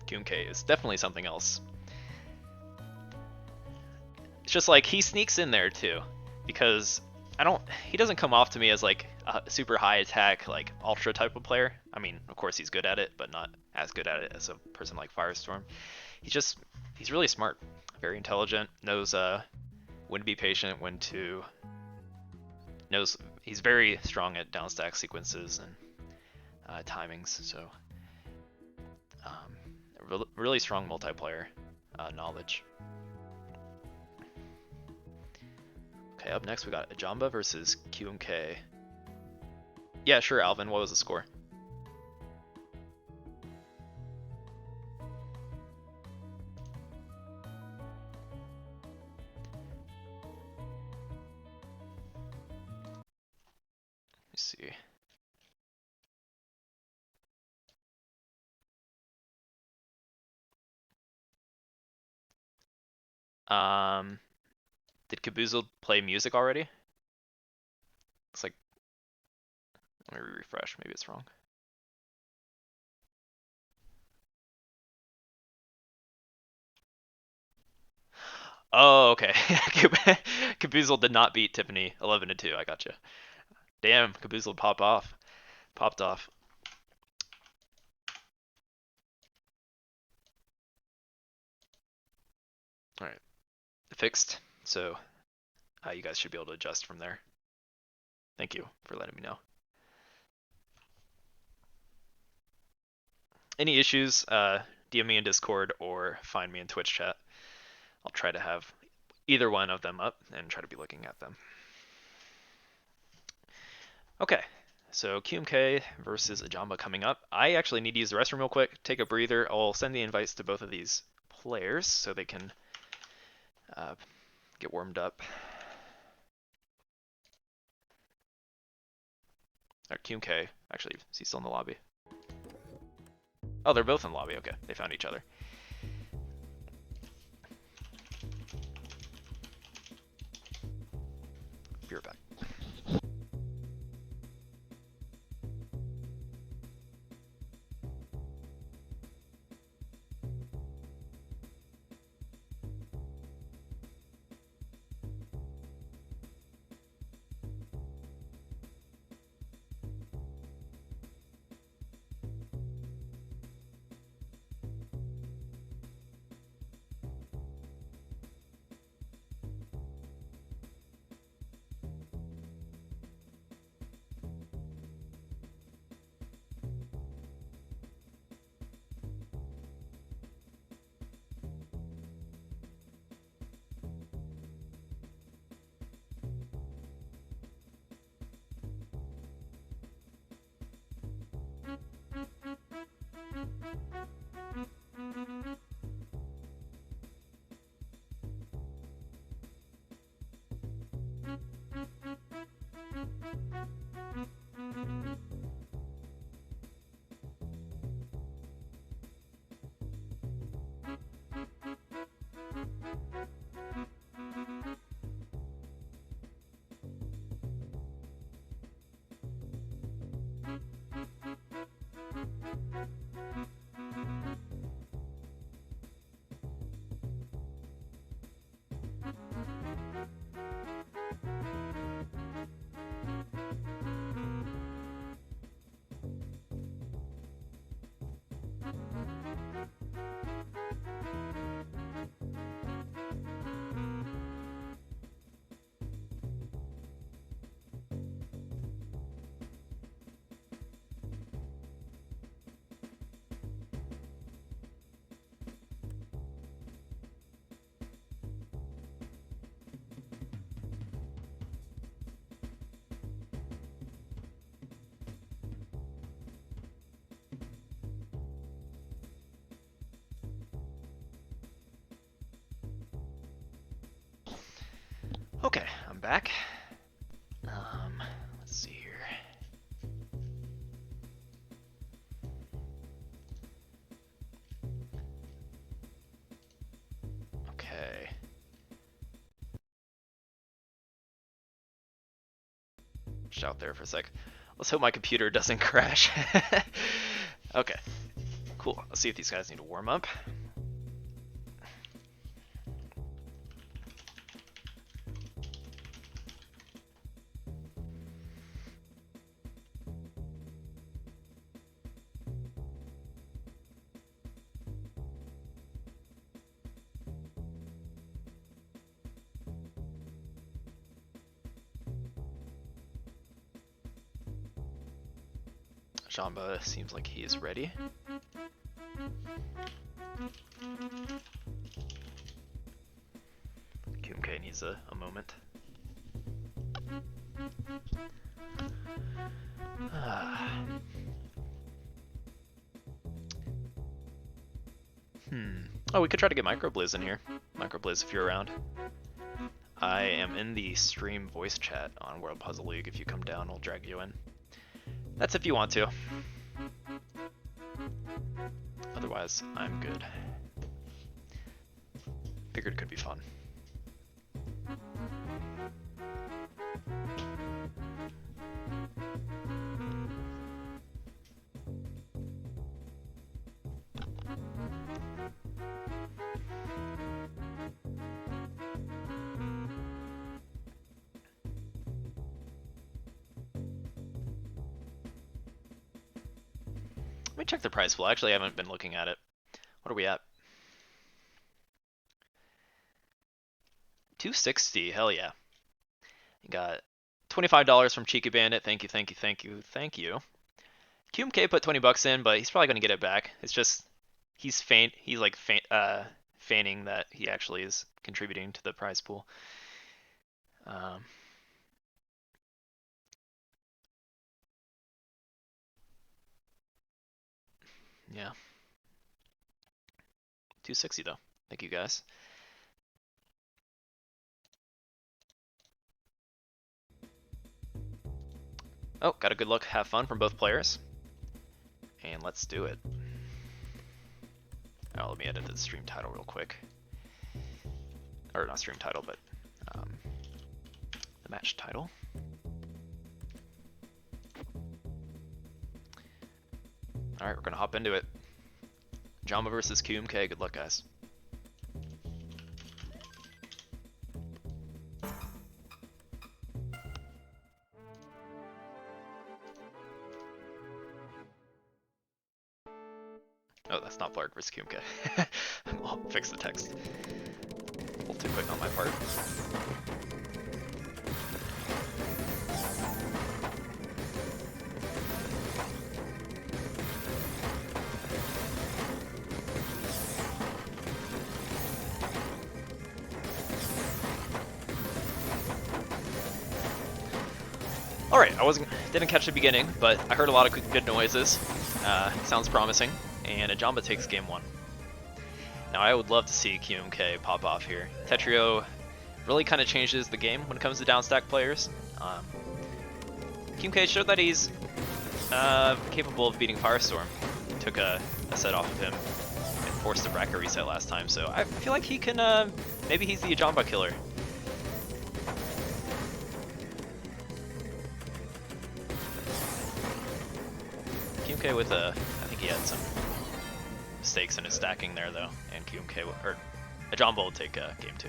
QMK is definitely something else. It's just like he sneaks in there too, because he doesn't come off to me as like a super high attack, like ultra type of player. I mean, of course he's good at it, but not as good at it as a person like Firestorm. He's really smart, very intelligent, knows when to be patient, he's very strong at downstack sequences and timings, so really strong multiplayer knowledge. Okay, up next we got Ajanba versus QMK. Yeah, sure, Alvin, what was the score? Let me see. Did Kaboozled play music already? Looks like, let me refresh, maybe it's wrong. Oh, okay. Kaboozled did not beat Tiffany 11-2. I gotcha. Damn, Kaboozled popped off. All right, fixed. So you guys should be able to adjust from there. Thank you for letting me know. Any issues, DM me in Discord or find me in Twitch chat. I'll try to have either one of them up and try to be looking at them. Okay, so QMK versus Ajamba coming up. I actually need to use the restroom real quick, take a breather. I'll send the invites to both of these players so they can get warmed up. Or QMK, actually, is he still in the lobby? Oh, they're both in the lobby. Okay, they found each other. Be right back. Okay, I'm back. Let's see here. Okay. Just out there for a sec. Let's hope my computer doesn't crash. Okay, cool. Let's see if these guys need to warm up. Jamba seems like he is ready. QMK needs a moment. Oh, we could try to get Microblizz in here. Microblizz, if you're around. I am in the stream voice chat on World Puzzle League. If you come down, I'll drag you in. That's if you want to. Otherwise, I'm good. Figured it could be fun. Let me check the price pool. Actually, I haven't been looking at it. What are we at? 260. Hell yeah. You got $25 from Cheeky Bandit. Thank you, thank you, thank you, thank you. QMK put 20 bucks in, but he's probably gonna get it back. It's just he's like feigning that he actually is contributing to the prize pool. Yeah. 260 though. Thank you guys. Oh, got a good look. Have fun from both players. And let's do it. Oh, let me edit the stream title real quick. Or not stream title, but the match title. Alright, we're gonna hop into it. Jamba versus QMK. Good luck, guys. Oh, that's not Blarg versus QMK. I'll fix the text. A little too quick on my part. Alright, didn't catch the beginning, but I heard a lot of good noises. Sounds promising, and a Jamba takes game 1. Now I would love to see QMK pop off here. Tetrio really kind of changes the game when it comes to downstack players. QMK showed that he's capable of beating Firestorm. Took a set off of him and forced a bracket reset last time, so I feel like he can, maybe he's the Jamba killer. QMK with I think he had some mistakes in his stacking there though, and QMK, or Jamba will take game 2.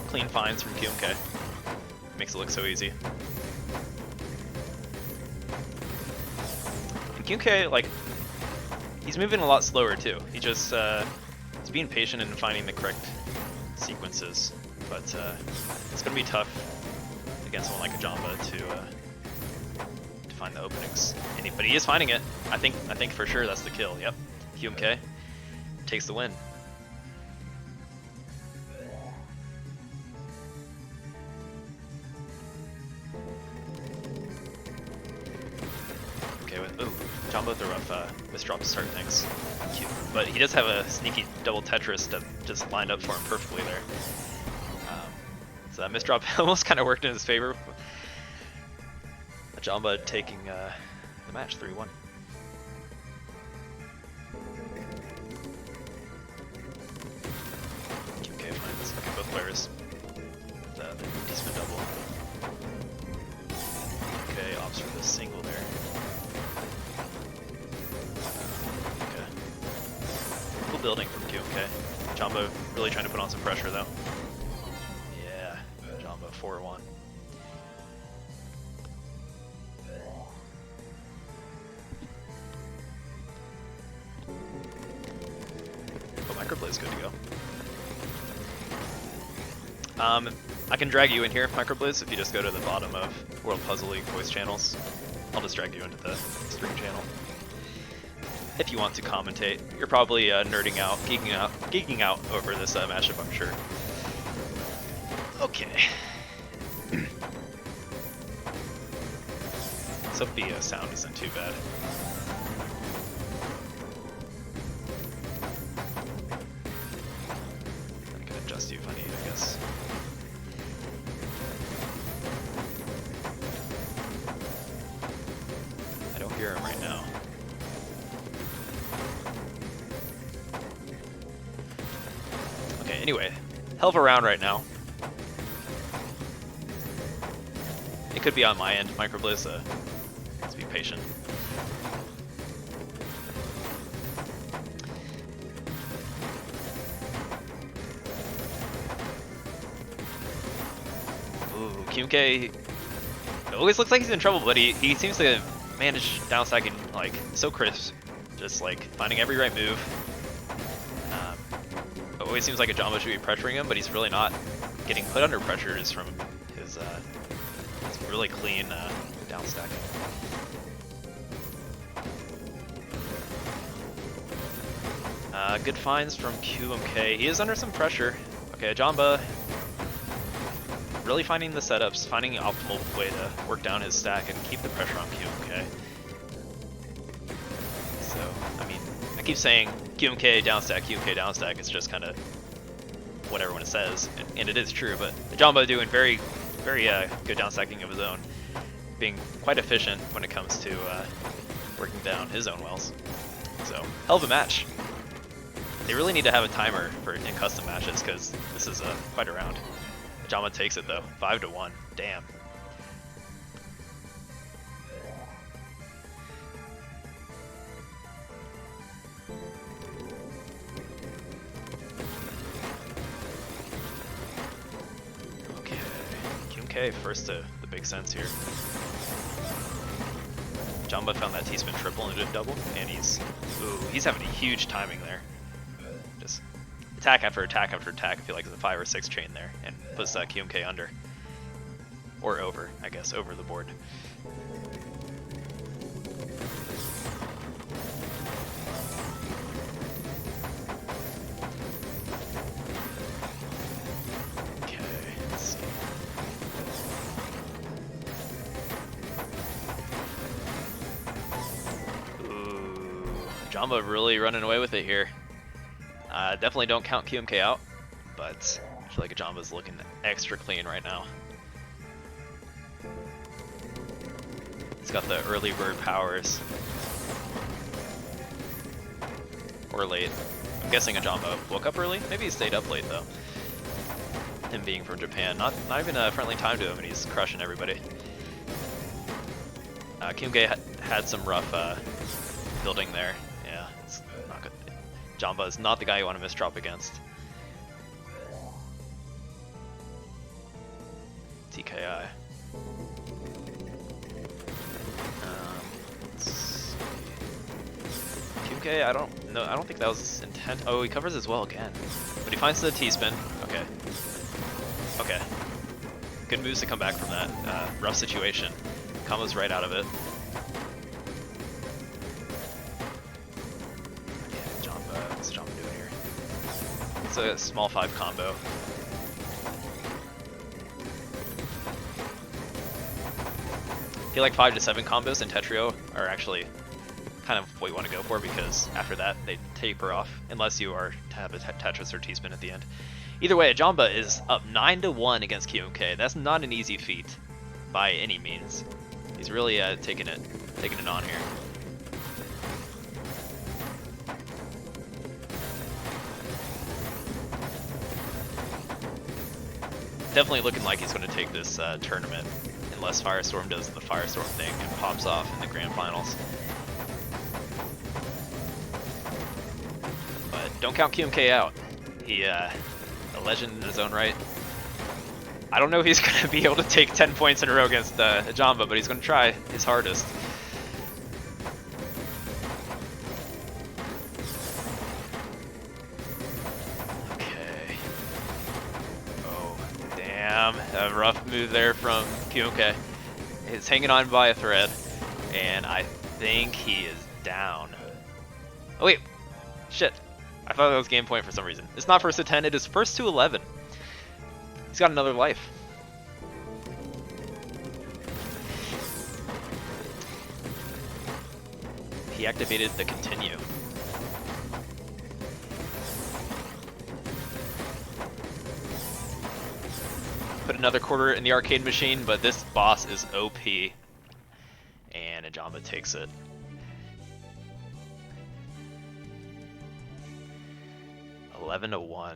Clean finds from QMK. Makes it look so easy. And QMK, like, he's moving a lot slower too. He just, he's being patient and finding the correct sequences. But it's gonna be tough against someone like a Jamba to find the openings. But he is finding it. I think for sure that's the kill. Yep. QMK takes the win. Jamba with a rough misdrop to start things. Cute. But he does have a sneaky double Tetris that just lined up for him perfectly there. So that misdrop almost kind of worked in his favor. Jamba taking the match 3-1. Okay, fine. Let's look at both players. The D-spin double. Okay, opts for the single there. Building from QMK. Jamba really trying to put on some pressure though. Yeah, Jamba 4-1. Oh, Microplay's good to go. I can drag you in here, Microblizz, if you just go to the bottom of World Puzzle League voice channels. I'll just drag you into the stream channel. If you want to commentate, you're probably nerding out, geeking out over this matchup, I'm sure. Okay. Let's hope the sound isn't too bad. I can adjust you if I need, I guess. I don't hear him right now. Anyway, hell of a round right now. It could be on my end, Microblizz. Let's be patient. Ooh, QMK. It always looks like he's in trouble, but he seems to manage downstacking like so crisp just like finding every right move. It always seems like a Jumbo should be pressuring him, but he's really not getting put under pressure just from his really clean down stacking. Good finds from QMK. He is under some pressure. Okay, Jamba really finding the setups, finding an optimal way to work down his stack and keep the pressure on QMK. So, I mean, I keep saying QMK down stack, it's just kind of what everyone says, and it is true, but Jamba doing very good down stacking of his own, being quite efficient when it comes to working down his own wells. So, hell of a match. They really need to have a timer for in custom matches because this is quite a round. Jamba takes it though, 5-1. Damn. Okay, QMK first to the big sense here. Jamba found that T-spin triple and a double, and he's having a huge timing there. Just attack after attack after attack. I feel like it's a 5 or 6 chain there, and puts QMK under. Or over, I guess, over the board. Okay, let's see. Ooh, Jamba really running away with it here. Definitely don't count QMK out, but I feel like Jamba's looking extra clean right now. He's got the early bird powers. Or late. I'm guessing Jamba woke up early? Maybe he stayed up late though. Him being from Japan. Not even a friendly time to him, and he's crushing everybody. QMK had some rough building there. Yeah, it's not good. Jamba is not the guy you want to misdrop against. TKI. QMK, I don't know. I don't think that was his intent. Oh, he covers as well again, but he finds the T-spin. Okay. Okay. Good moves to come back from that rough situation. Combos right out of it. What's Jamba doing here? It's a small 5 combo. I feel like 5 to 7 combos in Tetrio are actually kind of what you want to go for, because after that they taper off unless you are to have a Tetris or T-spin at the end. Either way, Jamba is up 9-1 against QMK. That's not an easy feat by any means. He's really taking it on here. Definitely looking like he's going to take this tournament, unless Firestorm does the Firestorm thing and pops off in the grand finals. But don't count QMK out. He a legend in his own right. I don't know if he's going to be able to take 10 points in a row against Jamba, but he's going to try his hardest. Okay. Oh, damn. A rough move there from QMK. He's hanging on by a thread, and I think he is down. Oh, wait. Shit. I thought that was game point for some reason. It's not first to 10, it is first to 11. He's got another life. He activated the continue. Put another quarter in the arcade machine, but this boss is OP. And Jamba takes it. $11-1.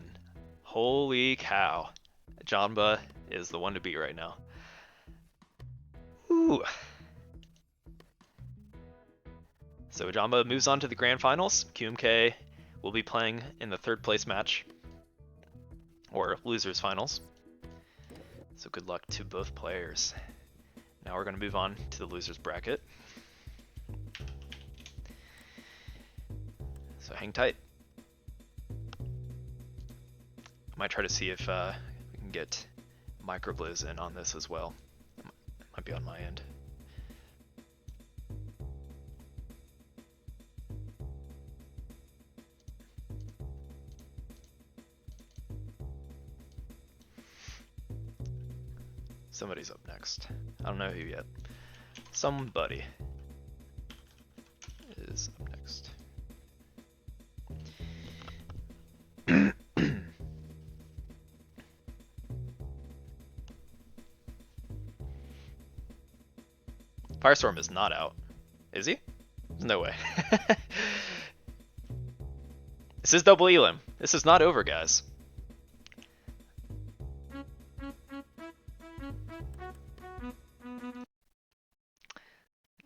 Holy cow. Jamba is the one to beat right now. Ooh. So Jamba moves on to the grand finals. QMK will be playing in the 3rd place match, or losers finals. So good luck to both players. Now we're going to move on to the losers bracket. So hang tight. I might try to see if we can get microblizz in on this as well. It might be on my end. Somebody's up next. I don't know who yet. Somebody is up next. Firestorm is not out. Is he? No way. This is double elim. This is not over, guys.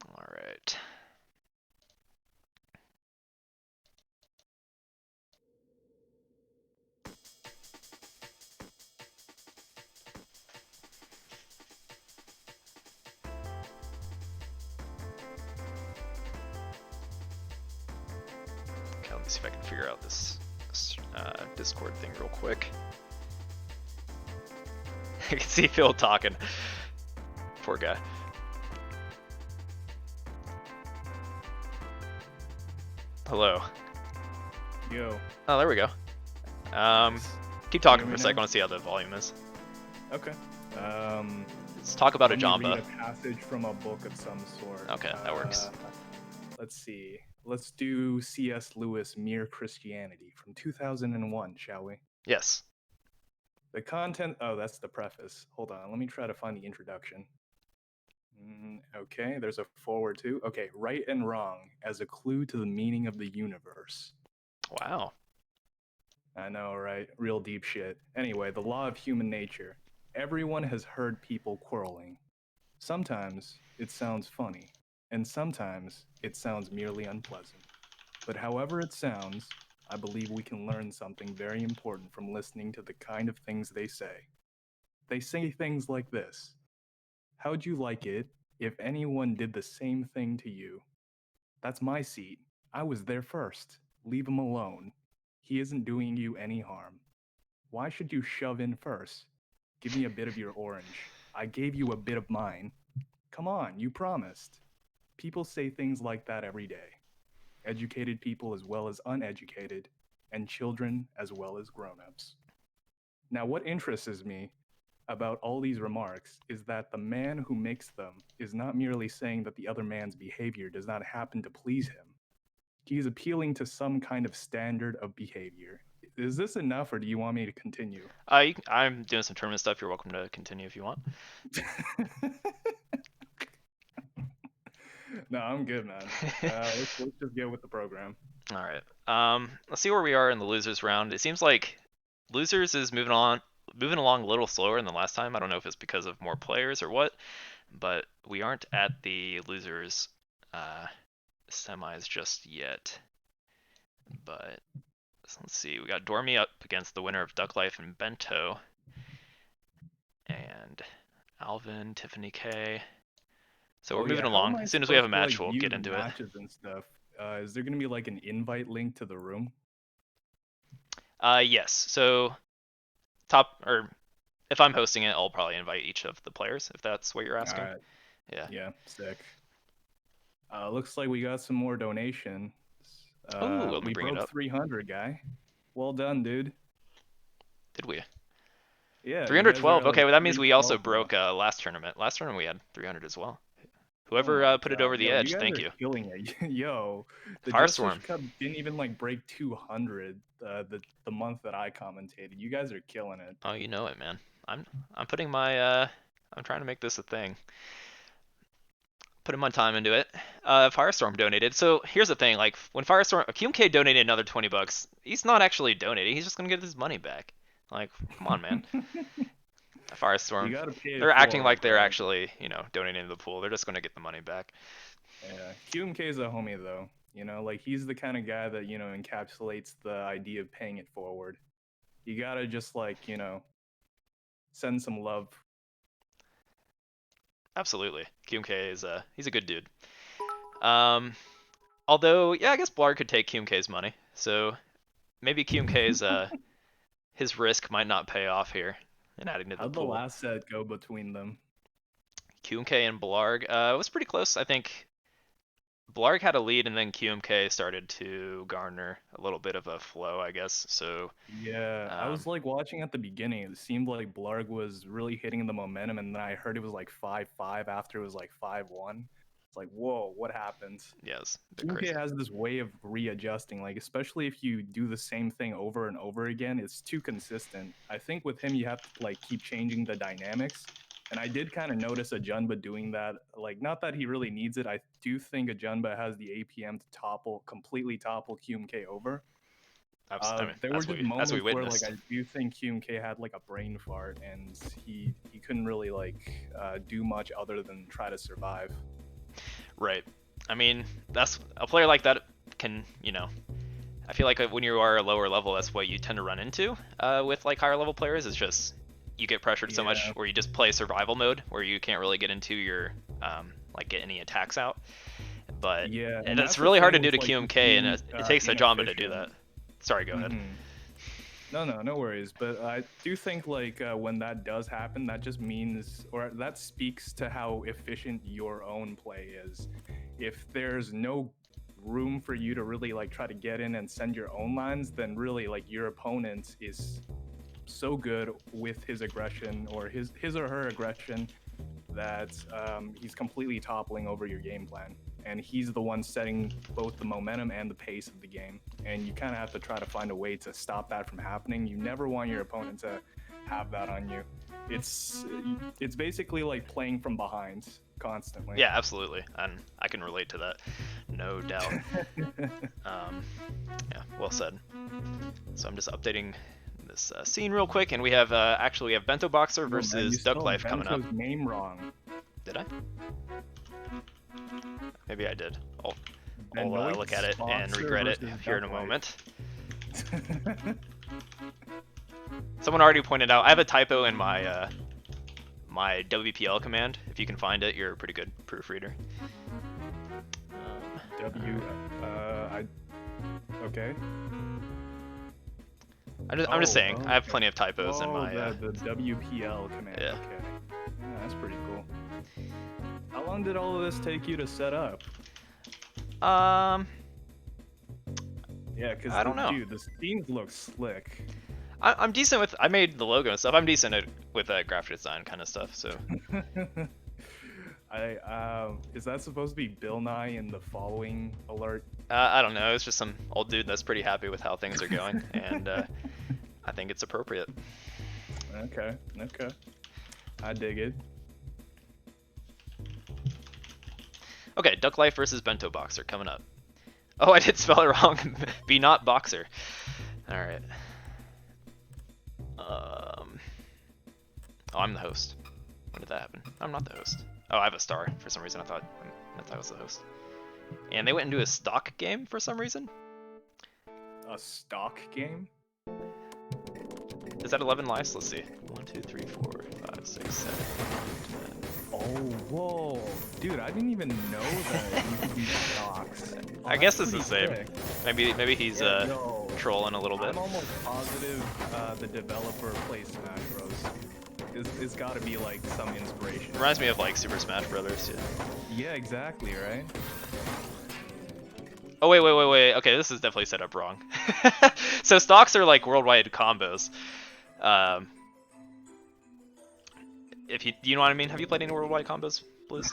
Alright. Okay, let me see if I can figure out this Discord thing real quick. I can see Phil talking. Poor guy. Hello. Yo. Oh, there we go. Keep talking for a sec. I want to see how the volume is. Okay. Let's talk about a Let me Jamba. read a passage from a book of some sort. Okay, that works. Let's see. Let's do C.S. Lewis' Mere Christianity from 2001, shall we? Yes. The content. Oh, that's the preface. Hold on. Let me try to find the introduction. Okay, there's a forward too. Okay, right and wrong as a clue to the meaning of the universe. Wow. I know, right? Real deep shit. Anyway, the law of human nature. Everyone has heard people quarreling. Sometimes it sounds funny, and sometimes it sounds merely unpleasant. But however it sounds, I believe we can learn something very important from listening to the kind of things they say. They say things like this: how'd you like it if anyone did the same thing to you? That's my seat. I was there first. Leave him alone. He isn't doing you any harm. Why should you shove in first? Give me a bit of your orange. I gave you a bit of mine. Come on, you promised. People say things like that every day. Educated people as well as uneducated, and children as well as grown-ups. Now, what interests me about all these remarks is that the man who makes them is not merely saying that the other man's behavior does not happen to please him. He is appealing to some kind of standard of behavior. Is this enough, or do you want me to continue? I'm doing some tournament stuff. You're welcome to continue if you want. No, I'm good, man. Let's just get with the program. All right. Let's see where we are in the losers round. It seems like losers is moving along a little slower than last time. I don't know if it's because of more players or what, but we aren't at the losers semis just yet. But let's see. We got Dormy up against the winner of Duck Life and Bento, and Alvin, Tiffany K. So we're moving along. As soon as we have a match, we'll get into matches and stuff. Is there gonna be like an invite link to the room? Yes. So if I'm hosting it, I'll probably invite each of the players if that's what you're asking. All right. Yeah. Yeah, sick. Looks like we got some more donations. Let me we bring it broke up. 300, guy. Well done, dude. Did we? Yeah. 312. Like, okay, well, that means we also 312 broke last tournament. Last tournament we had 300 as well. Oh Whoever my put it God. over the Yo, edge, you guys thank are you. killing it. Yo, the Firestorm. Justice Cup didn't even like break 200 the month that I commentated. You guys are killing it. Oh, you know it, man. I'm putting my I'm trying to make this a thing. Putting my time into it. Firestorm donated. So here's the thing, like when Firestorm QMK donated another $20, he's not actually donating, he's just gonna get his money back. Like, come on, man. Firestorm. You gotta pay it They're acting forward, like they're bro. actually, donating to the pool. They're just gonna get the money back. Yeah, QMK is a homie though. Like he's the kind of guy that encapsulates the idea of paying it forward. You gotta just send some love. Absolutely. QMK is he's a good dude. Although, yeah, I guess Blarg could take QMK's money, so maybe QMK's his risk might not pay off here in adding to the How'd the pool. last set go between them? QMK and Blarg, it was pretty close. I think Blarg had a lead, and then QMK started to garner a little bit of a flow, I guess. So, Yeah, I was like watching at the beginning. It seemed like Blarg was really hitting the momentum, and then I heard it was like 5-5 after it was like 5-1. It's like, whoa, what happened? yeah, it's a bit UK crazy. has this way of readjusting, like especially if you do the same thing over and over again, it's too consistent. I think with him you have to like keep changing the dynamics. And I did kind of notice Ajunba doing that. Like, not that he really needs it. I do think Ajunba has the APM to completely topple QMK over. I mean, There were just as we moments where like witnessed. I do think QMK had like a brain fart, and he couldn't really like do much other than try to survive. Right. I mean, that's a player like that can, I feel like when you are a lower level, that's what you tend to run into with like higher level players. It's just you get pressured so much, Yeah. or you just play survival mode where you can't really get into your like get any attacks out. But Yeah, and it's that's the really hard to thing do with to like just QMK, and being it takes a Jamba to do inefficient. that. Sorry, go ahead. Mhm. No worries. But I do think like when that does happen, that just means, or that speaks to how efficient your own play is. If there's no room for you to really like try to get in and send your own lines, then really like your opponent is so good with his aggression or his or her aggression that he's completely toppling over your game plan. And he's the one setting both the momentum and the pace of the game. And you kind of have to try to find a way to stop that from happening. You never want your opponent to have that on you. It's basically like playing from behind constantly. Yeah, absolutely, and I can relate to that, no doubt. Yeah, well said. So I'm just updating this scene real quick, and we have actually we have Bento Boxer Oh, man, versus you Duck spelled Life coming up. Bento's name wrong. Did I? Maybe I did. I'll Benoit look at it and Boxer regret it versus here in a Duck Life. moment. Someone already pointed out I have a typo in my my WPL command. If you can find it, you're a pretty good proofreader. Okay. I'm just saying, I have plenty of typos in my. The WPL command. Yeah. Okay. Yeah, that's pretty cool. How long did all of this take you to set up? Yeah, because I don't know. Dude, the scenes look slick. I'm decent with. I made the logo and stuff. I'm decent with graphic design kind of stuff. So. Is that supposed to be Bill Nye in the following alert? I don't know. It's just some old dude that's pretty happy with how things are going, and I think it's appropriate. Okay. I dig it. Okay, Duck Life versus Bento Boxer coming up. Oh, I did spell it wrong. Be not Boxer. All right. Oh, I'm the host. When did that happen? I'm not the host. Oh, I have a star. For some reason, I thought I was the host. And they went into a stock game for some reason. A stock game? Is that 11 lives? Let's see. 1, 2, 3, 4, 5, 6, 7, 8, 9, 10. Oh, whoa. Dude, I didn't even know that you could do stocks. I guess it's the same. Sick. Maybe he's trolling a little bit. I'm almost positive the developer plays Smash Bros. It's got to be like some inspiration. Reminds me of like Super Smash Brothers. Yeah, exactly, right? Oh wait. Okay, this is definitely set up wrong. So stocks are like worldwide combos. If you know what I mean? Have you played any worldwide combos, Blizz?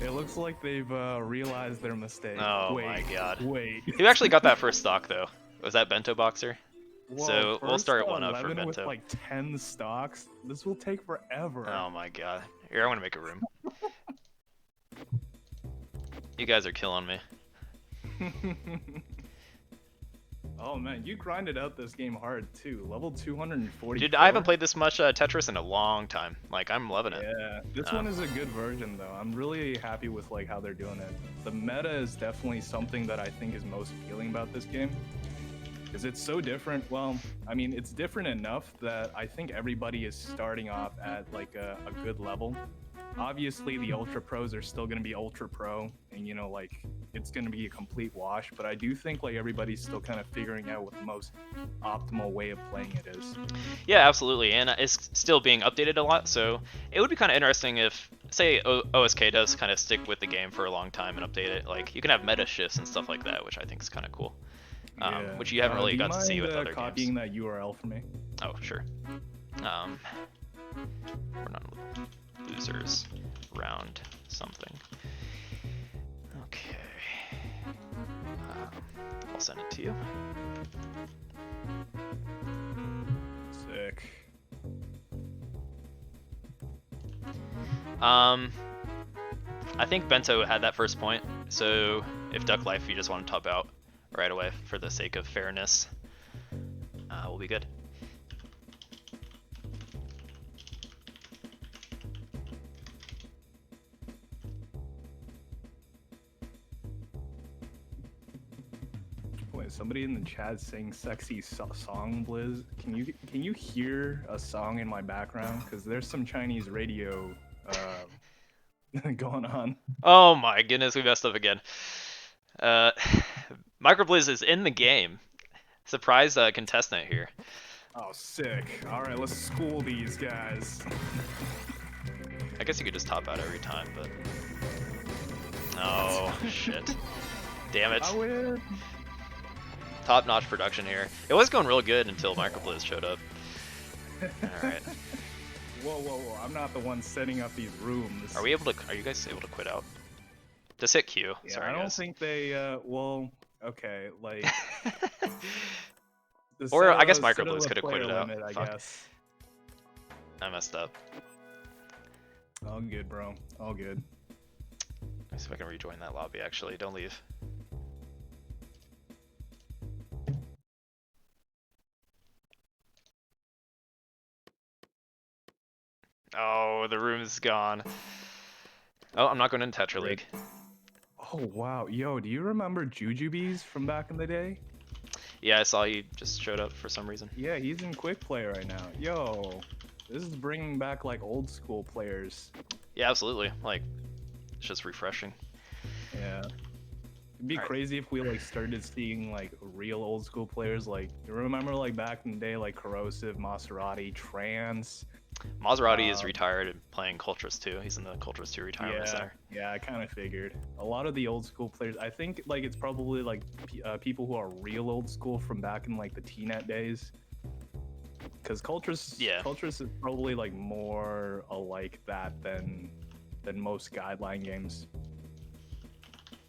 It looks like they've realized their mistake. Oh wait, my god. Wait. Who actually got that first stock though? Was that Bento Boxer? Whoa, So we'll start at 1-0 for 11 with Bento. like 10 stocks. This will take forever. Oh my god. Here, I want to make a room. You guys are killing me. Oh man, you grinded out this game hard too. Level 240. Dude, I haven't played this much Tetris in a long time. Like, I'm loving it. Yeah, this one is a good version though. I'm really happy with like how they're doing it. The meta is definitely something that I think is most appealing about this game. Because it's so different. Well, I mean, it's different enough that I think everybody is starting off at like a good level. obviously the ultra pros are still going to be ultra pro, and you know, like it's going to be a complete wash. But I do think like everybody's still kind of figuring out what the most optimal way of playing it is. Yeah, absolutely, and it's still being updated a lot. So it would be kind of interesting if, say, OSK does kind of stick with the game for a long time and update it. Like you can have meta shifts and stuff like that, which I think is kind of cool. Yeah. Which you haven't really do got to see with other copying games. that URL for me? Oh, sure. We're not losers round something. Okay. I'll send it to you. Sick. I think Bento had that first point, so if Duck Life you just want to top out right away for the sake of fairness, we'll be good. Wait, somebody in the chat saying "sexy song," Blizz. Can you hear a song in my background? Because there's some Chinese radio going on. Oh my goodness, we messed up again. Microblizz is in the game. Surprise contestant here. Oh, sick. All right, let's school these guys. I guess you could just top out every time, but... Oh, shit. Damn it. I win. Top-notch production here. It was going real good until Microblizz showed up. Alright. Whoa. I'm not the one setting up these rooms. Are you guys able to quit out? Just hit Q. Yeah, Sorry, I don't guys. think they, well, okay, like... Or I guess Microblizz could have quit it out. Limit, I guess. I messed up. All good, bro. All good. Let's see if I can rejoin that lobby, actually. Don't leave. Oh, the room is gone. Oh, I'm not going into Tetra League. Oh, wow. Yo, do you remember Jujubes from back in the day? Yeah, I saw he just showed up for some reason. Yeah, he's in Quick Play right now. Yo, this is bringing back like old school players. Yeah, absolutely. Like, it's just refreshing. Yeah. It'd be crazy if we like started seeing like real old school players. Like, you remember like back in the day, like Corrosive, Maserati, Trance. Maserati is retired and playing Cultras 2. He's in the Cultras 2 retirement center. Yeah, I kind of figured. A lot of the old school players, I think like it's probably like people who are real old school from back in like the T-Net days. Because Cultras is probably like more alike that than most guideline games.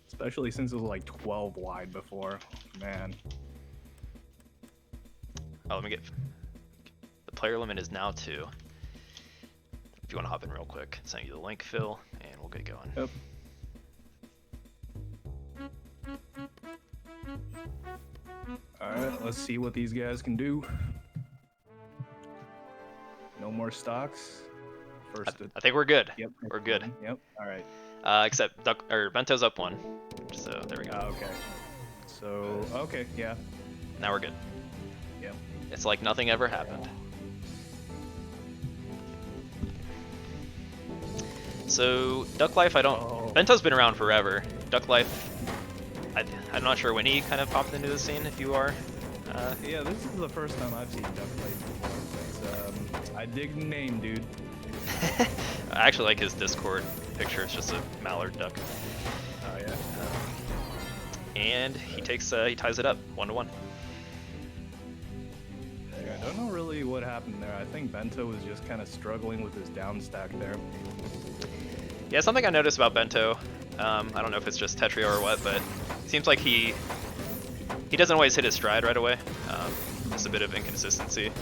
Especially since it was like 12 wide before. Man. Oh, let me get... The player limit is now 2. If you want to hop in real quick, send you the link, Phil, and we'll get going. Yep. Alright, let's see what these guys can do. No more stocks. I think we're good. Yep. We're good. Yep. Alright. Except Bento's up 1. So there we go. Okay. So, okay, yeah. Now we're good. Yep. It's like nothing ever happened. So, Duck Life, Bento's been around forever. Duck Life, I'm not sure when he kind of popped into the scene, if you are. Yeah, this is the first time I've seen Duck Life before, but I dig the name, dude. I actually like his Discord picture, it's just a mallard duck. Oh, yeah. And he ties it up, 1-1. I don't know really what happened there. I think Bento was just kind of struggling with his down stack there. Yeah, something I noticed about Bento, I don't know if it's just Tetrio or what, but it seems like he doesn't always hit his stride right away. Just a bit of inconsistency.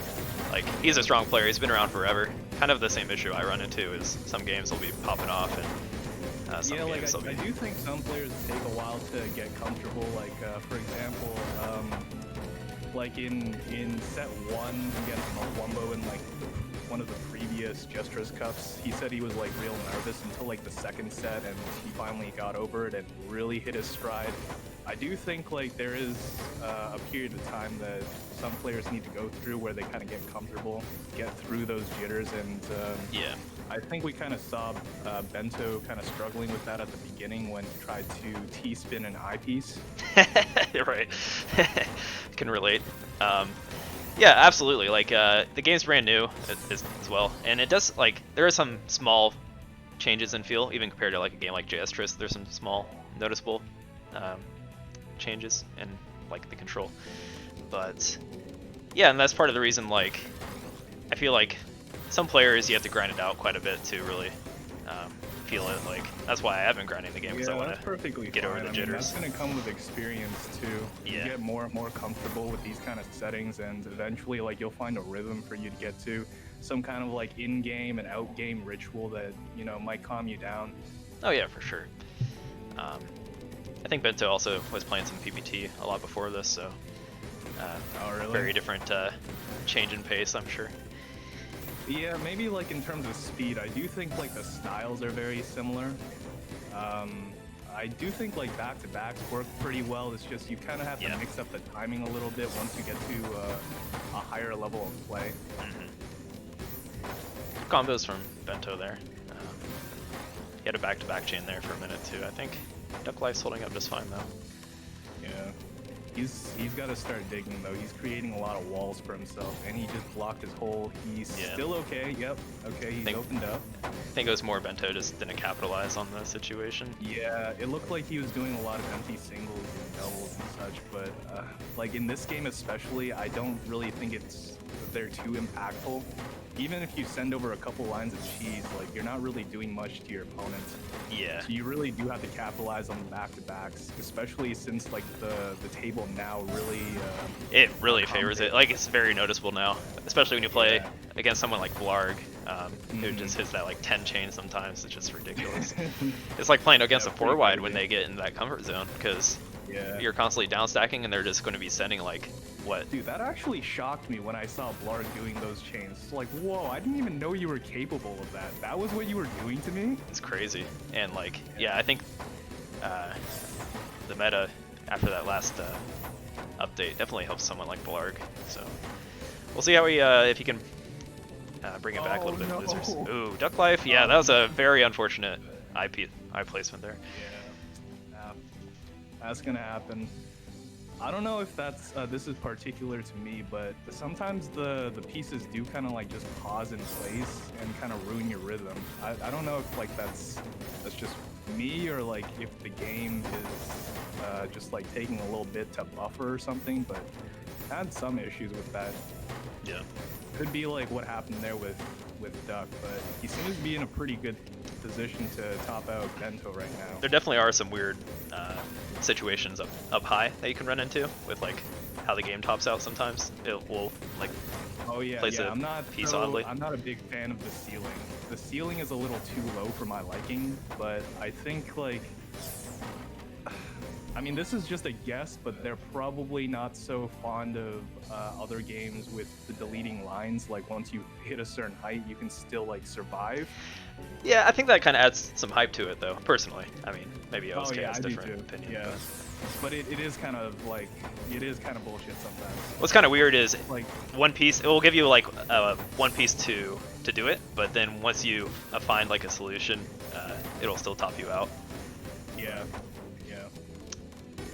Like, he's a strong player, he's been around forever. Kind of the same issue I run into is some games will be popping off and some games will be... I do think some players take a while to get comfortable. Like, for example, like in set 1 against Wumbo in like one of the previous Jestrus Cups, he said he was like real nervous until like the second set, and he finally got over it and really hit his stride. I I do think like there is a period of time that some players need to go through where they kind of get comfortable, get through those jitters, and Yeah. I think we kind of saw Bento kind of struggling with that at the beginning when he tried to T-spin an eyepiece. Right. Can relate. Yeah, absolutely. Like the game's brand new as well, and it does like there are some small changes in feel even compared to like a game like JS There's some small noticeable changes in like the control, but yeah, and that's part of the reason. Like I feel like some players you have to grind it out quite a bit to really feel it. Like that's why I have been grinding the game because I want to get over the jitters. That's gonna come with experience too. Yeah. You get more and more comfortable with these kind of settings, and eventually, like you'll find a rhythm for you to get to some kind of like in-game and out-game ritual that might calm you down. Oh yeah, for sure. I think Bento also was playing some PPT a lot before this, so Oh, really? very different change in pace, I'm sure. Yeah, maybe like in terms of speed, I do think like the styles are very similar. I do think like back-to-backs work pretty well. It's just you kind of have to mix up the timing a little bit once you get to a higher level of play. Combos from Bento there. He had a back-to-back chain there for a minute too, I think. Duck Life's holding up just fine though. Yeah. He's got to start digging though. He's creating a lot of walls for himself, and he just blocked his hole. He's still okay. Yep. Okay. He's opened up. I think it was more Bento just didn't capitalize on the situation. Yeah, it looked like he was doing a lot of empty singles and doubles and such, but like in this game especially, I don't really think they're too impactful. Even if you send over a couple lines of cheese, like you're not really doing much to your opponent. Yeah. So you really do have to capitalize on the back-to-backs, especially since like the table now really. It really favors it. Like it's very noticeable now, especially when you play against someone like Blarg, who just hits that like 10 chain sometimes. It's just ridiculous. It's like playing against a 4-wide when they get in that comfort zone because you're constantly down stacking and they're just going to be sending like what? Dude, that actually shocked me when I saw Blarg doing those chains. It's like, whoa, I didn't even know you were capable of that. That was what you were doing to me? It's crazy. And like, yeah, I think the meta after that last update definitely helps someone like Blarg. So we'll see how if he can bring it back a little bit. Losers. Ooh, Duck Life. Yeah, that was a very unfortunate eye placement there. Yeah, that's gonna happen. I don't know if that's this is particular to me, but sometimes the pieces do kind of like just pause in place and kind of ruin your rhythm. I don't know if like that's just me or like if the game is just like taking a little bit to buffer or something, but I had some issues with that. Yeah. Could be like what happened there with Duck, but he seems to be in a pretty good position to top out Bento right now. There definitely are some weird situations up high that you can run into with like how the game tops out sometimes. It will like place a piece oddly. I'm not a big fan of the ceiling. The ceiling is a little too low for my liking, but I think like I mean, this is just a guess, but they're probably not so fond of other games with the deleting lines. Like once you hit a certain height, you can still like survive. Yeah, I think that kind of adds some hype to it, though. Personally, I mean, maybe OSK has a different opinion. Yeah, but it is kind of like bullshit sometimes. What's kind of weird is like one piece. It will give you like one piece to do it, but then once you find like a solution, it'll still top you out. Yeah.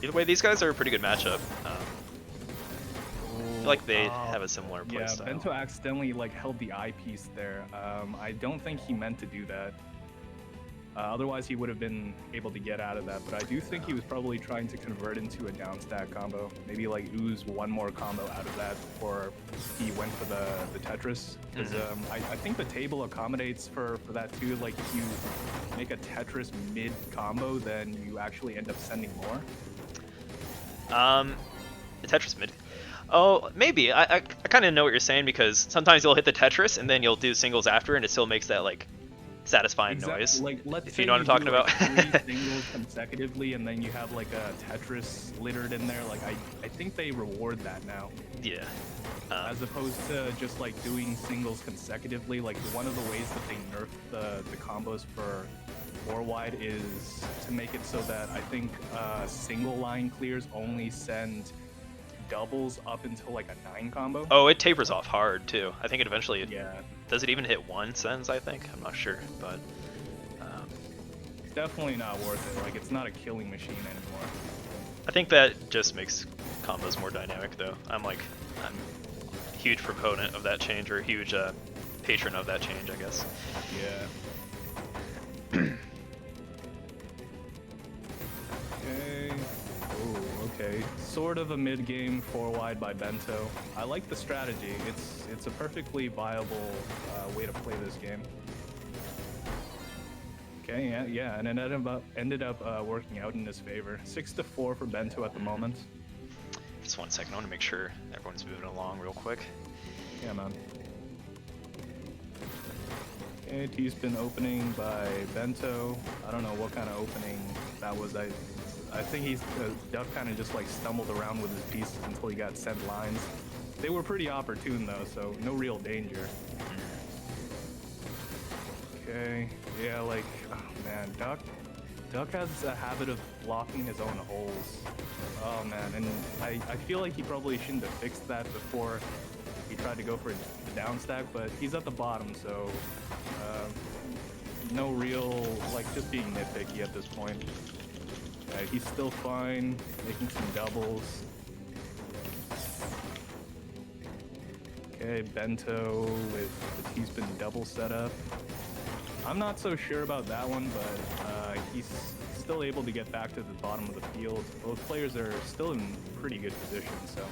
Either way, these guys are a pretty good matchup. I feel like they have a similar playstyle. Yeah, Bento accidentally like held the eyepiece there. I don't think he meant to do that. Otherwise, he would have been able to get out of that. But I do think he was probably trying to convert into a down stack combo. Maybe like ooze one more combo out of that before he went for the Tetris. Because I think the table accommodates for that too. Like if you make a Tetris mid combo, then you actually end up sending more. The Tetris mid. Oh, maybe. I kind of know what you're saying because sometimes you'll hit the Tetris and then you'll do singles after and it still makes that like satisfying noise. Like let's if say you know what I'm talking about. Like 3 singles consecutively and then you have like a Tetris littered in there. Like I think they reward that now. Yeah. As opposed to just like doing singles consecutively. Like one of the ways that they nerfed the combos for 4 wide is to make it so that I think single line clears only send doubles up until like a 9 combo. Oh, it tapers off hard too. I think it eventually. Yeah. Does it even hit 1 sends? I think. I'm not sure, but. It's definitely not worth it. Like, it's not a killing machine anymore. I think that just makes combos more dynamic, though. I'm a huge proponent of that change, or a huge patron of that change, I guess. Yeah. Okay. Oh, okay. Sort of a mid-game 4 wide by Bento. I like the strategy. It's a perfectly viable way to play this game. Okay, yeah, and it ended up working out in his favor. 6-4 for Bento at the moment. Just 1 second, I want to make sure everyone's moving along real quick. Yeah, man. Okay, T-spin opening by Bento. I don't know what kind of opening that was. I think Duck kind of just like stumbled around with his pieces until he got sent lines. They were pretty opportune though, so no real danger. Okay, yeah, like, oh man, Duck has a habit of blocking his own holes. Oh man, and I feel like he probably shouldn't have fixed that before he tried to go for the down stack, but he's at the bottom, so no real, like, just being nitpicky at this point. He's still fine, making some doubles. Okay, Bento with the T-spin double setup. I'm not so sure about that one, but he's still able to get back to the bottom of the field. Both players are still in pretty good position, so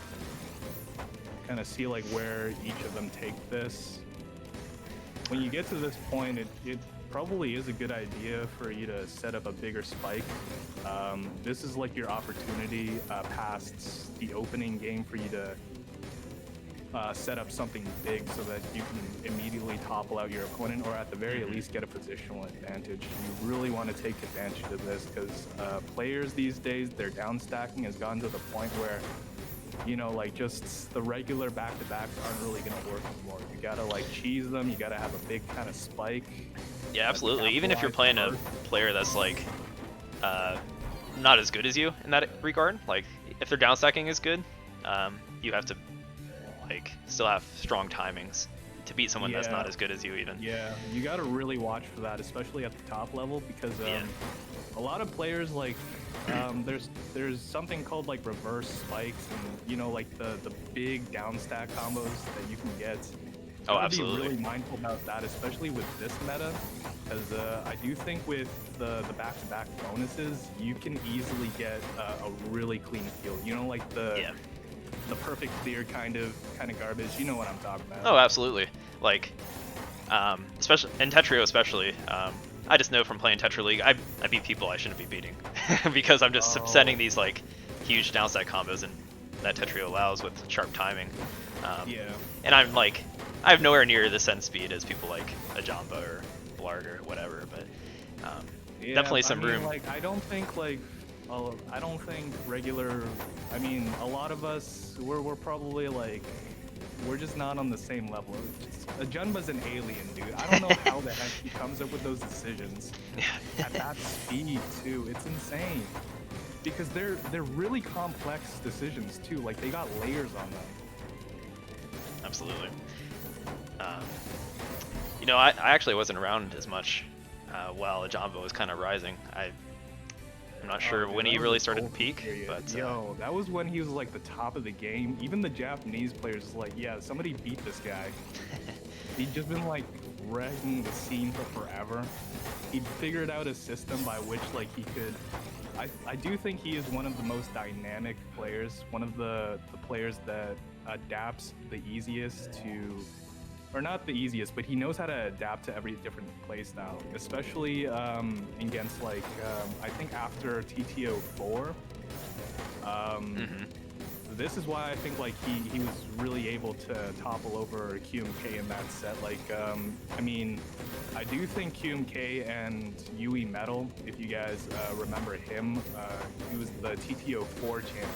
kind of see like where each of them take this. When you get to this point, it probably is a good idea for you to set up a bigger spike. This is like your opportunity past the opening game for you to set up something big so that you can immediately topple out your opponent, or at the very least get a positional advantage. You really want to take advantage of this because players these days, their down stacking has gotten to the point where, you know, like just the regular back-to-backs aren't really going to work anymore. You got to like cheese them, you got to have a big kind of spike. Yeah, absolutely. Even if you're playing a player that's like not as good as you in that regard, like if their down stacking is good, you have to like still have strong timings to beat someone that's not as good as you even. Yeah, you got to really watch for that, especially at the top level, because a lot of players like there's something called like reverse spikes, and you know, like the big down stack combos that you can get. Oh, absolutely. Be really mindful about that, especially with this meta, because I do think with the back-to-back bonuses, you can easily get a really clean field. You know, like the perfect clear kind of garbage. You know what I'm talking about. Oh, absolutely. Like, especially in Tetrio, especially. I just know from playing Tetra League, I beat people I shouldn't be beating because I'm just sending these like huge downstack combos and that Tetrio allows with sharp timing. And I'm like, I have nowhere near the send speed as people like a Jamba or Blarg or whatever, but definitely some room. Like, I don't think regular. I mean, a lot of us, we're probably like, we're just not on the same level. Junba's an alien, dude. I don't know how the heck he comes up with those decisions at that speed too. It's insane because they're really complex decisions too. Like they got layers on them. Absolutely. You know, I actually wasn't around as much while Jamba was kind of rising. I'm not sure when he really started to peak, but yo, that was when he was like the top of the game. Even the Japanese players was like, yeah, somebody beat this guy. He'd just been like wrecking the scene for forever. He'd figured out a system by which like he could. I do think he is one of the most dynamic players, one of the players that adapts the easiest to, or not the easiest, but he knows how to adapt to every different play style, especially against like, I think after TTO 4. This is why I think like he was really able to topple over QMK in that set. Like, I mean, I do think QMK and Yui Metal, if you guys remember him, he was the TTO 4 champion.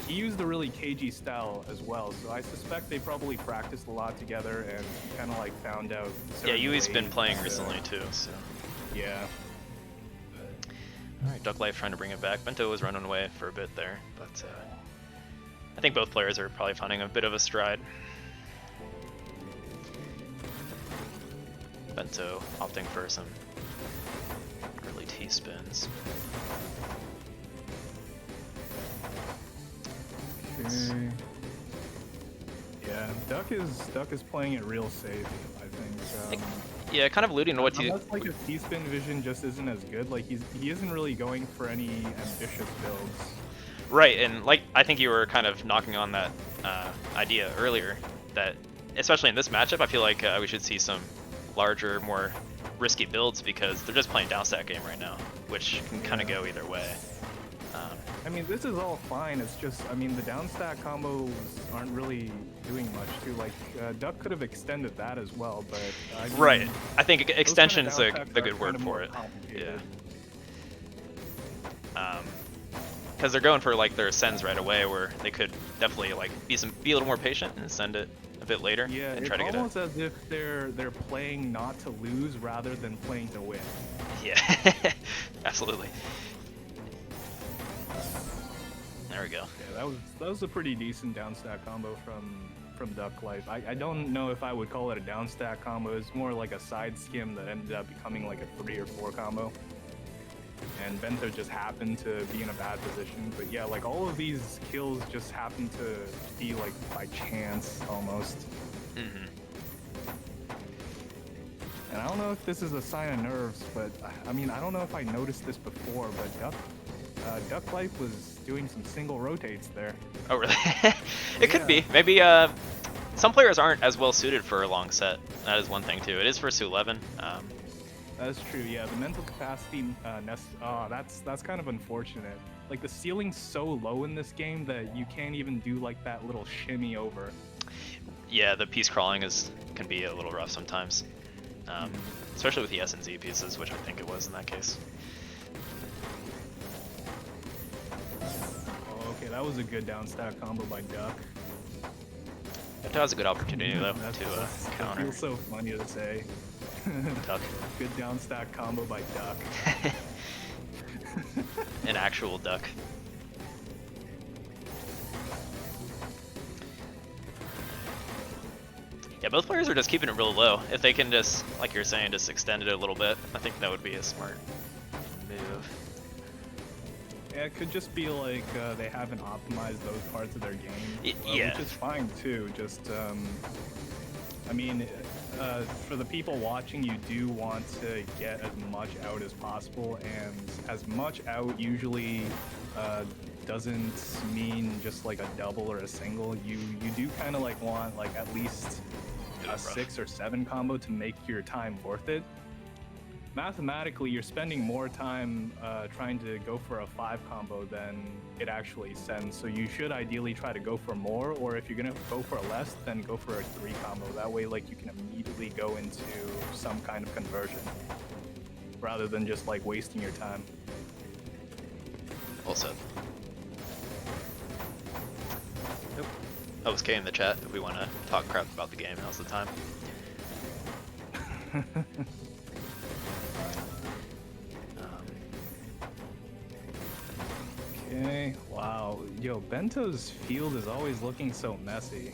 He used a really cagey style as well, so I suspect they probably practiced a lot together and kind of like found out. Yeah, Yui's been playing recently too, so. Yeah. Alright, Duck Life trying to bring it back. Bento was running away for a bit there, but I think both players are probably finding a bit of a stride. Bento opting for some early T-spins. Okay. Yeah, Duck is playing it real safe, I think. Yeah, kind of alluding to what you... Unless like his T-spin vision just isn't as good, like he isn't really going for any ambitious builds. Right, and like I think you were kind of knocking on that idea earlier, that especially in this matchup, I feel like we should see some larger, more risky builds because they're just playing down stack game right now, which can kind of go either way. I mean, this is all fine. It's just, I mean, the down stack combos aren't really doing much too. Like, Duck could have extended that as well, but I mean, right. I think extension's kind the of good word for it. complicated. Yeah. Because they're going for like their sends right away, where they could definitely like be a little more patient and send it a bit later. Yeah, and it's try to get it. almost as if they're playing not to lose rather than playing to win. Yeah, absolutely. There we go. Yeah, that was a pretty decent down stack combo from Duck Life. I don't know if I would call it a down stack combo. It's more like a side skim that ended up becoming like a 3 or 4 combo. And Bento just happened to be in a bad position. But yeah, like all of these kills just happen to be like by chance almost. Mm-hmm. And I don't know if this is a sign of nerves, but I mean, I don't know if I noticed this before, but Duck Life was doing some single rotates there. Oh, really? It could be. Maybe some players aren't as well suited for a long set. That is one thing too. It is for Su11. That's true. Yeah, the mental capacity that's kind of unfortunate. Like the ceiling's so low in this game that you can't even do like that little shimmy over. Yeah, the piece crawling can be a little rough sometimes, especially with the S and Z pieces, which I think it was in that case. Oh, okay, that was a good down stack combo by Duck. It has a good opportunity though That counter. feels so funny to say. Duck. Good down stack combo by Duck. An actual duck. Yeah, both players are just keeping it real low. If they can just, like you're saying, just extend it a little bit, I think that would be a smart move. Yeah, it could just be like they haven't optimized those parts of their game, Yeah. which is fine too. Just, I mean, for the people watching, you do want to get as much out as possible, and as much out usually doesn't mean just like a double or a single. You do kind of like want like at least a 6 or 7 combo to make your time worth it. Mathematically, you're spending more time trying to go for a 5 combo than it actually sends, so you should ideally try to go for more, or if you're gonna go for less, then go for a 3 combo. That way, like, you can immediately go into some kind of conversion, rather than just like wasting your time. Well said. Yep. OSK in the chat if we want to talk crap about the game, now's the time. Okay, wow. Yo, Bento's field is always looking so messy.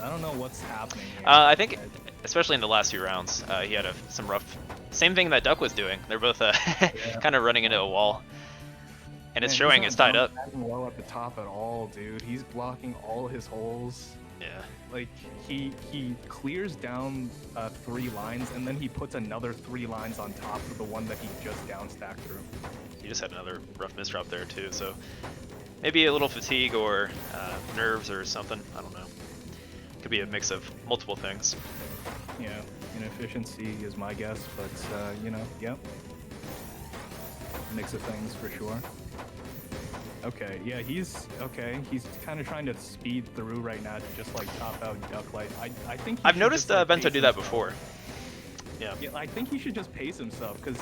I don't know what's happening here. I think, especially in the last few rounds, he had some rough... Same thing that Duck was doing. They're both kind of running into a wall. And it's showing it's tied up. He's not low at the top at all, dude. He's blocking all his holes. Yeah. Like, he clears down 3 lines, and then he puts another 3 lines on top of the one that he just downstacked through. He just had another rough misdrop there too, so maybe a little fatigue or nerves or something. I don't know. Could be a mix of multiple things. Yeah, inefficiency is my guess, but you know, yep. Mix of things for sure. Okay, yeah, he's kind of trying to speed through right now to just like top out Duck Life. I think I've noticed just, like, Bento pace do that himself. before. Yeah. Yeah, I think he should just pace himself, because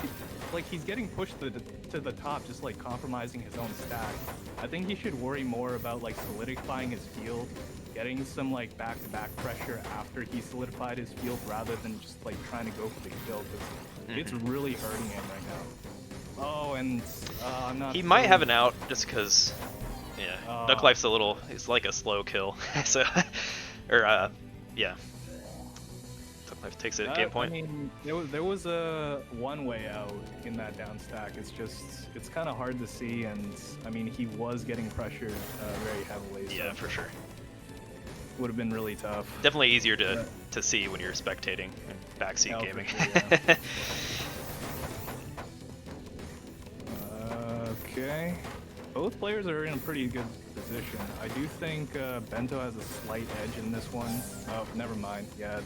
he's getting pushed to the top, just like compromising his own stack. I think he should worry more about like solidifying his field, getting some like back-to-back pressure after he solidified his field, rather than just like trying to go for the kill, because it's really hurting him right now. Oh, and I'm not He might sure. have an out just because, yeah, Duck Uh, Life's it's like a slow kill. So, or, yeah, Duck Life takes it at game I point. mean, there was a one way out in that down stack. It's kind of hard to see, and I mean he was getting pressured very heavily, so Yeah, for sure. would have been really tough. Definitely easier Yeah. to see when you're spectating and backseat Oh, for gaming. sure, yeah. Okay. Both players are in a pretty good position. I do think Bento has a slight edge in this one. Oh, never mind. Yeah,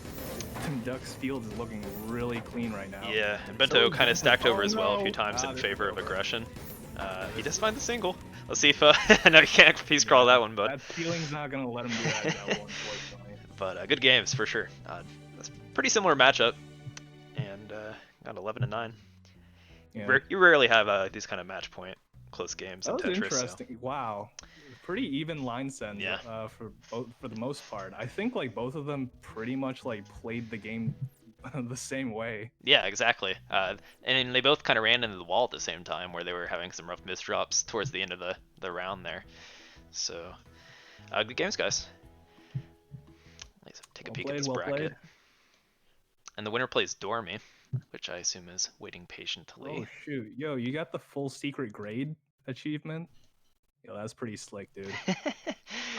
Duck's field is looking really clean right now. Yeah, and So Bento is kind of Bento. stacked over Oh as well a few no! times in This is favor of over. aggression. He This does is find the over. single. Let's see if no, you can't piece crawl Yeah, that one, but that ceiling's not gonna let him do that double, unfortunately. good games for sure. That's pretty similar matchup, and got 11 and 9. Yeah, You rarely have these kind of match point close games that in was Tetris, so interesting. Wow, pretty even line sends yeah. for the most part. I think like both of them pretty much like played the game the same way. Yeah, exactly. And they both kind of ran into the wall at the same time, where they were having some rough misdrops towards the end of the round there. So, good games, guys. Let's take a Well peek at played, this well bracket. played. And the winner plays Dormy, which I assume is waiting Oh patiently. shoot, yo, you got the full secret grade achievement? Yo, that's pretty slick, dude.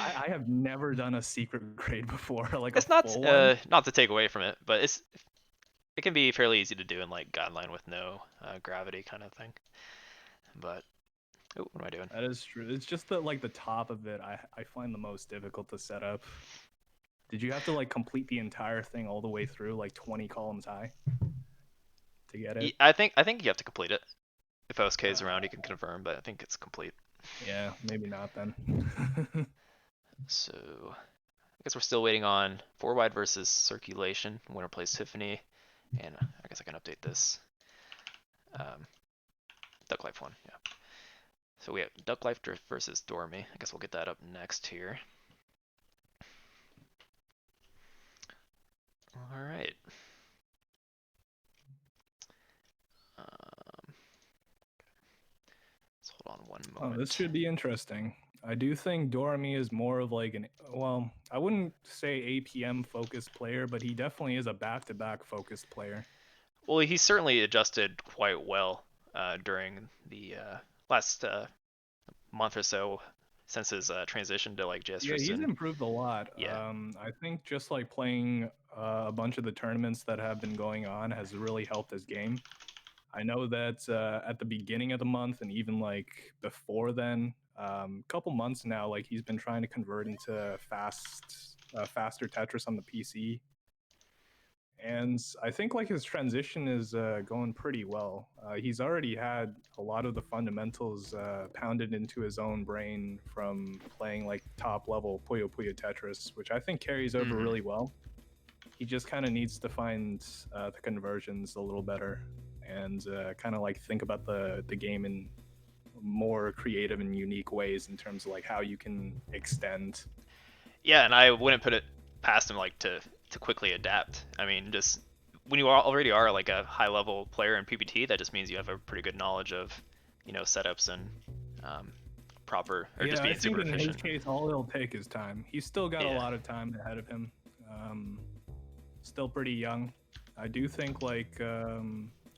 I have never done a secret grade before, like a It's not full one. not to take away from it, but it can be fairly easy to do in like guideline with no gravity kind of thing. But oh, what am I doing? That is true. It's just that like the top of it, I find the most difficult to set up. Did you have to like complete the entire thing all the way through, like 20 columns high, to get it? I think you have to complete it. If OSK is around, Uh, he can confirm, but I think it's complete. yeah, maybe not then. So I guess we're still waiting on four wide versus circulation. Winner plays Tiffany, and I guess I can update this. Um, Duck Life one, yeah. So we have Duck Life Drift versus Dormy. I guess we'll get that up next here. All right. Let's hold on one Oh, this moment. should be interesting. I do think Dorami is more of like well, I wouldn't say APM focused player, but he definitely is a back-to-back focused player. Well, he certainly adjusted quite well during the last month or so since his transition to like Yeah, Jesters he's and improved a lot. yeah. I think just like playing a bunch of the tournaments that have been going on has really helped his game. I know that at the beginning of the month and even like before then, couple months now, like he's been trying to convert into faster Tetris on the PC, and I think like his transition is going pretty well. He's already had a lot of the fundamentals pounded into his own brain from playing like top level Puyo Puyo Tetris, which I think carries over Mm-hmm. really well. He just kind of needs to find the conversions a little better and kind of like think about the game in more creative and unique ways in terms of like how you can extend. Yeah, and I wouldn't put it past him like to quickly adapt. I mean, just when you already are like a high level player in PPT, that just means you have a pretty good knowledge of, setups and um, proper or just Yeah, I being think super in his efficient. case, all it'll take is time. He's still got a Yeah. lot of time ahead of him. Um, Still pretty young. I do think like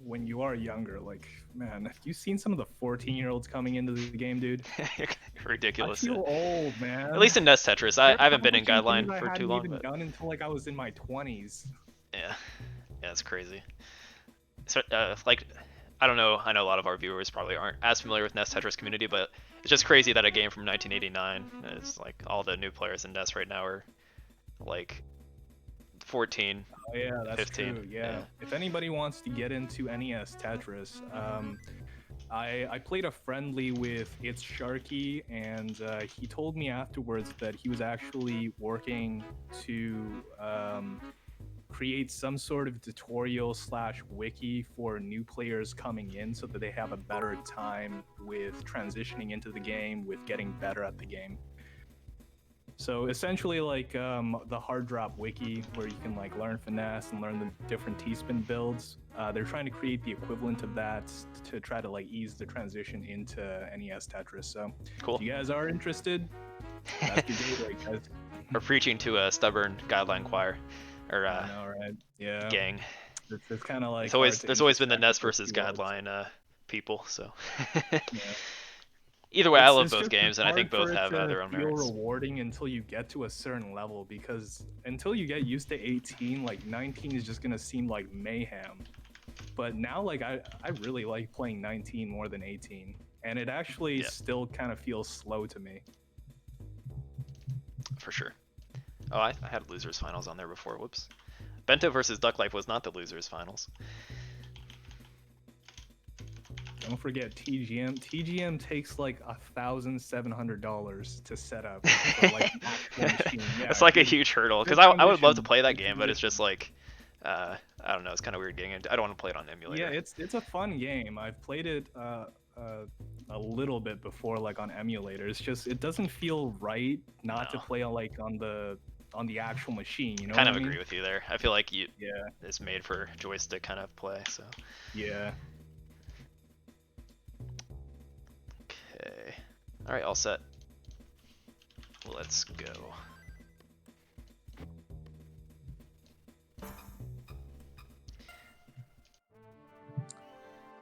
when you are younger, like man, have you seen some of the 14-year-olds coming into the game, dude? I Ridiculous. Yeah. feel old, At man. least in Nest Tetris, I They're haven't been in accomplishing things guideline I for too hadn't long, even but done until like I was in my 20s. yeah, yeah, it's crazy. So, like, I don't know. I know a lot of our viewers probably aren't as familiar with Nest Tetris community, but it's just crazy that a game from 1989 is like all the new players in Nest right now are like 14, Oh yeah, that's 15. true. Yeah. Yeah. If anybody wants to get into NES Tetris, I played a friendly with It's Sharky, and he told me afterwards that he was actually working to create some sort of tutorial slash wiki for new players coming in so that they have a better time with transitioning into the game, with getting better at the game. So essentially, like the hard drop wiki, where you can like learn finesse and learn the different T-spin builds. They're trying to create the equivalent of that to try to like ease the transition into NES Tetris. So, Cool. if you guys are interested, that's your gateway, guys. We're preaching to a stubborn guideline choir, or I know, right? Yeah, gang. it's kind of like There's always been the NES introspect those versus keywords. guideline people. So Yeah. either way, I love It's both just games, and I think hard both for it have to their own feel merits. rewarding until you get to a certain level, because until you get used to 18, like 19 is just gonna seem like mayhem. But now, like I really like playing 19 more than 18, and it actually Yeah. still kind of feels slow to me. For sure. Oh, I had losers finals on there before. Whoops. Bento versus Duck Life was not the losers finals. Don't forget TGM. TGM takes like $1,700 to set up for like an actual machine. Yeah, It's like a good- huge hurdle good because I would love to transition. play that Good game, but it's transition. just like I don't know. It's kind of weird getting into. I don't want to play it on emulator. Yeah, it's a fun game. I've played it a little bit before, like on emulator. It's just it doesn't feel right not to No. play like on the actual machine. You know Kind what of I mean? agree with you there. I feel like Yeah, it's made for joystick kind of play. So yeah. okay. All right, all set. Let's go.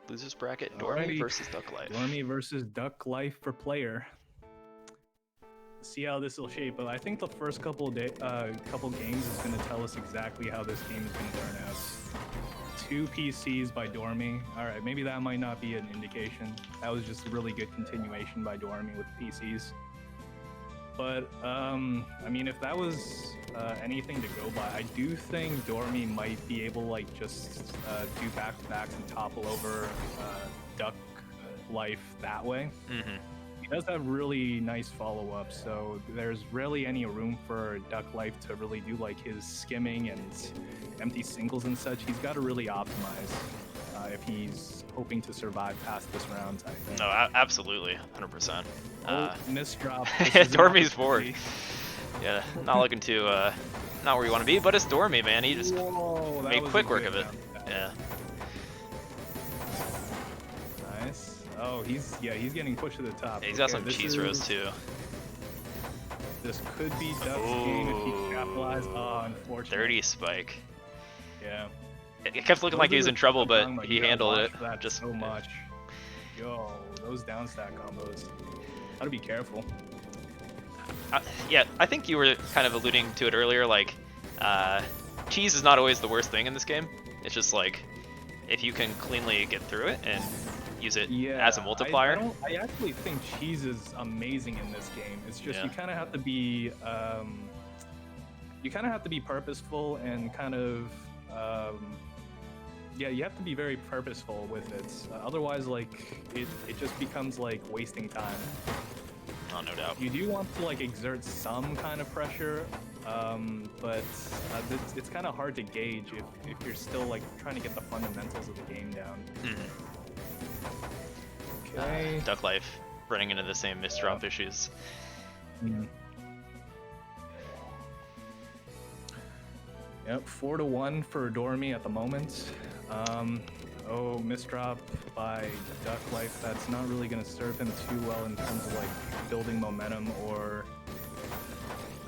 Losers bracket: Dormy Alrighty. versus Duck Life. Dormy versus Duck Life for player. See how this will shape. But I think the first couple games is going to tell us exactly how this game is going to turn out. 2 PCs by Dormy. All right, maybe that might not be an indication. That was just a really good continuation by Dormy with PCs. But I mean, if that was anything to go by, I do think Dormy might be able like just do back-to-backs and topple over Duck Life that way. Mm-hmm. He does have really nice follow-ups, so there's rarely any room for Duck Life to really do like his skimming and empty singles and such. He's got to really optimize if he's hoping to survive past this round, I think. No, absolutely, 100%. Misdrop. Dormy's bored. Yeah, not looking to, not where you want to be, but it's Dormy, man. He just made quick work of it. Yeah. Nice. Oh, he's getting pushed to the top. Yeah, he's got some cheese roast too. This could be Duck's game if he capitalized. Oh, unfortunately. 30 spike. Yeah. It kept looking like he was in trouble, but he handled it. Just so much. Yo, those down stack combos. Gotta be careful. Yeah, I think you were kind of alluding to it earlier. Like, cheese is not always the worst thing in this game. It's just like if you can cleanly get through it and use it as a multiplier. I actually think cheese is amazing in this game. It's just you kind of have to be purposeful and kind of you have to be very purposeful with it. Otherwise, like it just becomes like wasting time. Oh, no doubt. You do want to like exert some kind of pressure, but it's kind of hard to gauge if you're still like trying to get the fundamentals of the game down. Mm-hmm. Okay. Duck Life running into the same misdrop issues. Mm. Yep, 4-1 for Dormy at the moment. Oh, misdrop by Duck Life. That's not really going to serve him too well in terms of like building momentum or.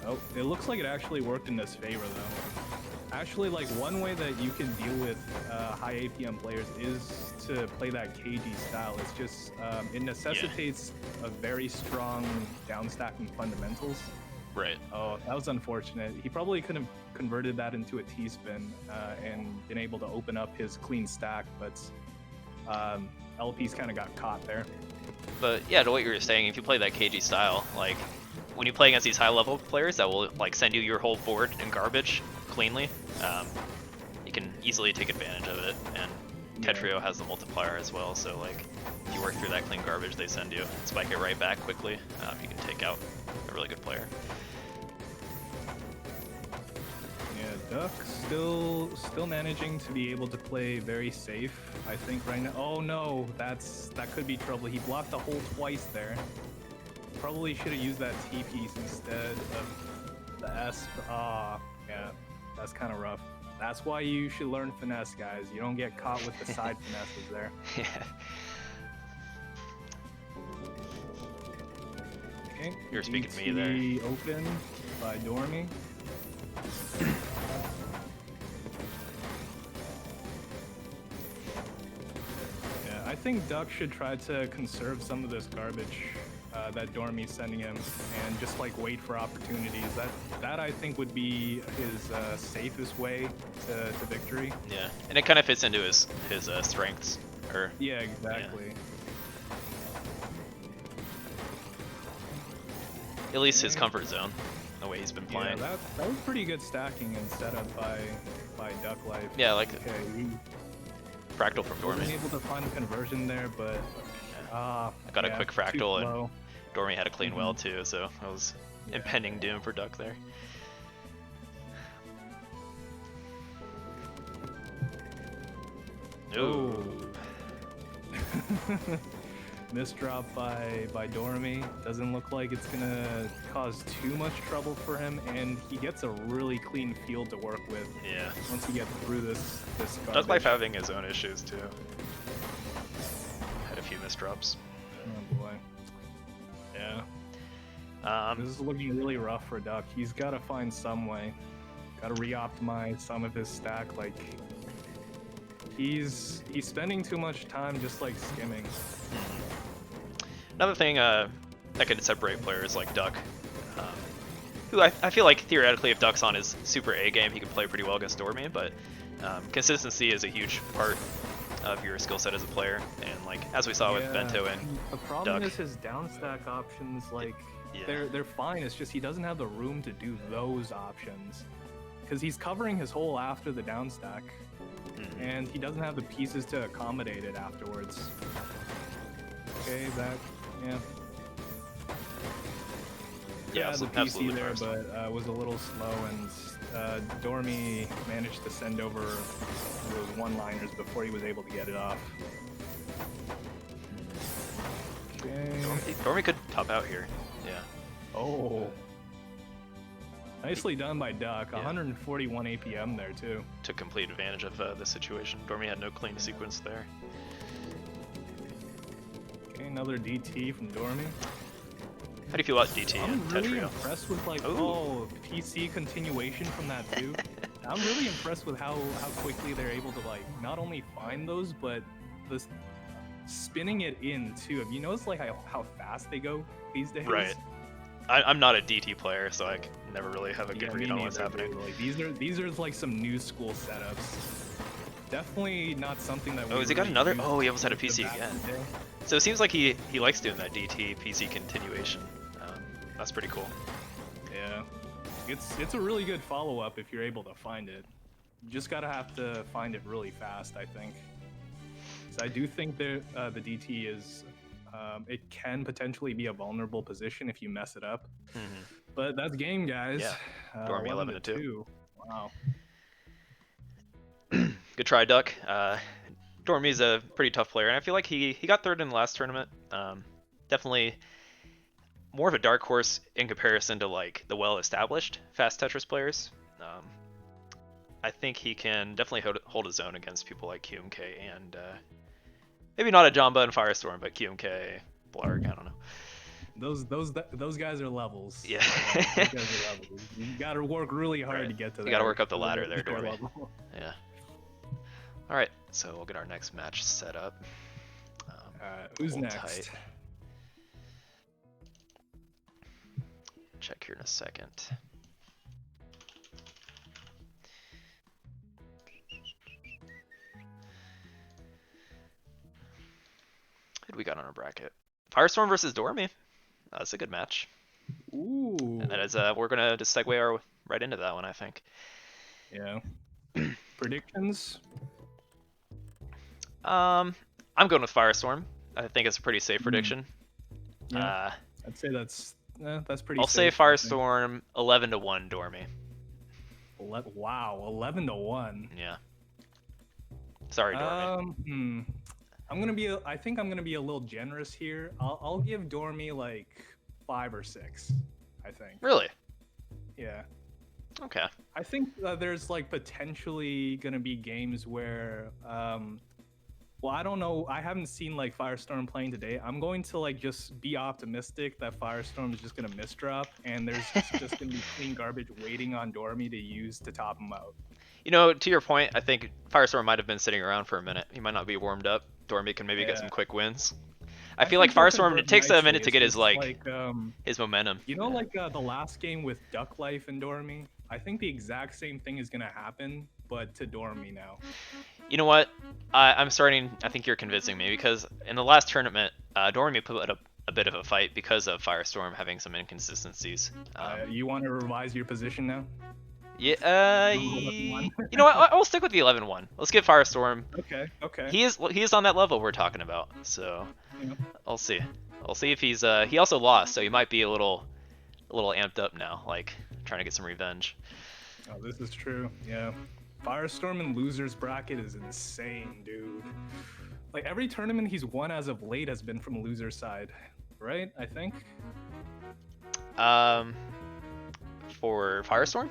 Oh, it looks like it actually worked in his favor though. Actually, like one way that you can deal with high APM players is to play that KG style. It's just it necessitates a very strong downstacking fundamentals. Right. Oh, that was unfortunate. He probably could have converted that into a T-spin and been able to open up his clean stack, but LP's kind of got caught there. But yeah, to what you were saying, if you play that KG style, like when you play against these high-level players that will like send you your whole board in garbage cleanly, you can easily take advantage of it. And Tetrio has the multiplier as well, so like if you work through that clean garbage they send you, spike it right back quickly, you can take out a really good player. Yeah, Duck still managing to be able to play very safe, I think right now. Oh no, that could be trouble. He blocked the hole twice there. probably should have used that T piece instead of the S. Ah, yeah, that's kind of rough. That's why you should learn finesse, guys. You don't get caught with the side finesses there. Yeah. Okay. You're speaking to me there. Open by Dormy. Yeah, I think Duck should try to conserve some of this garbage that Dormy's sending him, and just like wait for opportunities. That I think would be his safest way to victory. Yeah, and it kind of fits into his strengths. Or yeah, exactly. Yeah. At least his comfort zone, the way he's been playing. Yeah, that was pretty good stacking and setup by Duck Life. Yeah, I like it. Okay, Fractal from Dormy. Wasn't able to find a conversion there, but I got a quick fractal, and Dormy had a clean well too, so that was impending doom for Duck there. Oh. Misdrop by Dormy. Doesn't look like it's gonna cause too much trouble for him, and he gets a really clean field to work with. Yeah. Once you get through this garbage. Duck Life having his own issues too. Had a few misdrops. Oh boy. Yeah. This is looking really rough for Duck. He's got to find some way. Got to re-optimize some of his stack. Like he's spending too much time just like skimming. Another thing that could separate players like Duck, who I feel like theoretically if Duck's on his super A game, he could play pretty well against Dormy, but consistency is a huge part of your skill set as a player, and like as we saw with Bento and the problem Duck. is his down stack options, like they're fine. It's just he doesn't have the room to do those options because he's covering his hole after the down stack, and he doesn't have the pieces to accommodate it afterwards. Okay, yeah, the PC there, but was a little slow, and Dormy managed to send over those one-liners before he was able to get it off. Okay. Dormy could top out here. Yeah. Oh. Nicely done by Duck. 141 APM there too. Took complete advantage of the situation. Dormy had no clean sequence there. Okay, another DT from Dormy. How do you feel about DT I'm and really Tetrio? impressed with like PC continuation from that too. I'm really impressed with how quickly they're able to like not only find those, but the spinning it in too. Have you noticed like how fast they go these days? Right. I'm not a DT player, so I can never really have a good read on what's happening. Like, these are like some new school setups. Definitely not something that. Oh, has he got another? Oh, he almost had a PC again. So it seems like he likes doing that DT PC continuation. That's pretty cool. Yeah, it's a really good follow up if you're able to find it. You just gotta have to find it really fast, I think. So I do think the DT is. It can potentially be a vulnerable position if you mess it up. But that's game, guys. Yeah. Dormy 11-2. Wow. Good try, Duck. Dormy's a pretty tough player, and I feel like he got third in the last tournament. Definitely more of a dark horse in comparison to like the well-established fast Tetris players. I think he can definitely hold his own against people like QMK and maybe not a Jamba and Firestorm, but QMK, Blarg, I don't know. Those guys are levels. Yeah. Those guys are levels. You gotta work really hard to get to that. You gotta work up the ladder there, Dormy. Level. Yeah. Alright, so we'll get our next match set up. Who's next? Tight. Check here in a second. Who do we got on our bracket? Firestorm versus Dormy. That's a good match. Ooh. And that is we're gonna just segue right into that one, I think. Yeah. Predictions? I'm going with Firestorm. I think it's a pretty safe prediction. Yeah. I'd say that's pretty. I'll say Firestorm 11-1 Dormy. Wow, 11-1. Yeah. Sorry, Dormy. I think I'm gonna be a little generous here. I'll give Dormy like 5 or 6, I think. Really? Yeah. Okay. I think there's like potentially gonna be games where, well, I don't know. I haven't seen like Firestorm playing today. I'm going to like just be optimistic that Firestorm is just gonna misdrop, and there's just gonna be clean garbage waiting on Dormy to use to top him out. You know, to your point, I think Firestorm might have been sitting around for a minute. He might not be warmed up. Dormy can maybe get Yeah, some quick wins. I I feel like think he'll Firestorm, it convert takes a nicely. minute to It's get his just like like, his momentum. you know, Yeah. like the last game with Duck Life and Dormy. I think the exact same thing is gonna happen, but to Dormy now. You know what? I'm starting. I think you're convincing me because in the last tournament, Dormy put up a bit of a fight because of Firestorm having some inconsistencies. You want to revise your position now? Yeah. Go 11-1. You know what? I'll stick with the 11-1. Let's get Firestorm. Okay, okay. He is on that level we're talking about. So Yeah. I'll see. I'll see if he's. He also lost, so he might be a little amped up now, like trying to get some revenge. Oh, this is true. Yeah. Firestorm in losers bracket is insane, dude. Like every tournament he's won as of late has been from loser side, right? I think. For Firestorm.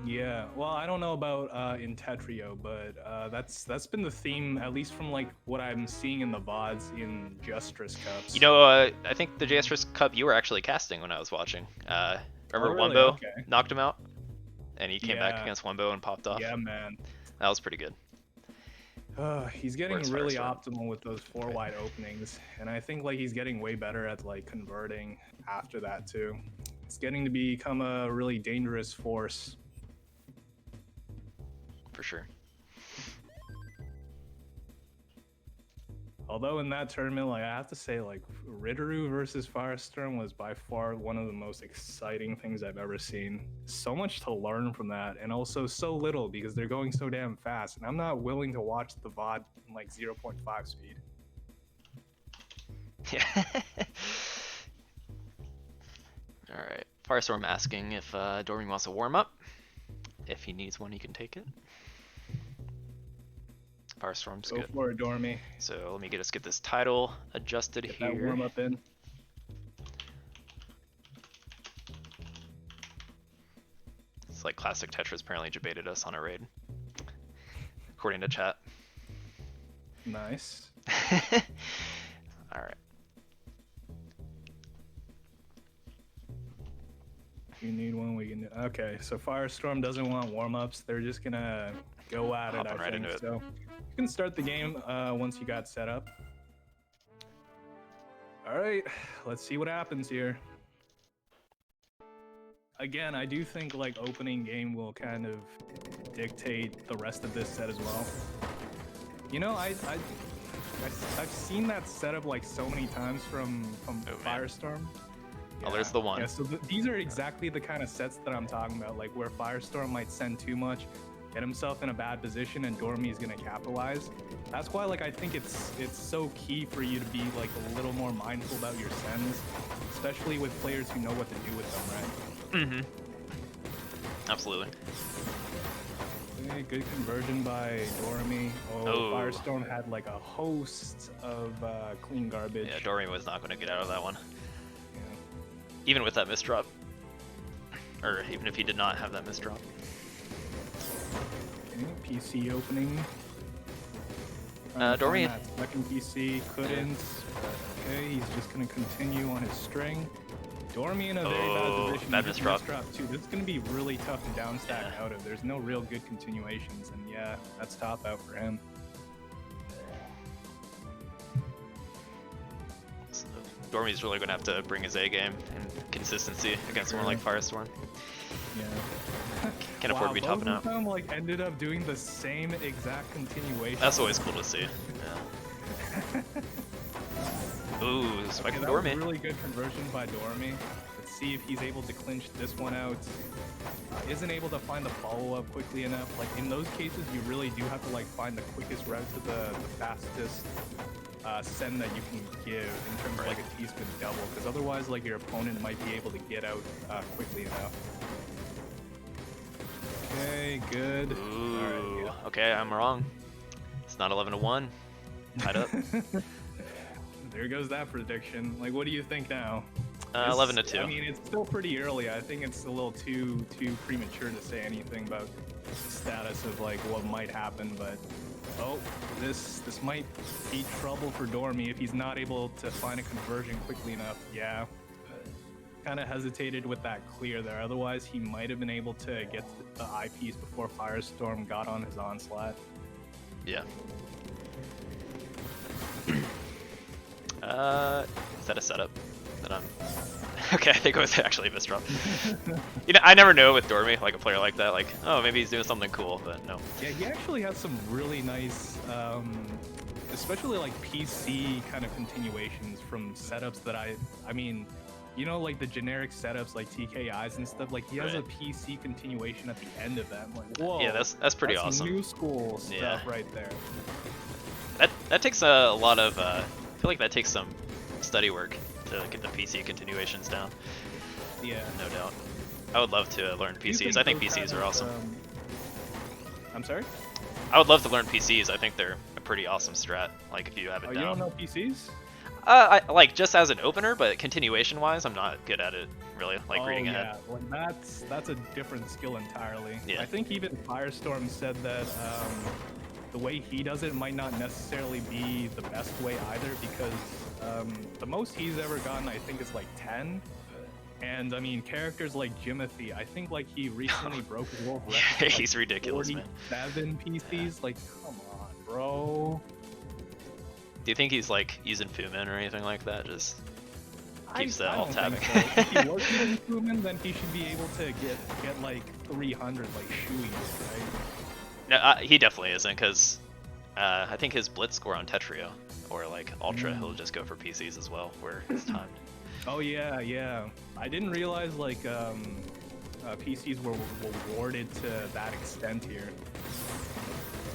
Yeah. Well, I don't know about in Tetrio, but that's been the theme, at least from like what I'm seeing in the VODs in Justress Cups. You know, I think the JSRS Cup you were actually casting when I was watching. Remember really? Wumbo Okay. knocked him out, and he came back Yeah. against Wumbo and popped off. Yeah, man. That was pretty good. He's getting Where's really Firestorm? optimal with those 4 wide openings, and I think like he's getting way better at like converting after that too. It's getting to become a really dangerous force. For sure. Although in that tournament, like I have to say, like Ritteru versus Firestorm was by far one of the most exciting things I've ever seen. So much to learn from that, and also so little because they're going so damn fast, and I'm not willing to watch the VOD in like 0.5 speed. Yeah. All right. Firestorm asking if Dormy wants a warm up. If he needs one, he can take it. Firestorm's Go good. for it, Dormy. So let me get this title adjusted Get here. that warm up in. It's like classic Tetris apparently debated us on a raid, according to chat. Nice. All right. You need one, we can do. Okay, so Firestorm doesn't want warm-ups. They're just gonna go at it, Hopping I right think. into it. So you can start the game once you got set up. All right, let's see what happens here. Again, I do think like opening game will kind of dictate the rest of this set as well. You know, I've seen that setup like so many times from Oh, man. Firestorm. Oh, there's the one. Yeah, so these are exactly the kind of sets that I'm talking about, like where Firestorm might send too much, get himself in a bad position, and Dormy is gonna capitalize. That's why, like, I think it's so key for you to be like a little more mindful about your sends, especially with players who know what to do with them, right? Mm-hmm. Absolutely. Okay, good conversion by Dormy. Oh, Oh. Firestorm had like a host of clean garbage. Yeah, Dormy was not going to get out of that one, Yeah. even with that misdrop, or even if he did not have that misdrop. Okay, PC opening. Dormy. That second PC couldn't. But okay, he's just gonna continue on his string. Dormy in a very Oh, bad position. bad He just misdrop. misdropped too. This is gonna be really tough to downstack Yeah. out of. There's no real good continuations, and yeah, that's top out for him. So Dormy's really going to have to bring his A game and consistency against someone like Firestorm. Yeah. Can't afford to be topping both out. of them like ended up doing the same exact continuation. That's always cool to see. Yeah. Ooh, spike Okay, from that was Dormy. really good conversion by Dormy. Let's see if he's able to clinch this one out. Isn't able to find the follow-up quickly enough. Like in those cases, you really do have to like find the quickest route to the fastest send that you can give in terms of like a T-spin double, because otherwise like your opponent might be able to get out quickly enough. Okay, good. Ooh, All right, okay, I'm wrong. It's not 11-1. Tied up. There goes that prediction. Like, what do you think now? 11 to 2. I mean, it's still pretty early. I think it's a little too premature to say anything about the status of like what might happen. But oh, this might be trouble for Dormy if he's not able to find a conversion quickly enough. Yeah, kind of hesitated with that clear there. Otherwise, he might have been able to get the eyepiece before Firestorm got on his onslaught. Yeah. Is that a setup that I'm... Okay, I think it was actually a misdrop. You know, I never know with Dormy, like a player like that, like, oh, maybe he's doing something cool, but no. Yeah, he actually has some really nice, especially like PC kind of continuations from setups that I mean, you know, like the generic setups like TKIs and stuff, like he has a PC continuation at the end of them. Like, whoa. Yeah, that's pretty awesome. New school stuff right there. That takes a lot of, I feel like that takes some study work to get the PC continuations down. Yeah. No doubt. I would love to learn PCs. I think PCs are awesome. I'm sorry? I would love to learn PCs. I think they're a pretty awesome strat, like if you have it down. You don't know PCs? I like just as an opener, but continuation wise, I'm not good at it really, like reading ahead. Well, that's a different skill entirely. Yeah. I think even Firestorm said that the way he does it might not necessarily be the best way either, because the most he's ever gotten, I think, is like 10. And I mean, characters like Jimothy, I think like he recently broke his world record. Yeah, he's ridiculous, man. 47 PCs, like, come on, bro. Do you think he's like using Fumin or anything like that? Just keeps I alt tabbing. so. If he was using Fumin, then he should be able to get like 300, like Shui, right? No, he definitely isn't, because I think his blitz score on Tetrio or like Ultra, he'll just go for PCs as well, where it's timed. Oh yeah. I didn't realize like PCs were awarded to that extent here.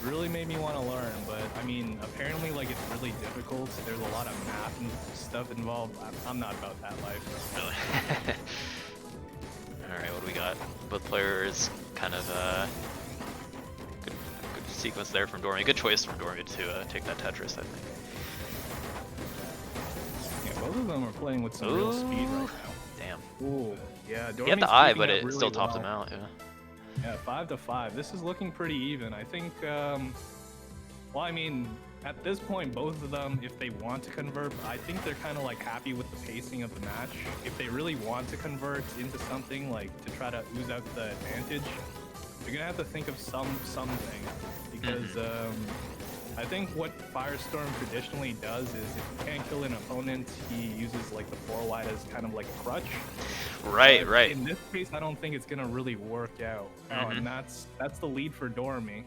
Really made me want to learn, but I mean, apparently like it's really difficult. There's a lot of math and stuff involved. I'm not about that life. Really. Alright, what do we got? Both players kind of good sequence there from Dormy. Good choice from Dormy to take that Tetris, I think. Yeah, both of them are playing with some real speed right now. Damn. Ooh, yeah. He had the eye, but it still topped him out. Yeah, 5-5. This is looking pretty even. I think. Well, I mean, at this point, both of them, if they want to convert, I think they're kind of like happy with the pacing of the match. If they really want to convert into something, like to try to ooze out the advantage, you're gonna have to think of something, because I think what Firestorm traditionally does is if you can't kill an opponent, he uses like the 4-wide as kind of like a crutch. Right. In this case, I don't think it's gonna really work out. And that's the lead for Dormy.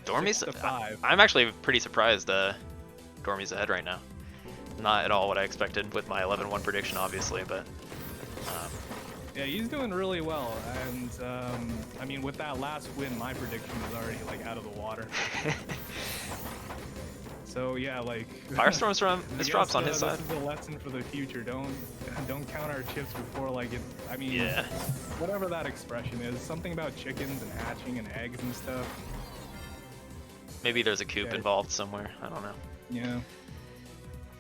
Dormy's. I'm actually pretty surprised. Dormy's ahead right now. Not at all what I expected with my 11-1 prediction, obviously, but. Yeah, he's doing really well, and I mean, with that last win, my prediction was already like out of the water. So yeah, like Firestorm's from misdrops on his side. This is a lesson for the future. Don't count our chips before like it. I mean, whatever that expression is, something about chickens and hatching and eggs and stuff. Maybe there's a coop involved somewhere. I don't know. Yeah.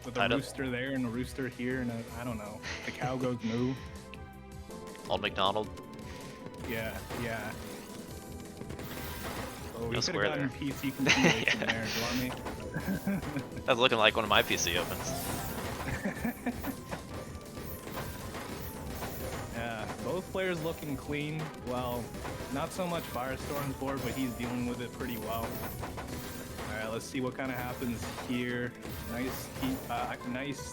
With a rooster there and a rooster here and I don't know. The cow goes moo. Old McDonald. Yeah. Oh, we No could have square gotten there. PC continuation there, Dormy. That's looking like one of my PC opens. Yeah, both players looking clean. Well, not so much Firestorm's board, but he's dealing with it pretty well. Alright, let's see what kind of happens here. Nice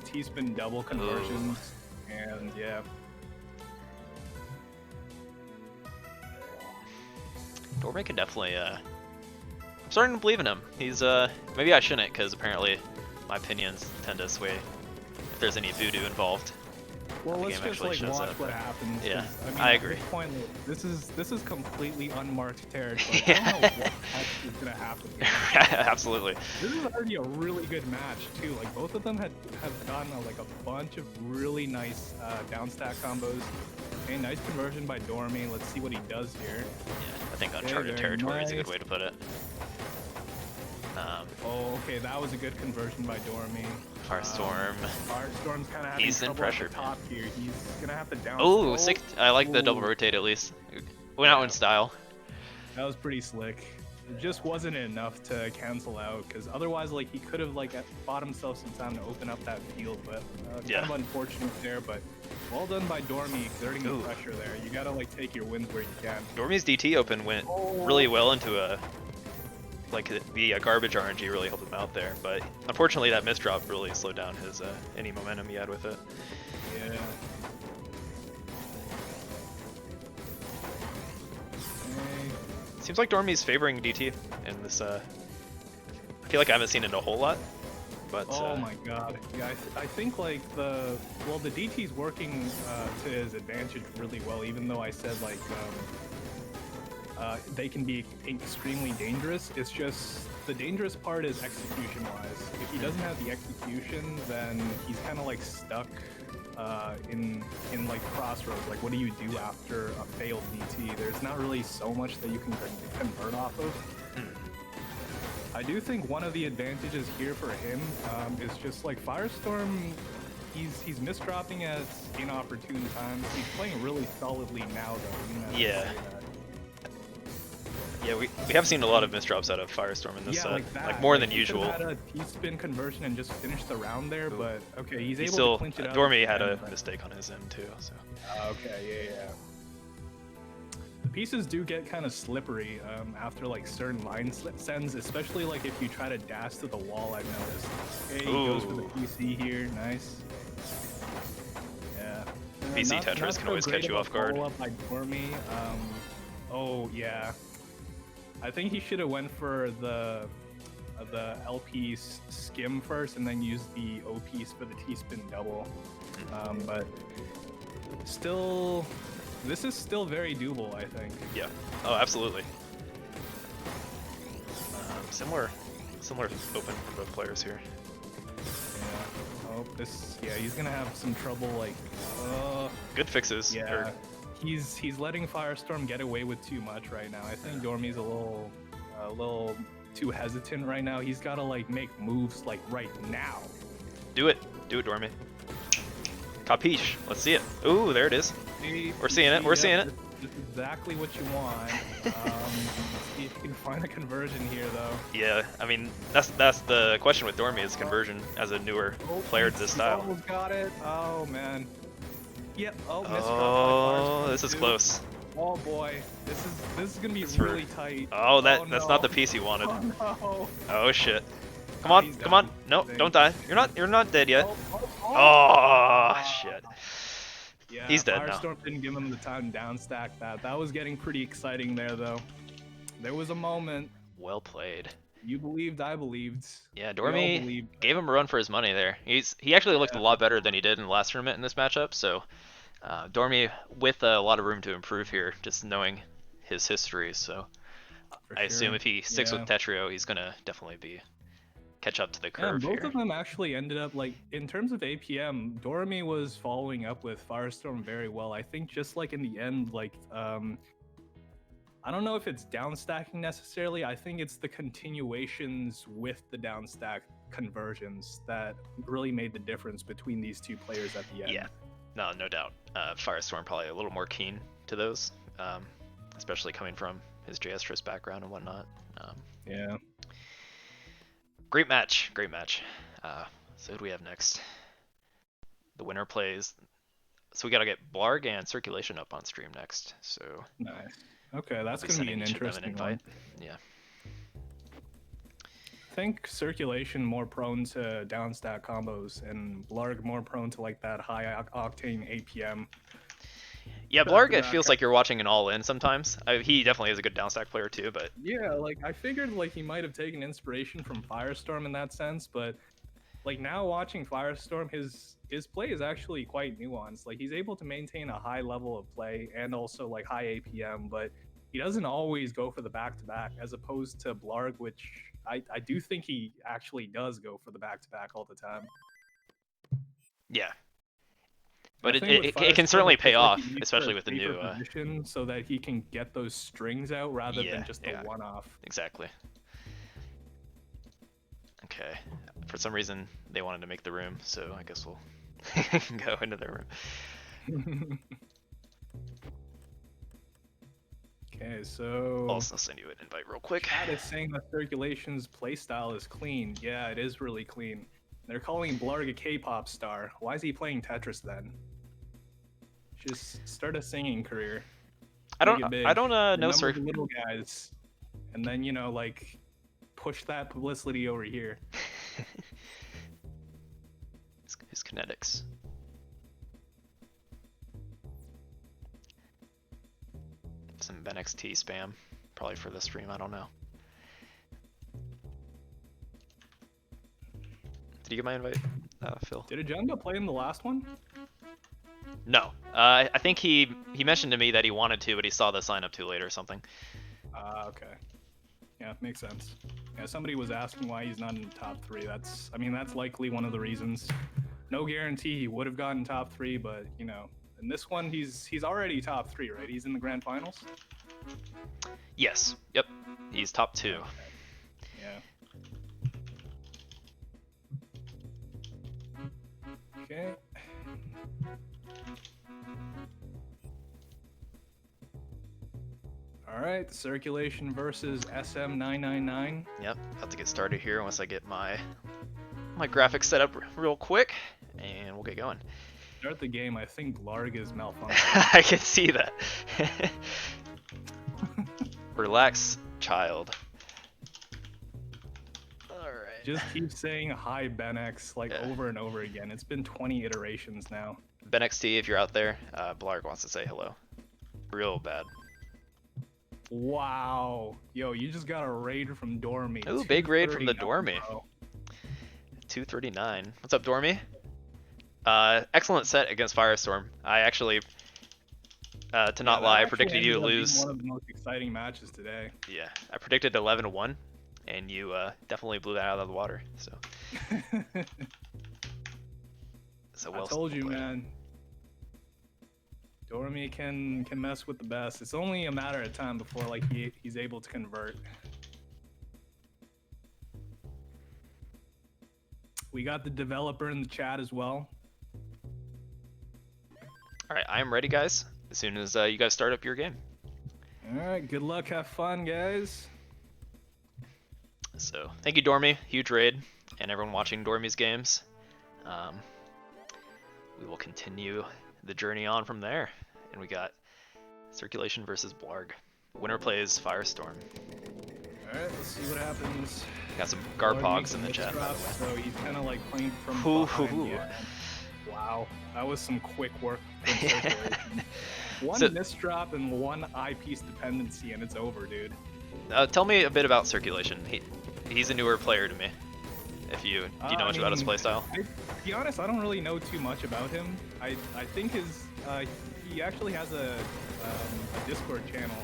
T-spin double conversions. And yeah. Dormy can definitely, I'm starting to believe in him. He's, maybe I shouldn't, because apparently my opinions tend to sway if there's any voodoo involved. Well, let's just like watch what happens. Yeah, I mean, I agree. At this point, this is completely unmarked territory. I don't know what is gonna happen here. Absolutely. This is already a really good match too. Like both of them have gotten like a bunch of really nice downstack combos. Okay, nice conversion by Dormy. Let's see what he does here. Yeah, I think uncharted territory is a good way to put it. Oh, okay, that was a good conversion by Dormy. Firestorm. Firestorm's kind of having He's in trouble pressure, at the top here. He's gonna have to down. Oh, sick! I like the double Ooh. rotate at least. Went out in style. That was pretty slick. It just wasn't enough to cancel out, because otherwise, like, he could have like bought himself some time to open up that field. But kind of unfortunate there. But well done by Dormy, exerting the pressure there. You gotta like take your wins where you can. Dormy's DT open went really well into a like the garbage RNG really helped him out there, but unfortunately that misdrop really slowed down his any momentum he had with it. Yeah. Seems like Dormy's favoring DT in this. I feel like I haven't seen it a whole lot, but. Oh my god! Yeah, I think like the DT's working to his advantage really well. Even though I said like they can be extremely dangerous. It's just the dangerous part is execution-wise. If he doesn't have the execution, then he's kind of like stuck in like crossroads. Like, what do you do after a failed DT? There's not really so much that you can convert off of. I do think one of the advantages here for him is just like Firestorm. He's misdropping at inopportune times. He's playing really solidly now, though. Yeah. Yeah, we have seen a lot of misdrops out of Firestorm in this set, like more than usual. He had a T-spin conversion and just finished the round there, but okay, he's able still, to clinch it out. Dormy had a mistake on his end too, so. Okay, yeah. The pieces do get kind of slippery after like certain line sends, especially like if you try to dash to the wall. I've noticed. Okay, he goes for the PC here. Nice. Yeah. PC Tetris can always catch you off guard. Up by Dormy. Oh yeah. I think he should have went for the LP skim first and then use the O piece for the T-spin double. But still, this is still very doable, I think. Yeah. Oh, absolutely. Similar open for both players here. Yeah. Oh, he's gonna have some trouble. Like, good fixes. Yeah. He's letting Firestorm get away with too much right now. I think Dormy's a little too hesitant right now. He's got to like make moves like right now. Do it, Dormy. Capiche. Let's see it. Ooh, there it is. We're seeing it. We're seeing it. This is exactly what you want. See if you can find a conversion here, though. Yeah, I mean that's the question with Dormy is conversion as a newer player to this style. Almost got it. Oh man. Yep. Oh, oh, this is close. Oh boy, this is gonna be really tight. Oh, that's not the piece he wanted. Oh, no. Oh shit! Come on, come on! No, don't die. You're not dead yet. Oh shit! Yeah, he's dead now. Firestorm didn't give him the time to downstack that. That was getting pretty exciting there, though. There was a moment. Well played. You believed, I believed. Yeah, Dormy gave him a run for his money there. He actually looked a lot better than he did in the last tournament in this matchup. So, Dormy with a lot of room to improve here, just knowing his history. So, I assume if he sticks with Tetrio, he's gonna definitely catch up to the curve both here. of them actually ended up like in terms of APM. Dormy was following up with Firestorm very well. I think just like in the end, like I don't know if it's downstacking necessarily. I think it's the continuations with the downstack conversions that really made the difference between these two players at the end. Yeah, no doubt. Firestorm probably a little more keen to those, especially coming from his JS background and whatnot. Yeah. Great match. So who do we have next? The winner plays. So we gotta get Blarg and Circulation up on stream next. So nice. Okay, that's going to be an interesting one. Yeah. I think Circulation more prone to downstack combos, and Blarg more prone to like that high octane APM. Yeah, Blarg, it feels like you're watching an all-in sometimes. He definitely is a good downstack player too, but yeah, like I figured like he might have taken inspiration from Firestorm in that sense, but like now watching Firestorm, his play is actually quite nuanced. Like he's able to maintain a high level of play and also like high APM, but he doesn't always go for the back-to-back as opposed to Blarg, which I do think he actually does go for the back-to-back all the time. Yeah. But it can certainly pay off, especially with the new position, so that he can get those strings out rather than just a one-off. Exactly. Okay. For some reason, they wanted to make the room, so I guess we'll go into the room. Okay, so I'll send you an invite real quick. Chat is saying that Circulation's playstyle is clean. Yeah, it is really clean. They're calling Blarg a K-pop star. Why is he playing Tetris then? Just start a singing career. I don't Make it big. know Remember sir. the little guys, and then like push that publicity over here. His kinetics. Some BenXT spam, probably for the stream. I don't know. Did you get my invite, Phil? Did Agenda play in the last one? No. I think he mentioned to me that he wanted to, but he saw the sign up too late or something. Okay. Yeah, makes sense. Yeah, somebody was asking why he's not in the top 3. That's likely one of the reasons. No guarantee he would have gotten top 3, but in this one he's already top 3, right? He's in the grand finals. Yes. Yep. He's top 2. Okay. Yeah. Okay. All right, Circulation versus SM999. Yep. Have to get started here once I get my graphics set up real quick, and we'll get going. Start the game. I think Blarg is malfunctioning. I can see that. Relax, child. Alright. Just keep saying hi, BenX, over and over again. It's been 20 iterations now. BenXT, if you're out there, Blarg wants to say hello. Real bad. Wow. Yo, you just got a raid from Dormy. Ooh, big raid from the Dormy. 239. What's up, Dormy? Excellent set against Firestorm. I actually, to not lie, I predicted you to lose. One of the most exciting matches today. Yeah, I predicted 11-1, and you definitely blew that out of the water. So. I told you, man. Dormy can mess with the best. It's only a matter of time before he's able to convert. We got the developer in the chat as well. All right, I am ready, guys. As soon as you guys start up your game. All right, good luck, have fun, guys. So thank you, Dormy. Huge raid, and everyone watching Dormy's games. We will continue the journey on from there, and we got Circulation versus Blarg. Winner plays Firestorm. All right, let's see what happens. Got some Garpogs in the chat, by the way. So he's kind of playing from behind. Yeah. Wow, that was some quick work. One misdrop and one eyepiece dependency, and it's over, dude. Tell me a bit about Circulation. He's a newer player to me. If do you know much about his playstyle? To be honest, I don't really know too much about him. I think he actually has a Discord channel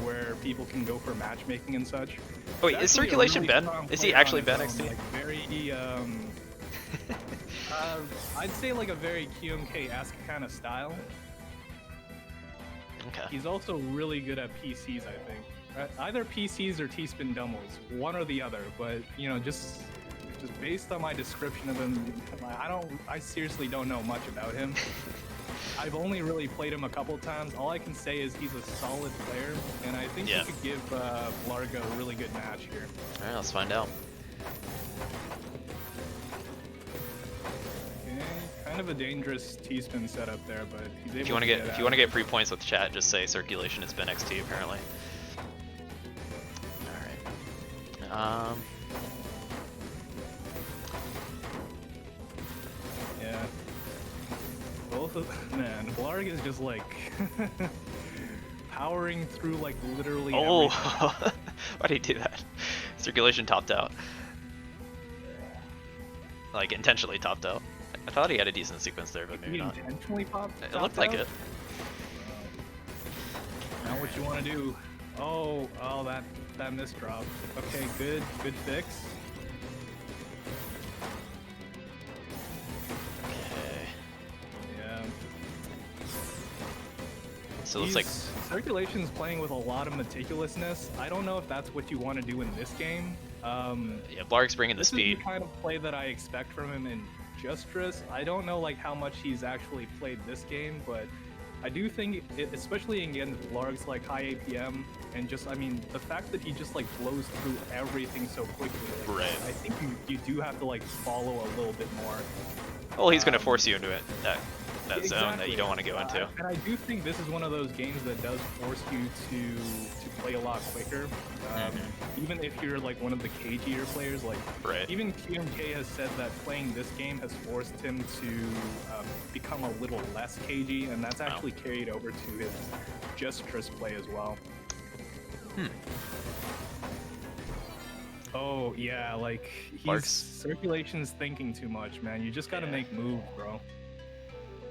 where people can go for matchmaking and such. Oh, wait, is Circulation Ben? Is he actually Ben XT? Very I'd say a very QMK-esque kind of style. Okay. He's also really good at PCs, I think. Either PCs or T-spin doubles, one or the other. But just based on my description of him, I seriously don't know much about him. I've only really played him a couple times. All I can say is he's a solid player, and I think he could give Blarg a really good match here. All right, let's find out. Okay, kind of a dangerous T-spin setup there, but he's able if you want to get free points with chat, just say Circulation is Ben XT apparently. All right. Yeah. Man, Blarg is just powering through literally everything. Why'd he do that? Circulation topped out. Intentionally topped out. I thought he had a decent sequence there, but maybe not. Intentionally topped It looked like it. Now what you want to do? Oh, that misdrop. Okay, good fix. So it looks like Circulation's playing with a lot of meticulousness. I don't know if that's what you want to do in this game. Yeah, Blarg's bringing the This speed. is the kind of play that I expect from him in Justress. I don't know like how much he's actually played this game, but I do think, especially against Blarg's like high APM, and just, I mean, the fact that he just like blows through everything so quickly, like, Right. I think you do have to like follow a little bit more. Well, he's gonna force you into it, that Exactly. zone that you don't want to go into. And I do think this is one of those games that does force you to play a lot quicker. Even if you're like one of the cagier players, like Right. even QMK has said that playing this game has forced him to become a little less cagey, and that's actually carried over to his Justress play as well. Oh yeah, like Circulation's thinking too much, man. You just gotta make moves, bro.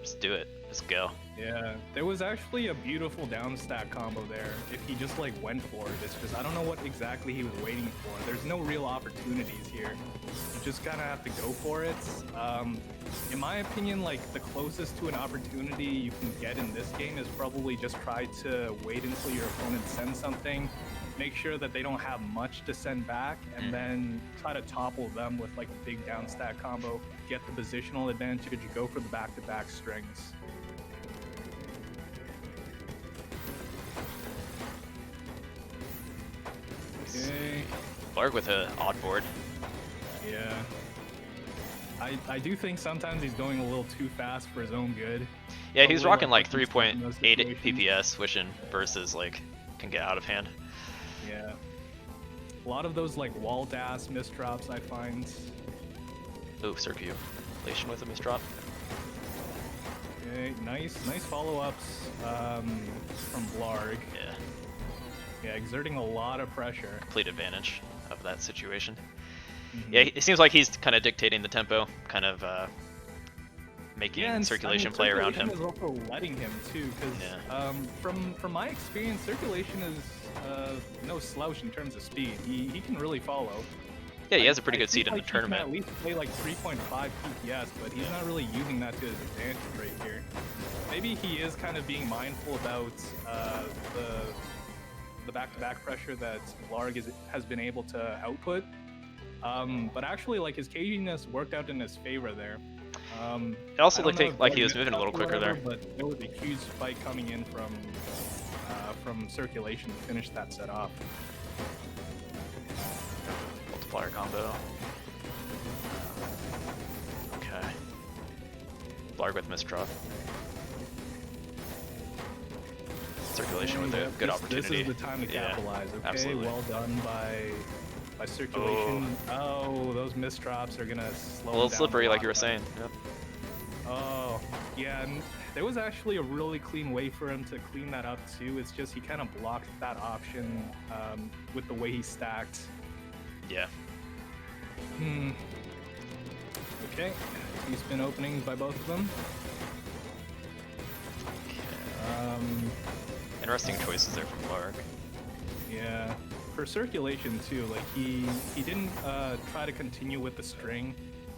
Just do it. Just go. Yeah, there was actually a beautiful down stack combo there. If he just like went for it, it's just I don't know what exactly he was waiting for. There's no real opportunities here. You just kind of have to go for it. In my opinion, like the closest to an opportunity you can get in this game is probably just try to wait until your opponent sends something, make sure that they don't have much to send back, and then try to topple them with like a big down stack combo, get the positional advantage, you go for the back-to-back strings. Okay. Blarg with an odd board. Yeah. I do think sometimes he's going a little too fast for his own good. Yeah, he's Probably, rocking like, like 3.8 situations. PPS, which in versus like can get out of hand. Yeah. A lot of those like wall dash misdrops I find. Ooh, circulation with a misdrop. Okay, nice follow-ups from Blarg. Yeah, Yeah, exerting a lot of pressure. complete advantage of that situation. Yeah, it seems like he's kind of dictating the tempo, kind of making circulation play around him. Circulation is also letting him too, because from my experience, circulation is no slouch in terms of speed. He can really follow. Yeah, he has a pretty good seat in the He can tournament. at least play like 3.5 PPS, but he's not really using that to his advantage right here. Maybe he is kind of being mindful about the back-to-back pressure that Blarg has been able to output. But actually, like, his caginess worked out in his favor there. It also I don't looked know if like he Blarg was moving a little missed shots or quicker there. whatever, But there was a huge spike coming in from circulation to finish that set off. Multiplier combo. Okay. Blarg with misdrop. Circulation with a good opportunity. This is the time to capitalize. Okay, absolutely. well done by circulation. Oh, those misdrops are gonna slow. A little down slippery, a like lot. you were saying. Yep. Oh, yeah, and there was actually a really clean way for him to clean that up too. It's just he kind of blocked that option with the way he stacked. Yeah. Okay, two spin openings by both of them. Interesting choices there from Blarg. Yeah, for circulation too, like he didn't try to continue with the string.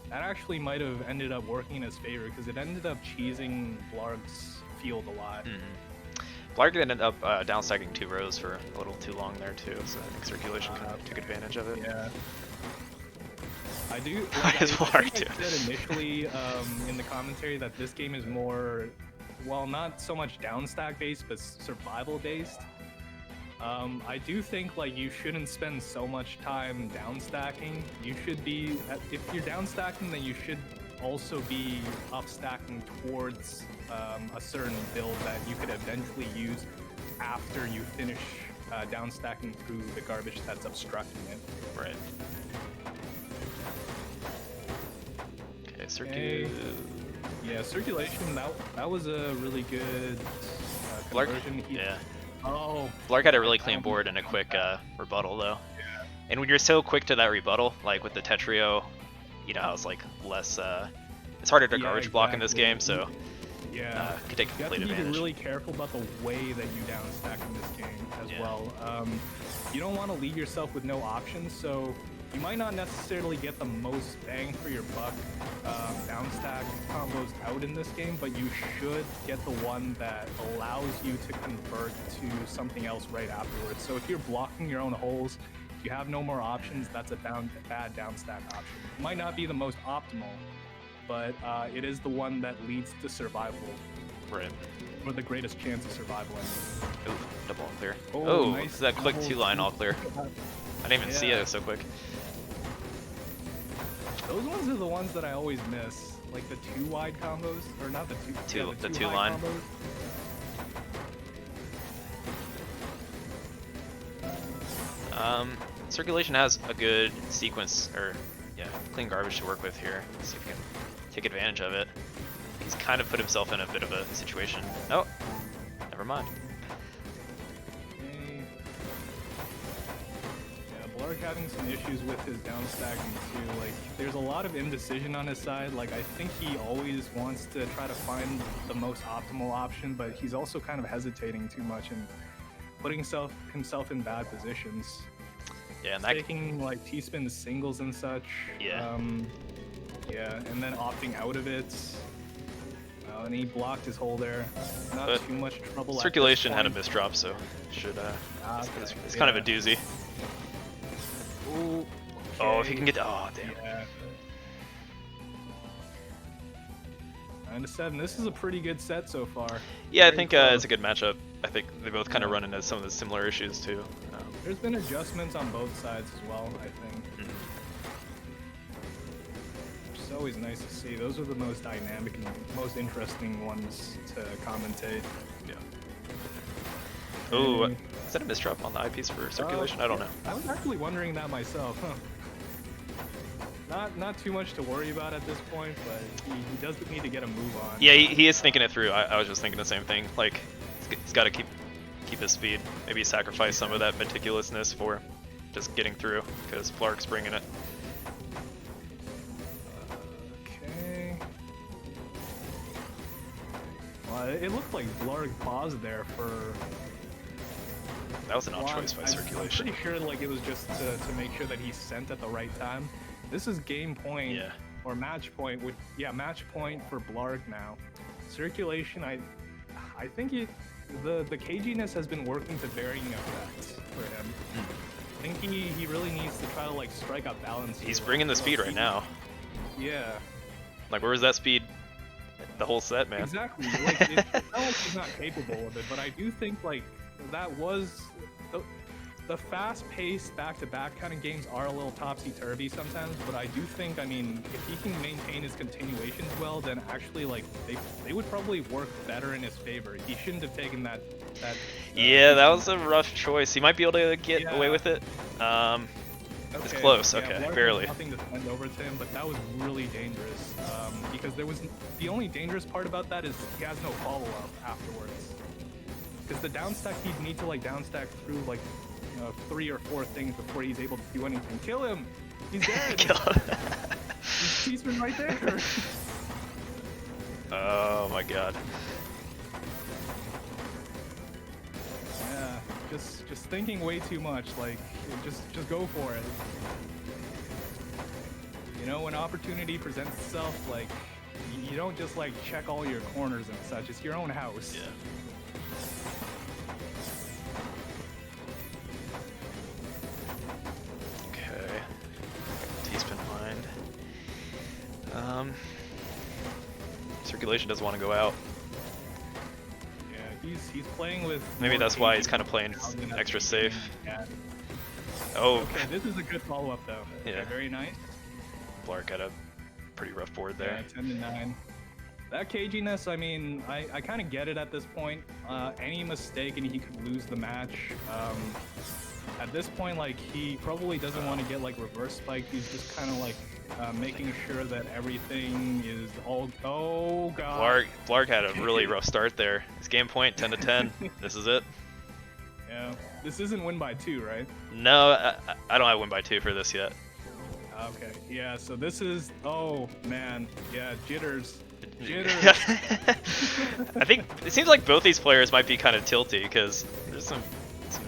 That actually might have ended up working in his favor because it ended up cheesing Blarg's field a lot. Blarg ended up downstacking 2 rows for a little too long there too, so I think circulation kind of took advantage of it. Yeah. I do. His Blarg too. I said initially in the commentary that this game is more, well, not so much downstack based, but survival based. I do think like you shouldn't spend so much time downstacking. You should be, if you're downstacking, then you should also be upstacking towards a certain build that you could eventually use after you finish downstacking through the garbage that's obstructing it. Right. Okay, Yeah, circulation, that was a really good Blarg, conversion. yeah. Oh. Blarg had a really clean board and a quick rebuttal though. Yeah. And when you're so quick to that rebuttal, like with the Tetrio, you know how it's like less, it's harder to garbage block in this game, so yeah, could take you have complete to be advantage. really careful about the way that you downstack in this game as well. You don't want to leave yourself with no options, so you might not necessarily get the most bang for your buck downstack combos out in this game, but you should get the one that allows you to convert to something else right afterwards. So if you're blocking your own holes, you have no more options, that's a bad downstack option. It might not be the most optimal, but it is the one that leads to survival. Right. Or the greatest chance of survival. Oh, double all clear. Oh, Oh, nice that quick double 2-line all clear. I didn't even see it so quick. Those ones are the ones that I always miss, like the 2-wide combos, or not the the 2-line combos. Circulation has a good sequence, or yeah, clean garbage to work with here. Let's see if we can take advantage of it. He's kind of put himself in a bit of a situation. Oh, never mind. Okay. Yeah, Blarg having some issues with his downstacking too. Like, there's a lot of indecision on his side. Like, I think he always wants to try to find the most optimal option, but he's also kind of hesitating too much and putting himself in bad positions. Yeah, and that taking like T-spin singles and such. Yeah. Yeah, and then opting out of it. And he blocked his hole there. Not But too much trouble. circulation had a misdrop, so should it's kind of a doozy. Ooh, okay. Oh, if he can get oh damn. Yeah. 9-7. This is a pretty good set so far. Yeah, I Very think close. it's a good matchup. I think they both kind of run into some of the similar issues too. There's been adjustments on both sides as well, I think. It's always nice to see. Those are the most dynamic and most interesting ones to commentate. Yeah. Oh, is that a misdrop on the eyepiece for circulation? I don't know. I was actually wondering that myself. Not too much to worry about at this point, but he doesn't need to get a move on. Yeah, he is thinking it through. I was just thinking the same thing. Like, he's got to keep his speed. Maybe sacrifice some of that meticulousness for just getting through, because Blarg's bringing it. Okay. Well, it looked like Blarg paused there for... That was an odd choice by circulation. I'm pretty sure like it was just to make sure that he sent at the right time. This is game point, or match point. Match point for Blarg now. Circulation, I think the caginess has been working to varying effects for him. I think he really needs to try to like strike up balance. He's bringing the speed right now. Yeah. Like, where was that speed the whole set, man? Exactly. Like, it's not like he's not capable of it, but I do think like that was the fast-paced back-to-back kind of games are a little topsy-turvy sometimes, but I do think, I mean, if he can maintain his continuations well, then actually, like, they would probably work better in his favor. He shouldn't have taken that yeah, that was a rough choice. He might be able to get away with it. It's close. Yeah, Okay, Blarg barely. Nothing to send over to him, but that was really dangerous because the only dangerous part about that is he has no follow-up afterwards. Because the downstack, he'd need to like downstack through like 3 or 4 things before he's able to do anything. Kill him! He's dead! Kill him. He's been right there! Oh my god. Yeah, just thinking way too much. Like, just go for it. You know, when opportunity presents itself, like, you don't just like check all your corners and such. It's your own house. Yeah. T-spin blind. Circulation doesn't want to go out. Yeah, he's playing with... Maybe that's why he's kind of playing extra safe. Yeah. Oh. Okay, this is a good follow-up though. Yeah. Okay, very nice. Blarg got a pretty rough board there. Yeah, 10-9. That caginess, I mean, I kind of get it at this point. Any mistake and he could lose the match. At this point, like, he probably doesn't want to get like reverse spiked. He's just kind of like making sure that everything is all... Oh god. Blarg had a really rough start there. His game point 10-10. This is it. Yeah. This isn't win by 2, right? No, I don't have win by 2 for this yet. Okay. Yeah. So this is... Oh man. Yeah. Jitters. Jitters. I think it seems like both these players might be kind of tilty because there's some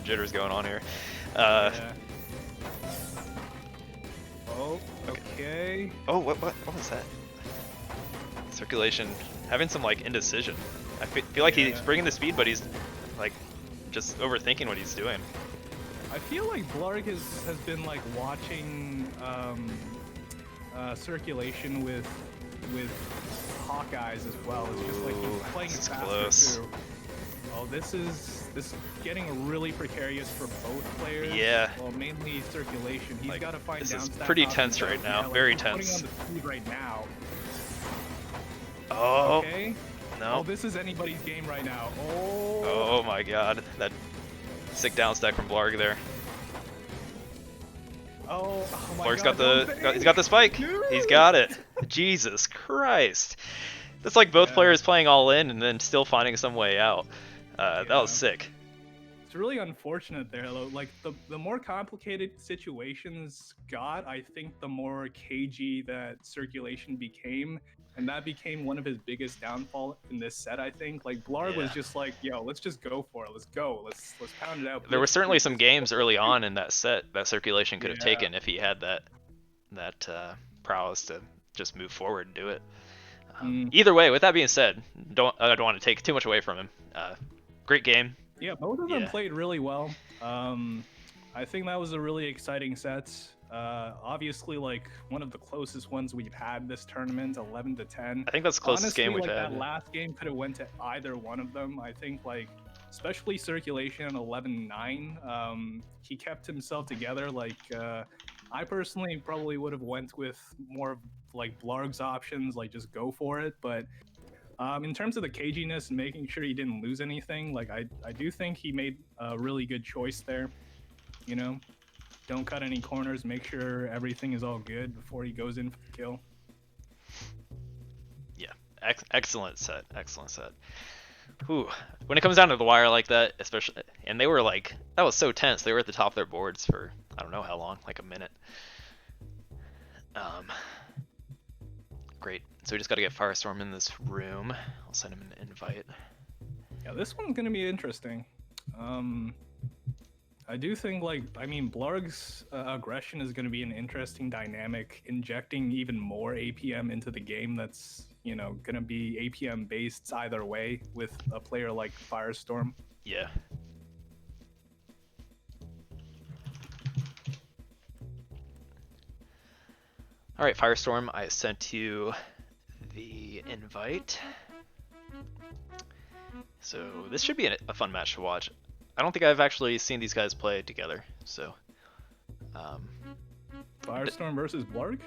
jitters going on here. Yeah. Oh, okay. Oh, what was that? Circulation having some like indecision. I feel like he's bringing the speed, but he's like just overthinking what he's doing. I feel like Blarg has been like watching circulation with Hawkeyes as well. It's just like he's playing this is faster close. too. Oh, this is getting really precarious for both players. Yeah. Well, mainly circulation. He's Like, got to find this down is stack pretty options tense right out now, there. very Like, he's tense. putting on the speed right now. Oh, Okay. no. Oh, this is anybody's game right now. Oh. Oh my god, that sick down stack from Blarg there. Oh my Blarg's God, he's got the spike. Dude. He's got it. Jesus Christ. That's like both players playing all in and then still finding some way out. That was sick. It's really unfortunate there, though. Like the more complicated situations got, I think the more cagey that circulation became, and that became one of his biggest downfall in this set. I think like Blarg was just like, "Yo, let's just go for it. Let's go. Let's pound it out." There were certainly some games early on in that set that circulation could have taken if he had that prowess to just move forward and do it. Either way, with that being said, I don't want to take too much away from him. Great game. Yeah, both of them played really well. I think that was a really exciting set. Obviously, like one of the closest ones we've had this tournament, 11-10. I think that's the closest Honestly, game we've like, had. That last game could have went to either one of them. I think like, especially circulation 11-9. He kept himself together. Like, I personally probably would have went with more of like Blarg's options, like just go for it. But in terms of the caginess and making sure he didn't lose anything, like I do think he made a really good choice there. You know, don't cut any corners. Make sure everything is all good before he goes in for the kill. Yeah, excellent set. Excellent set. Whew. When it comes down to the wire like that, especially, and they were like, that was so tense. They were at the top of their boards for I don't know how long, like a minute. Great. So we just got to get Firestorm in this room. I'll send him an invite. Yeah, this one's gonna be interesting. I do think, like, I mean, Blarg's aggression is going to be an interesting dynamic, injecting even more APM into the game that's, you know, going to be APM based either way with a player like Firestorm. Yeah. All right, Firestorm, I sent you the invite. So this should be a fun match to watch. I don't think I've actually seen these guys play together, so. Firestorm versus Blarg?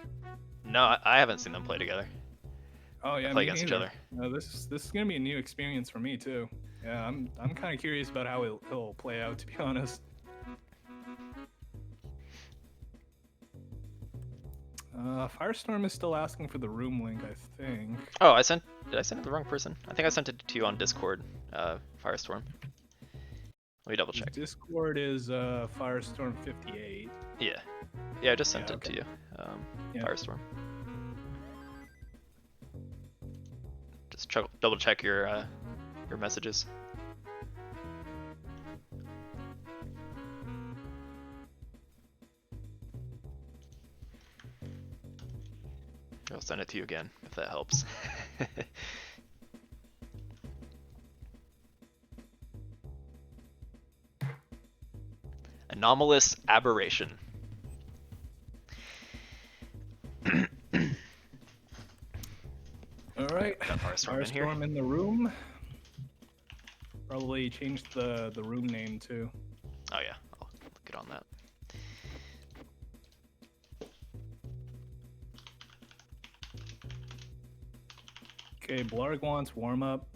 No, I haven't seen them play together. Oh yeah, play against each other. No, this is gonna be a new experience for me too. Yeah, I'm kind of curious about how he'll play out, to be honest. Firestorm is still asking for the room link, I think. Oh, did I send it to the wrong person? I think I sent it to you on Discord, Firestorm. Let me double check. Discord is Firestorm 58. Yeah. Yeah, I just sent it to you. Firestorm. Just double check your messages. I'll send it to you again if that helps. Anomalous aberration. All right, Firestorm in the room. Probably changed the room name too. Oh yeah, I'll get on that. Okay, Blarg wants warm up.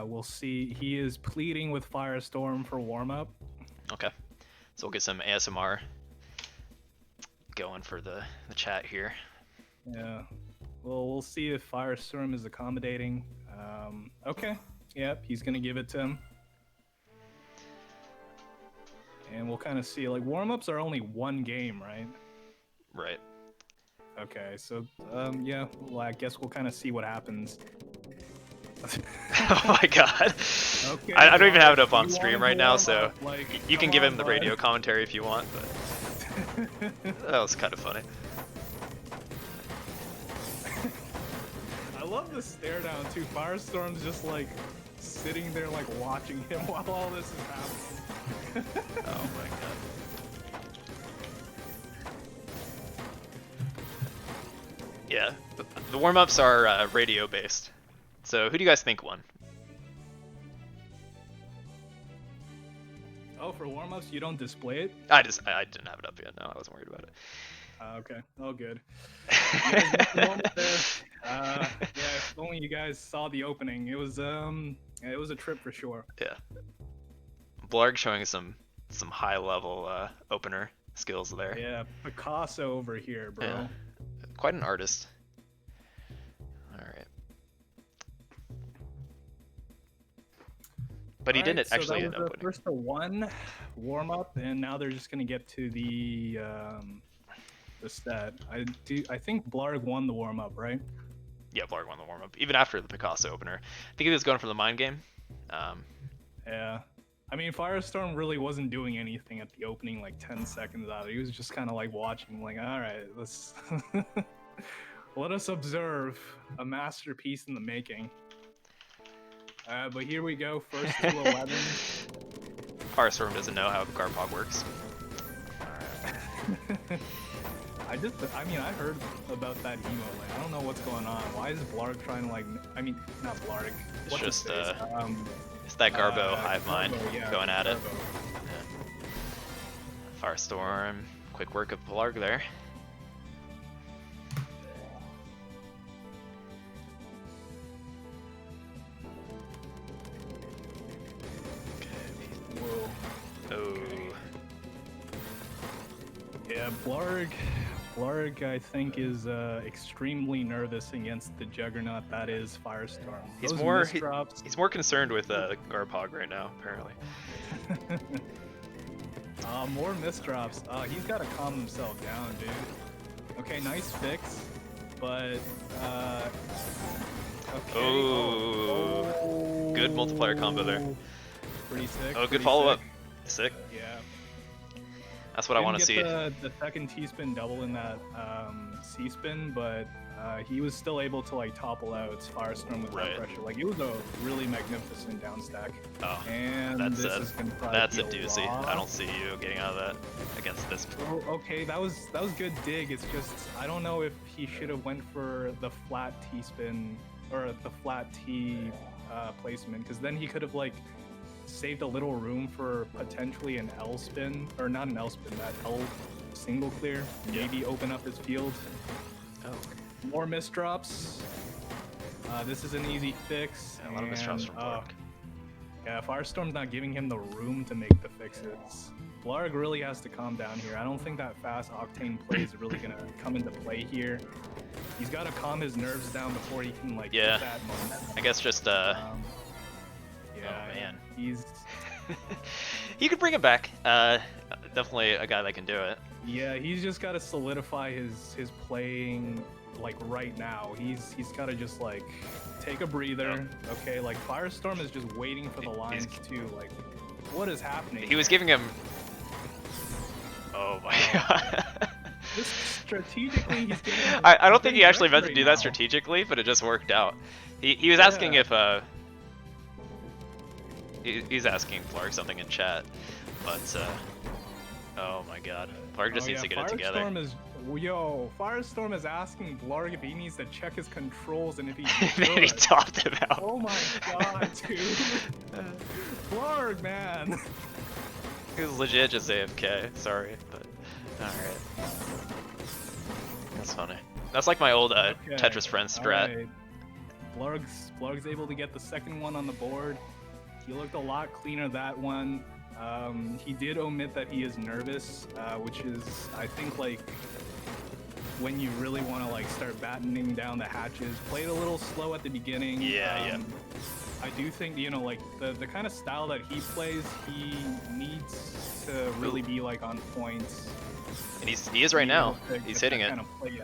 We'll see. He is pleading with Firestorm for warm up. Okay, so we'll get some ASMR going for the chat here. Yeah. Well, we'll see if Firestorm is accommodating. Okay. Yep, he's gonna give it to him. And we'll kind of see. Like, warm-ups are only one game, right? Right. Okay, so yeah. Well, I guess we'll kind of see what happens. Oh my god. Okay, I don't even have it up on you stream wanted right to now, warm so up, like, you can come give on, him the bud. radio commentary if you want, but that was kind of funny. I love the stare down too. Firestorm's just like sitting there, like watching him while all this is happening. Oh my god. Yeah, the warm-ups are radio-based. So who do you guys think won? Oh, for warm-ups, you don't display it? I didn't have it up yet. No, I wasn't worried about it. Okay, all good. You guys missed the moment there. Yeah, if only you guys saw the opening. It was a trip for sure. Yeah. Blarg showing some high-level opener skills there. Yeah, Picasso over here, bro. Yeah. Quite an artist. All right. But he didn't actually end up winning. First to one warm-up, and now they're just gonna get to the stat. I think Blarg won the warm-up, right? Yeah, Blarg won the warm-up, even after the Picasso opener. I think he was going for the mind game. Yeah. I mean, Firestorm really wasn't doing anything at the opening, like 10 seconds out. He was just kind of like watching, like, all right, let's let us observe a masterpiece in the making. But here we go, first to 11. Firestorm doesn't know how Garpog works. I mean, I heard about that emo. Like, I don't know what's going on. Why is Blarg trying to, like, I mean, not Blarg. It's just, it's that Garbo hive mind going at it. Yeah. Firestorm, quick work of Blarg there. Whoa. Oh. Yeah, Blarg, I think, is extremely nervous against the juggernaut that is Firestorm. He's Those more misdrops- he's more concerned with Garpog right now, apparently. More misdrops. He's got to calm himself down, dude. Okay, nice fix, but okay. Oh, good multiplier combo there. Pretty sick. Oh, good follow up. Sick. Yeah. That's what I want to see. The second T-spin double in that C-spin, but he was still able to like topple out Firestorm with that pressure. Like, it was a really magnificent down stack. Oh, and that's a be doozy. I don't see you getting out of that against this. Oh, okay, that was good dig. It's just I don't know if he should have went for the flat T-spin or the flat T placement, because then he could have like saved a little room for potentially an L spin, or not an L spin, that L single clear. Maybe open up his field. Oh. More misdrops. This is an easy fix. Yeah, a lot of misdrops from Blarg. Yeah, Firestorm's not giving him the room to make the fixes. Blarg really has to calm down here. I don't think that fast Octane play is really gonna come into play here. He's got to calm his nerves down before he can like get that momentum. I guess just yeah, oh man, he's you could bring him back. Definitely a guy that can do it. Yeah, he's just got to solidify his playing like right now. He's got to just like take a breather. Okay, like Firestorm is just waiting for the lines to like, what is happening? He was giving him. Oh my god. Just strategically, he's giving him I don't think he actually meant to do that strategically, but it just worked out. He was asking if he's asking Blarg something in chat, but oh my god, Blarg just needs to get it together. Firestorm is asking Blarg if he needs to check his controls and if he's Then he topped him out. Oh my god, dude. Blarg, man. He was legit just AFK, sorry, but alright. That's funny. That's like my old Tetris friend strat. Right. Blarg's able to get the second one on the board. He looked a lot cleaner that one. He did omit that he is nervous, which is, I think, like, when you really want to like start battening down the hatches. Played a little slow at the beginning. Yeah. I do think, you know, like the kind of style that he plays, he needs to really be like on points. And he is right now. He's hitting it. Kind of play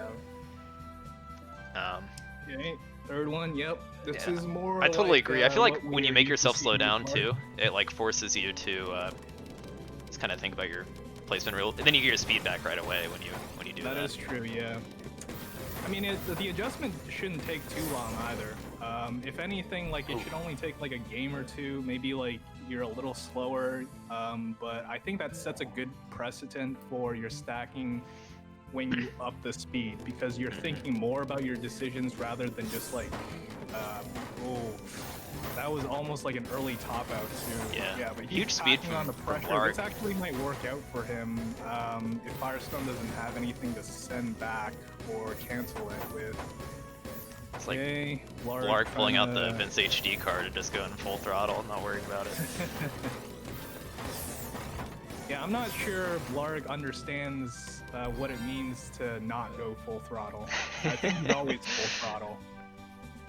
out. Okay, third one. Yep. This is more. I totally agree. I feel like when you make yourself slow down too, it like forces you to just kind of think about your placement real, and then you get your speed back right away when you do that. That is true. Yeah. I mean, the adjustment shouldn't take too long either. If anything, like it should only take like a game or two. Maybe like you're a little slower, but I think that sets a good precedent for your stacking when you up the speed because you're thinking more about your decisions rather than just like, oh, that was almost like an early top out too. Yeah, but huge he's speed packing on the from pressure. Blarg. This actually might work out for him if Firestorm doesn't have anything to send back or cancel it with. It's like Okay, Blarg pulling out the Vince HD card and just going full throttle, not worried about it. Yeah, I'm not sure Blarg understands what it means to not go full throttle. I think he's always full throttle.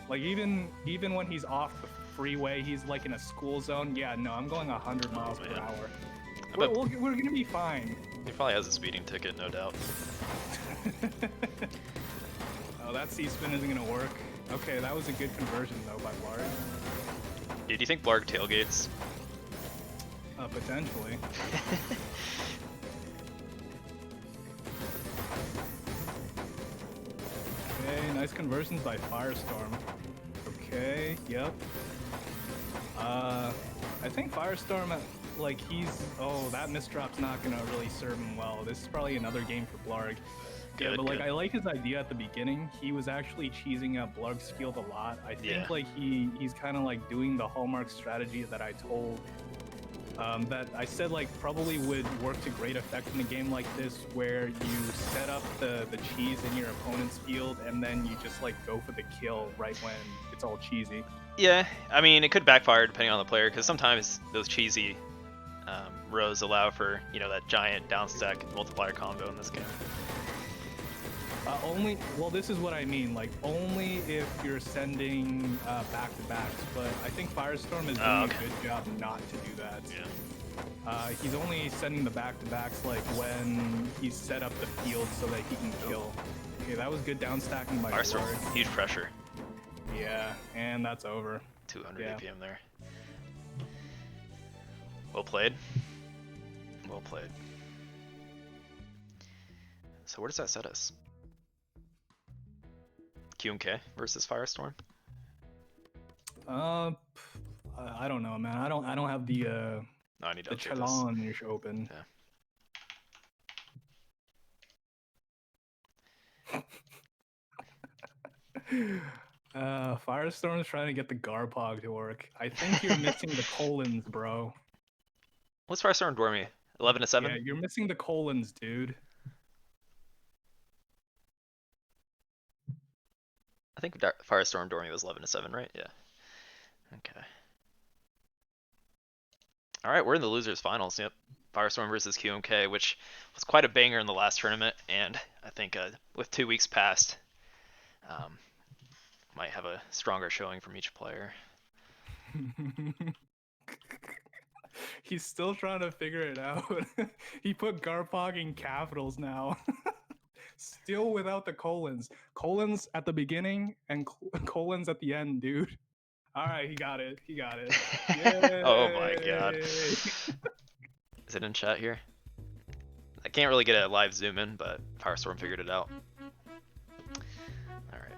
Like even when he's off the freeway, he's like in a school zone. Yeah, no, I'm going 100 miles per hour. We're gonna be fine. He probably has a speeding ticket, no doubt. Oh, that C-spin isn't gonna work. Okay, that was a good conversion though by Blarg. Dude, do you think Blarg tailgates? Potentially. Okay, nice conversions by Firestorm. Okay, yep. I think Firestorm, like oh, that misdrop's not gonna really serve him well. This is probably another game for Blarg. Good, but like good. I like his idea at the beginning. He was actually cheesing up Blarg's field a lot. I think like he's kind of like doing the hallmark strategy that I told that I said like probably would work to great effect in a game like this, where you set up the cheese in your opponent's field and then you just like go for the kill right when it's all cheesy. Yeah, I mean it could backfire depending on the player, because sometimes those cheesy rows allow for, you know, that giant downstack multiplier combo in this game. Well, this is what I mean, like only if you're sending back-to-backs, but I think Firestorm is doing a good job not to do that. Yeah. He's only sending the back-to-backs like when he's set up the field so that he can kill. Okay, that was good downstacking by Firestorm, huge pressure. Yeah, and that's over. 200 APM there. Well played. Well played. So where does that set us? QMK versus Firestorm? I don't know, man. I don't have the No, I need to the update this. challenge open. Yeah. Firestorm's trying to get the Garpog to work. I think you're missing the colons, bro. What's Firestorm Dormy? 11-7? Yeah, you're missing the colons, dude. I think Firestorm Dormy was 11-7, right? Yeah. Okay. Alright, we're in the losers finals, yep. Firestorm versus QMK, which was quite a banger in the last tournament, and I think with 2 weeks past, might have a stronger showing from each player. He's still trying to figure it out. He put Garpog in capitals now. Still without the colons. Colons at the beginning and colons at the end, dude. All right, he got it. He got it. Oh my god. Is it in chat here? I can't really get a live zoom in, but Firestorm figured it out. Alright.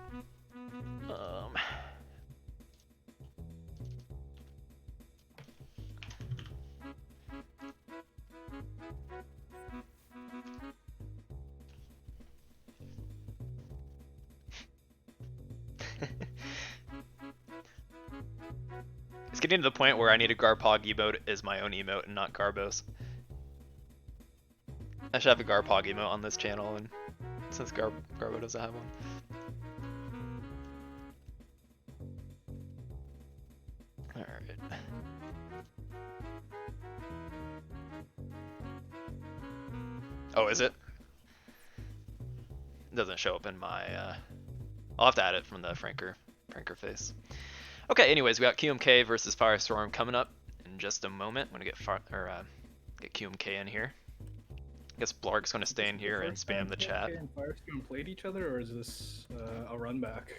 It's getting to the point where I need a Garpog emote as my own emote and not Garbo's. I should have a Garpog emote on this channel, and since Garbo doesn't have one. Alright. Oh, is it? It doesn't show up in my, I'll have to add it from the Franker face. Okay, anyways, we got QMK versus Firestorm coming up in just a moment. I'm gonna get QMK in here. I guess Blarg's gonna stay in here and spam the chat. QMK and Firestorm played each other, or is this a run back?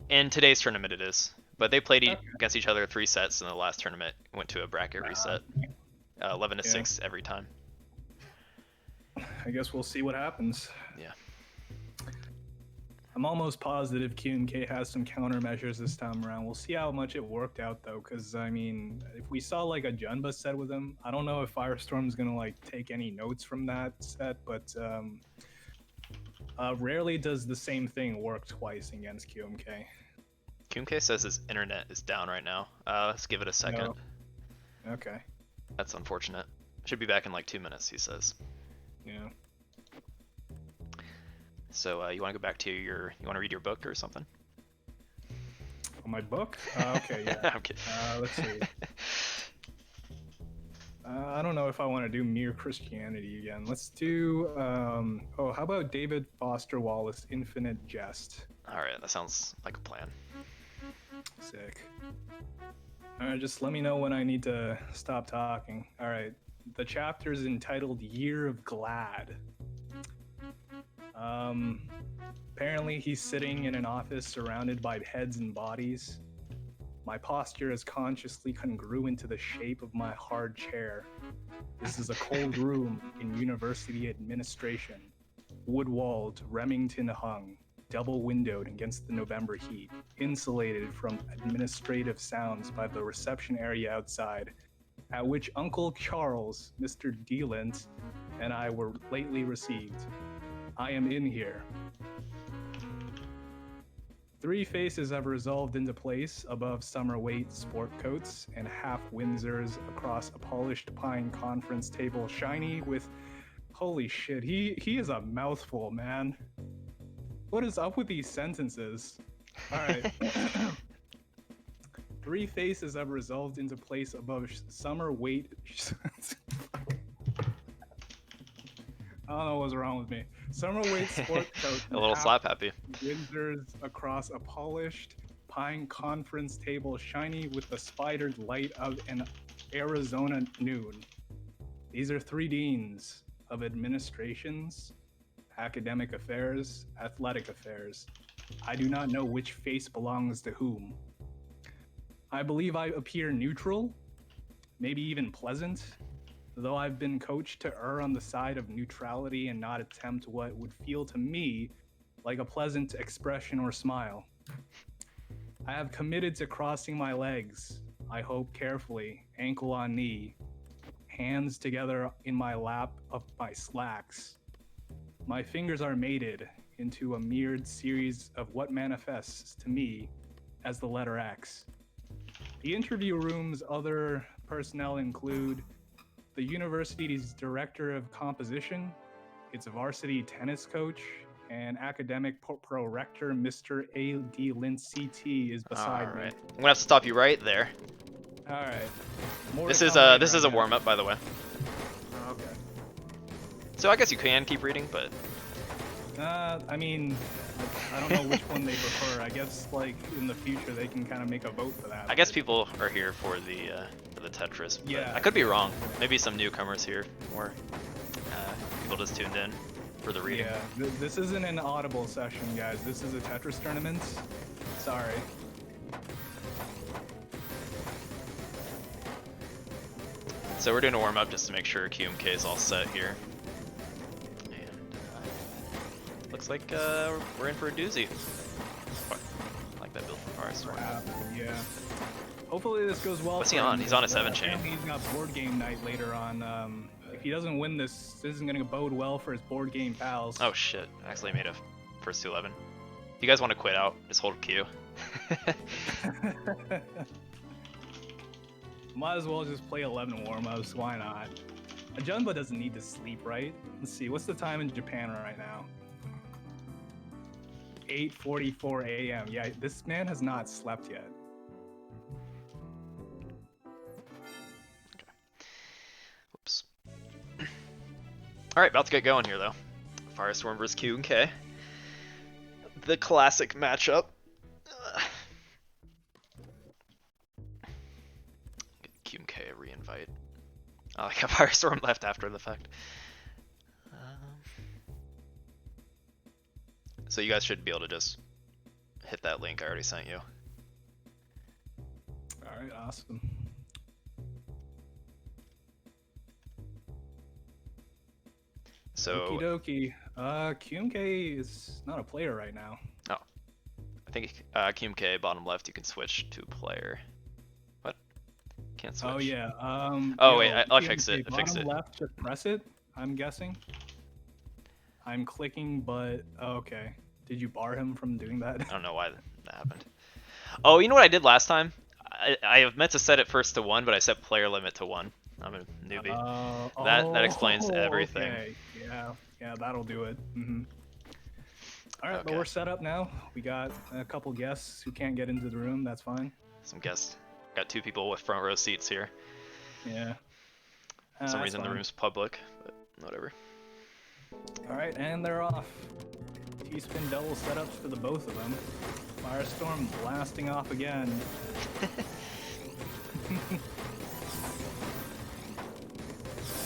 In today's tournament it is, but they played against each other 3 sets in the last tournament. Went to a bracket reset, 11-6 every time. I guess we'll see what happens. Yeah. I'm almost positive QMK has some countermeasures this time around. We'll see how much it worked out though, because I mean, if we saw like a Junba set with him, I don't know if Firestorm's gonna like take any notes from that set, but rarely does the same thing work twice against QMK. QMK says his internet is down right now. Let's give it a second. No. Okay. That's unfortunate. Should be back in like 2 minutes, he says. Yeah. So you want to go back to you want to read your book or something? Oh, my book? Okay, yeah. I'm kidding. Let's see. I don't know if I want to do Mere Christianity again. Let's do, how about David Foster Wallace, Infinite Jest? Alright, that sounds like a plan. Sick. Alright, just let me know when I need to stop talking. Alright, the chapter is entitled Year of Glad. Apparently he's sitting in an office surrounded by heads and bodies. My posture is consciously congruent to the shape of my hard chair. This is a cold room in university administration. Wood-walled, Remington hung, double-windowed against the November heat, insulated from administrative sounds by the reception area outside, at which Uncle Charles, Mr. Dealent, and I were lately received. I am in here. 3 faces have resolved into place above summer weight sport coats and half Windsors across a polished pine conference table, shiny with... Holy shit, he is a mouthful, man. What is up with these sentences? All right. 3 faces have resolved into place above summer weight... I don't know what's wrong with me. Summer weight sport coat. A little slap happy. Windsors across a polished pine conference table, shiny with the spidered light of an Arizona noon. These are 3 deans of administrations, academic affairs, athletic affairs. I do not know which face belongs to whom. I believe I appear neutral, maybe even pleasant, though I've been coached to err on the side of neutrality and not attempt what would feel to me like a pleasant expression or smile. I have committed to crossing my legs, I hope carefully, ankle on knee, hands together in my lap of my slacks. My fingers are mated into a mirrored series of what manifests to me as the letter X. The interview room's other personnel include the university's director of composition, its varsity tennis coach, and academic pro-rector, Mr. A.D. Lintz CT, is beside me. I'm gonna have to stop you right there. All right. This is a warm-up, by the way. Okay. So I guess you can keep reading, but I mean, I don't know which one they prefer. I guess like in the future they can kind of make a vote for that. I guess people are here for the Tetris. But Yeah. I could be wrong. Maybe some newcomers here, or people just tuned in for the reading. Yeah, this isn't an audible session, guys. This is a Tetris tournament. Sorry. So we're doing a warm-up just to make sure QMK is all set here. And looks like we're in for a doozy. I like that build from Firestorm. Yeah. Hopefully this goes well. What's he for on? him. He's on a 7-chain. Apparently he's got board game night later on. If he doesn't win this isn't going to bode well for his board game pals. Oh shit, I actually made a first 211. If you guys want to quit out, just hold Q. Might as well just play 11 warm-ups, why not? A Junba doesn't need to sleep, right? Let's see, what's the time in Japan right now? 8:44 a.m. Yeah, this man has not slept yet. Oops. Alright, about to get going here though. Firestorm vs. Q and K. The classic matchup. Get Q and K a re-invite. I like how Firestorm left after the fact. So you guys should be able to just hit that link I already sent you. Alright, awesome. So Okie dokie. QMK is not a player right now. oh, think QMK bottom left. You can switch to player. What? Can't switch. Oh yeah. Oh wait, I'll fix QMK, it. Fix bottom it. left, just press it. I'm guessing. I'm clicking, but okay. Did you bar him from doing that? I don't know why that happened. Oh, you know what I did last time? I meant to set it first to 1, but I set player limit to 1. I'm a newbie. That explains everything. Okay. Yeah, that'll do it. All right, but Okay. we're set up now. We got a couple guests who can't get into the room. That's fine. Some guests. Got 2 people with front row seats here. Yeah. For some That's reason the fine. room's public, but whatever. All right, and they're off. T-spin double setups for the both of them. Firestorm blasting off again.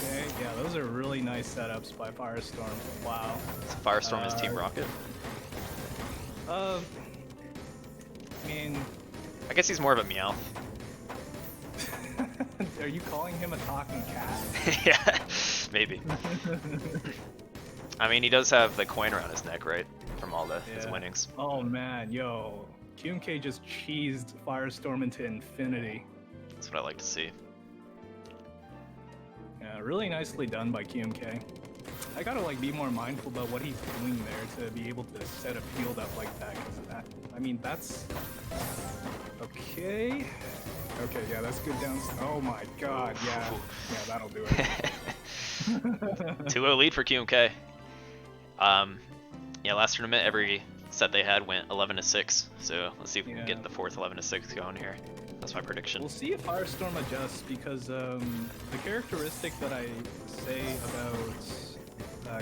Okay, yeah, those are really nice setups by Firestorm. Wow. So Firestorm is Team Rocket. I mean, I guess he's more of a Meowth. are you calling him a talking cat? Yeah, maybe. I mean, he does have the coin around his neck, right? From all his winnings. Oh man, yo. QMK just cheesed Firestorm into infinity. That's what I like to see. Yeah, really nicely done by QMK. I gotta like be more mindful about what he's doing there to be able to set a field up like that. Cause that, I mean, that's okay. Okay, yeah, that's good down. Oh my god, yeah, that'll do it. 2-0 lead for QMK. Yeah, last tournament every set they had went 11-6. So let's see if we can get the fourth 11-6 going here. That's my prediction. We'll see if Firestorm adjusts because the characteristic that I say about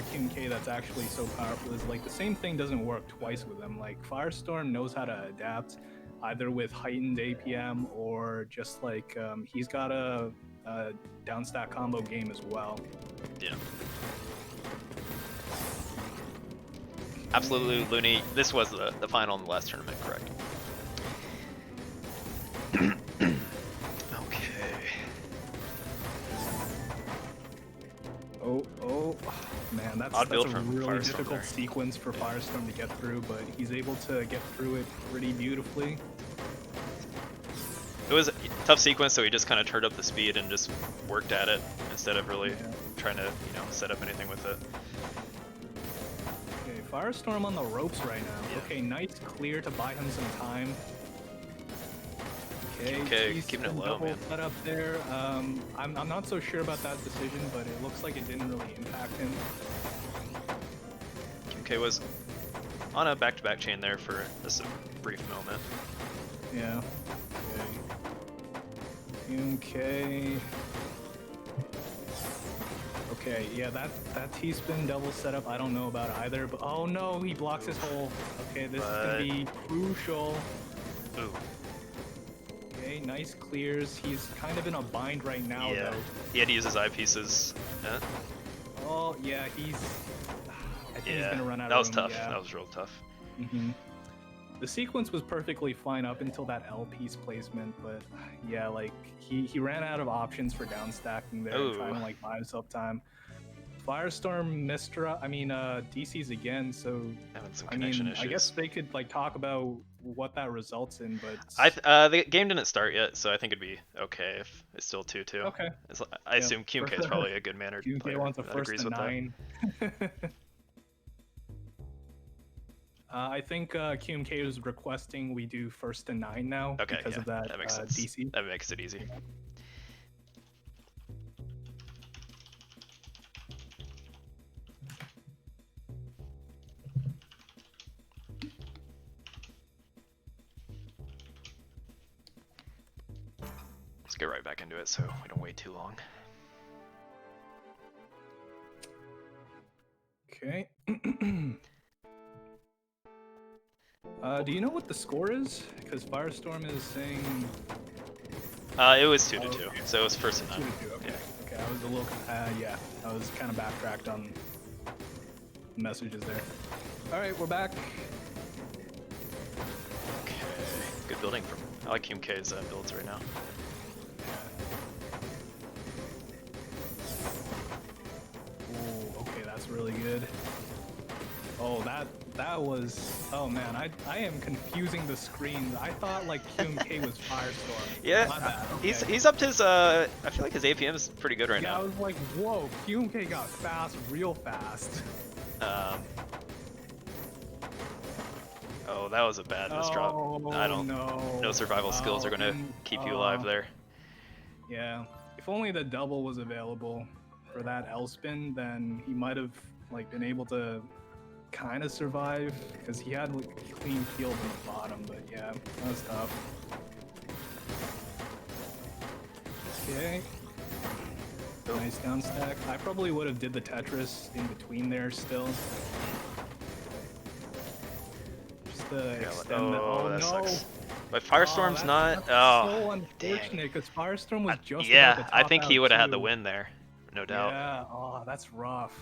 QMK that's actually so powerful is like the same thing doesn't work twice with him. Like Firestorm knows how to adapt either with heightened APM or just like he's got a downstack combo game as well. Yeah. Absolutely, Looney. This was the final in the last tournament, correct? Okay. Oh, man, that's a really difficult sequence for Firestorm to get through, but he's able to get through it pretty beautifully. It was a tough sequence, so he just kind of turned up the speed and just worked at it instead of really trying to, set up anything with it. Okay, Firestorm on the ropes right now. Yeah. Okay, nice clear to buy him some time. Okay, keeping it low, man. Set up there. I'm not so sure about that decision, but it looks like it didn't really impact him. QMK was on a back-to-back chain there for just a brief moment. Yeah. QMK. Okay, yeah, that T-spin double setup, I don't know about either, but oh no, he blocks his hole. Okay, this is gonna be crucial. Ooh. Okay, nice clears. He's kind of in a bind right now, though. He had to use his eyepieces. Yeah. Oh, yeah, I think he's gonna run out of room. That was tough. Yeah. That was real tough. The sequence was perfectly fine up until that L piece placement, but yeah, like he ran out of options for down stacking there, trying to like buy himself time. Firestorm DCs again, so having some connection issues. I guess they could like talk about what that results in, but the game didn't start yet, so I think it'd be okay if it's still 2-2. Okay. I assume QMK is probably a good mannered player. QMK wants a first to 9. I think QMK is requesting we do first to 9 now because of that makes sense. DC. That makes it easy. Let's get right back into it so we don't wait too long. Okay. Do you know what the score is? Because Firestorm is saying... it was 2-2, so it was first to 9. 2-2, okay. Okay, I was a little... I was kind of backtracked on the messages there. Alright, we're back. Okay, good building from... I like QMK's builds right now. Oh, okay, that's really good. Oh, That was, oh man, I am confusing the screens. I thought like QMK was Firestorm. Yeah, My bad. Okay. he's upped his. I feel like his APM is pretty good right Yeah, now. I was like, whoa, QMK got fast, real fast. Oh, that was a bad misdrop. Oh, I don't. No. No survival skills are gonna keep you alive there. Yeah. If only the double was available for that L spin, then he might have like been able to kind of survive because he had like a clean field in the bottom. But yeah, that was tough. Okay. Nice down stack. I probably would have did the Tetris in between there still. Just to extend the. Oh that no! sucks. But Firestorm's That's so unfortunate because Firestorm was just about to top I think he out would have had too. the win there, no doubt. Yeah, oh, that's rough.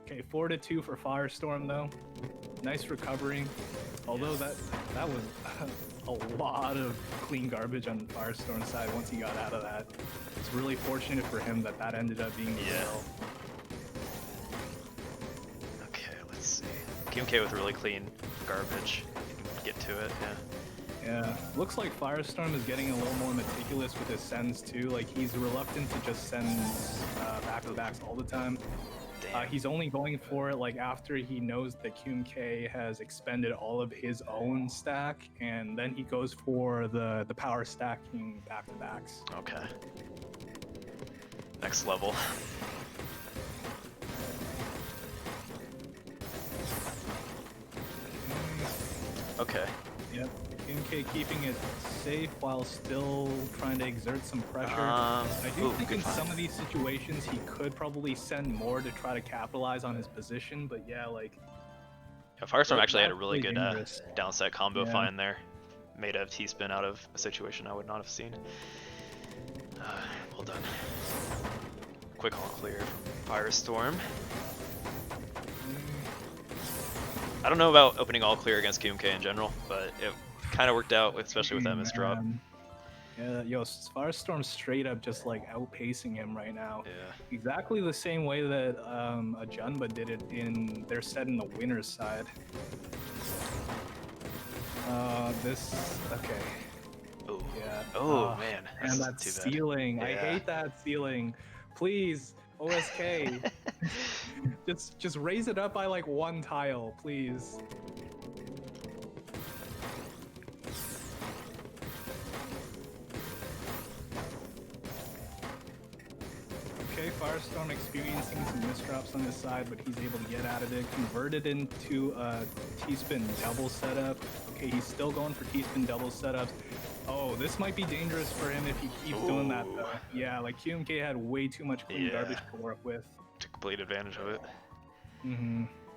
Okay, 4-2 for Firestorm though. Nice recovery. Although that was a lot of clean garbage on Firestorm's side once he got out of that. It's really fortunate for him that that ended up being the kill. Okay, let's see. QMK with really clean garbage. Get to it, yeah. Yeah, looks like Firestorm is getting a little more meticulous with his sends too. Like he's reluctant to just send back-to-backs all the time. He's only going for it like after he knows that QMK has expended all of his own stack, and then he goes for the power stacking back-to-backs. Okay. Next level. Okay. Yep. QMK keeping it safe while still trying to exert some pressure. I do think in some of these situations he could probably send more to try to capitalize on his position, but yeah, like... Yeah, Firestorm actually had a really good dangerous. downset combo find there. Made a T-spin out of a situation I would not have seen. Well done. Quick all clear from Firestorm. I don't know about opening all clear against QMK in general, but it kind of worked out, especially with that misdrop. Yeah, yo, Firestorm's straight up just like outpacing him right now. Yeah. Exactly the same way that a Junba did it in their set in the winner's side. Okay. Oh. Yeah. Oh man. And that too bad. ceiling. Yeah. I hate that ceiling. Please, OSK. just raise it up by like one tile, please. Okay, Firestorm experiencing some misdrops on his side, but he's able to get out of it. Converted into a T-spin double setup. Okay, he's still going for T-spin double setups. Oh, this might be dangerous for him if he keeps doing that though. Yeah, like QMK had way too much clean garbage to work with. Took complete advantage of it.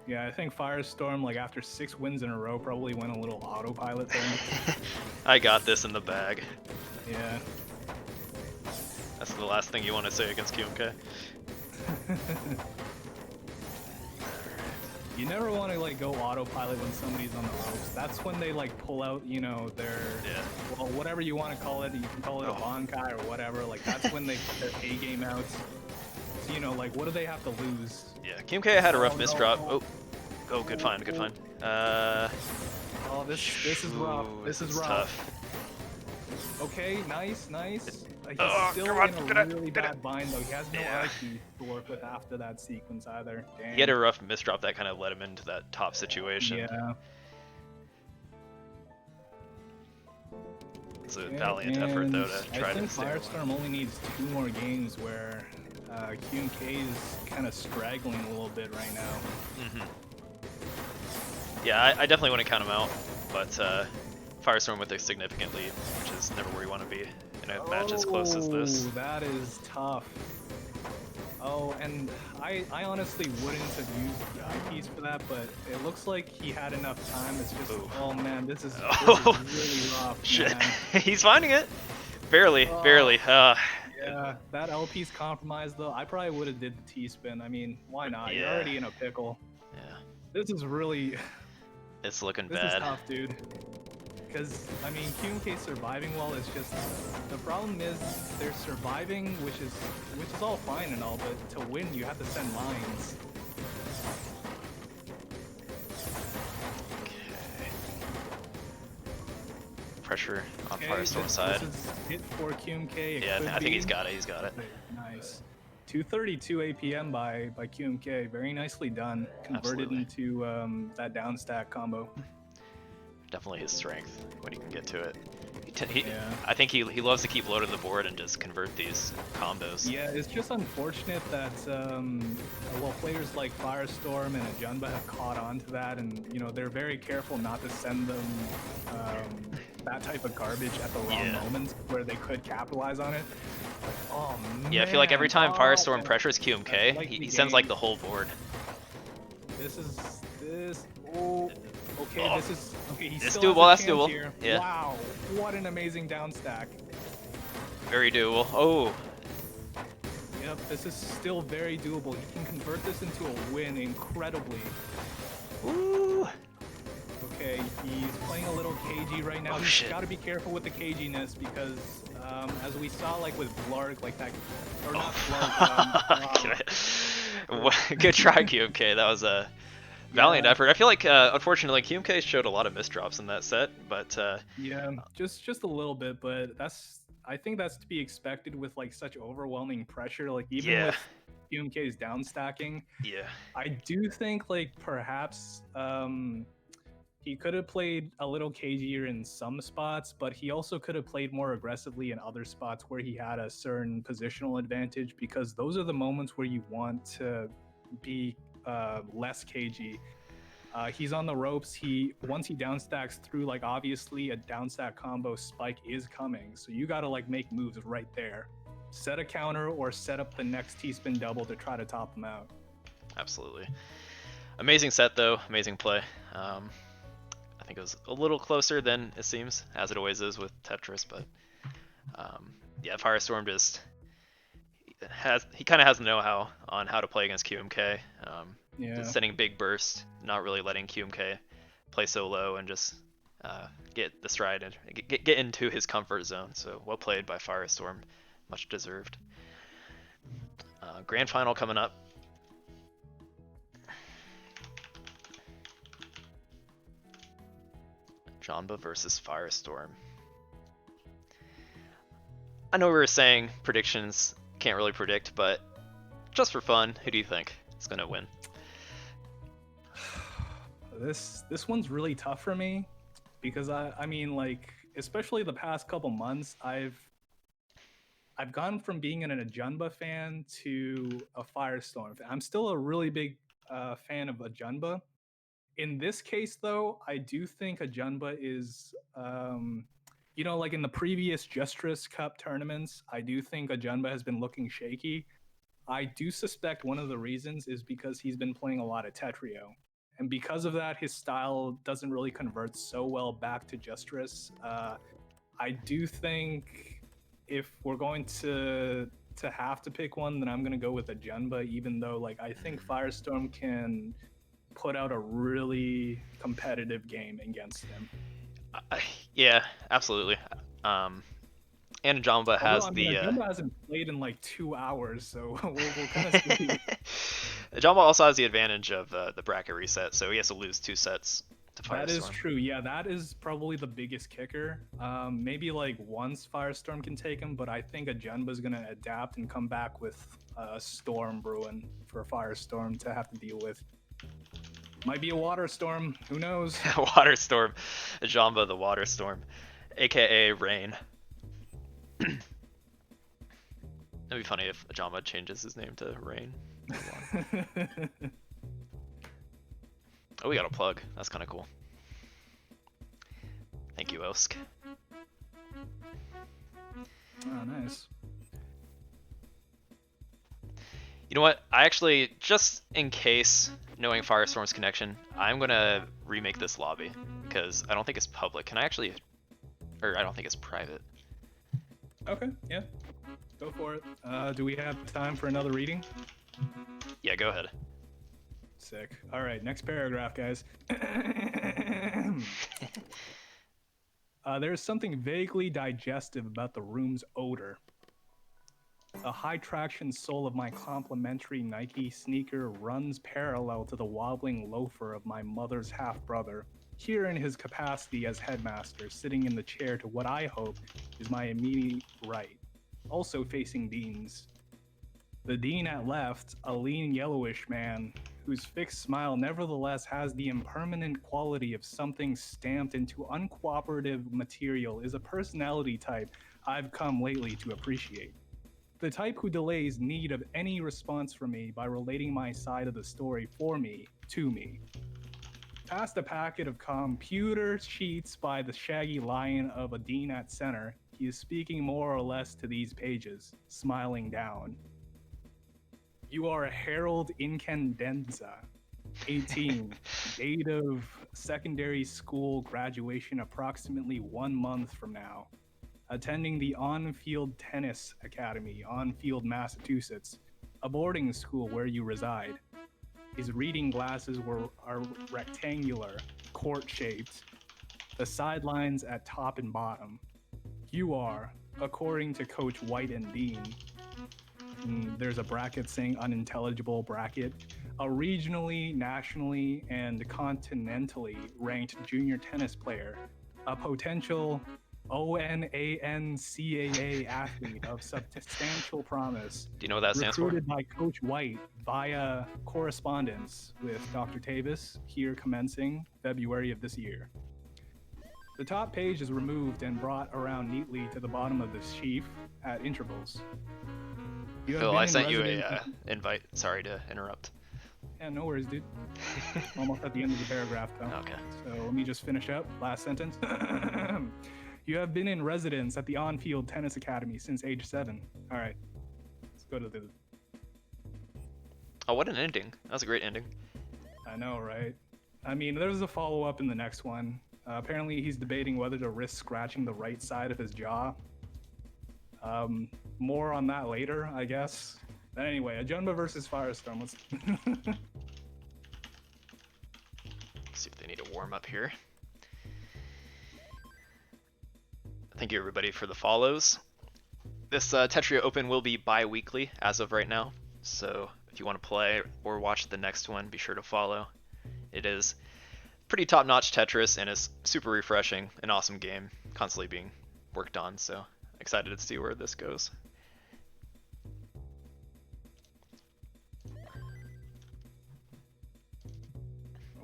Yeah, I think Firestorm, like after 6 wins in a row, probably went a little autopilot there. I got this in the bag. Yeah. That's the last thing you want to say against QMK. You never want to like go autopilot when somebody's on the ropes. That's when they like pull out, you know, their well, whatever you want to call it. You can call it a Bankai or whatever. Like that's when they put their A game out. So, you know, like what do they have to lose? Yeah, QMK had a rough misdrop. Oh, good find, good find. Oh, this is rough. This is rough. Tough. Okay, nice. He's still come on, in a really bad bind though. He has no IQ to work with after that sequence either. Dang. He had a rough misdrop that kind of led him into that top situation. Yeah. It's a valiant effort though to try to stay alive. Firestorm only needs 2 more games where QMK is kind of straggling a little bit right now. Yeah, I definitely wouldn't count him out, but Firestorm with a significant lead, which is never where you want to be in a match as close as this. That is tough. Oh, and I honestly wouldn't have used the eyepiece for that, but it looks like he had enough time. It's just, oh man, this is really rough. Shit, man. He's finding it. Barely. Yeah, that L piece compromised though. I probably would have did the T-spin. I mean, why not? Yeah. You're already in a pickle. Yeah. This is really... It's looking this bad. This is tough, dude. Because, I mean, QMK surviving well is just... The problem is they're surviving, which is all fine and all, but to win, you have to send lines. pressure on Okay, Firestorm's side. this is hit for QMK. Yeah, I think he's got it. He's got it. Nice. 232 APM by QMK. Very nicely done. Converted Absolutely. into that down stack combo. Definitely his strength when he can get to it. Yeah. I think he loves to keep low to the board and just convert these combos. Yeah, it's just unfortunate that well, players like Firestorm and Ajunba have caught on to that, and you know they're very careful not to send them that type of garbage at the wrong moments where they could capitalize on it. Oh man! Yeah, I feel like every time Firestorm pressures QMK, he sends like the whole board. Oh. Okay, this is okay. He's it's still doable. has That's a chance doable. here. Yeah. Wow, what an amazing down stack. Very doable. Oh. Yep, this is still very doable. He can convert this into a win incredibly. Ooh. Okay, he's playing a little cagey right now. He's got to be careful with the caginess because, as we saw, like with Blarg, like that, or not Blarg. Good try, QMK. That was a valiant effort. I feel like, unfortunately, QMK showed a lot of misdrops in that set, but yeah, just a little bit. But I think that's to be expected with like such overwhelming pressure. Like even with QMK's down stacking. Yeah. I do think like perhaps he could have played a little cagier in some spots, but he also could have played more aggressively in other spots where he had a certain positional advantage, because those are the moments where you want to be less cagey. He's on the ropes. Once he downstacks through, like obviously a downstack combo spike is coming, so you got to like make moves right there. Set a counter or set up the next T-spin double to try to top him out. Absolutely. Amazing set though, amazing play. I think it was a little closer than it seems, as it always is with Tetris, but yeah, Firestorm just he kind of has the know-how on how to play against QMK. Just setting big burst, not really letting QMK play so low and just get the stride and get into his comfort zone. So well played by Firestorm, much deserved. Grand final coming up. Jamba versus Firestorm. I know we were saying predictions can't really predict, but just for fun, who do you think is going to win? This one's really tough for me because I mean, like, especially the past couple months, I've gone from being an Ajunba fan to a Firestorm fan. I'm still a really big fan of Ajunba. In this case, though, I do think Ajunba is, you know, like in the previous Justress Cup tournaments, I do think Ajunba has been looking shaky. I do suspect one of the reasons is because he's been playing a lot of Tetrio. And because of that, his style doesn't really convert so well back to Justress. I do think if we're going to have to pick one, then I'm going to go with Ajunba, even though like I think Firestorm can put out a really competitive game against him. Yeah, absolutely. And Jamba has Jamba hasn't played in like 2 hours, so we'll kind of see. Jamba also has the advantage of the bracket reset, so he has to lose 2 sets to Firestorm. That is true. Yeah, that is probably the biggest kicker. Maybe like once Firestorm can take him, but I think Ajunba's going to adapt and come back with a Storm brewing for Firestorm to have to deal with. Might be a water storm. Who knows? Water storm. Jamba the water storm, aka rain. It'd be funny if Jamba changes his name to Rain. Oh, we got a plug. That's kind of cool. Thank you, Osk. Oh, nice. You know what? I actually, just in case, knowing Firestorm's connection, I'm gonna remake this lobby because I don't think it's public. Can I actually, or I don't think it's private. Okay, yeah, go for it. Do we have time for another reading? Yeah, go ahead. Sick. All right, next paragraph, guys. There is something vaguely digestive about the room's odor. The high traction sole of my complimentary Nike sneaker runs parallel to the wobbling loafer of my mother's half-brother. here in his capacity as headmaster, sitting in the chair to what I hope is my immediate right, also facing deans. The dean at left, a lean yellowish man, whose fixed smile nevertheless has the impermanent quality of something stamped into uncooperative material, is a personality type I've come lately to appreciate. The type who delays need of any response from me by relating my side of the story for me to me. Past a packet of computer sheets by the shaggy lion of a dean at center, he is speaking more or less to these pages, smiling down. You are a Herald Incandenza, 18, date of secondary school graduation approximately 1 month from now, attending the On-Field Tennis Academy, On-Field, Massachusetts, a boarding school where you reside. His reading glasses are rectangular, court-shaped, the sidelines at top and bottom. You are, according to Coach White and Dean, there's a bracket saying unintelligible bracket, a regionally, nationally, and continentally ranked junior tennis player, a potential ONANCAA athlete of substantial promise. Do you know what that stands for? Recruited by Coach White via correspondence with Dr. Tavis, here commencing February of this year. The top page is removed and brought around neatly to the bottom of the sheaf at intervals. Phil, I sent you a invite. Sorry to interrupt. Yeah, no worries, dude. Almost at the end of the paragraph, though. Okay. So let me just finish up. Last sentence. You have been in residence at the On-Field Tennis Academy since age 7. All right. Let's go to the... Oh, what an ending. That was a great ending. I know, right? I mean, there's a follow-up in the next one. Apparently, he's debating whether to risk scratching the right side of his jaw. More on that later, I guess. But anyway, Ajunba versus Firestorm. Let's see if they need a warm up here. Thank you everybody for the follows. This Tetria Open will be bi-weekly as of right now, so if you want to play or watch the next one, be sure to follow. It is pretty top-notch Tetris and is super refreshing, an awesome game, constantly being worked on, so excited to see where this goes.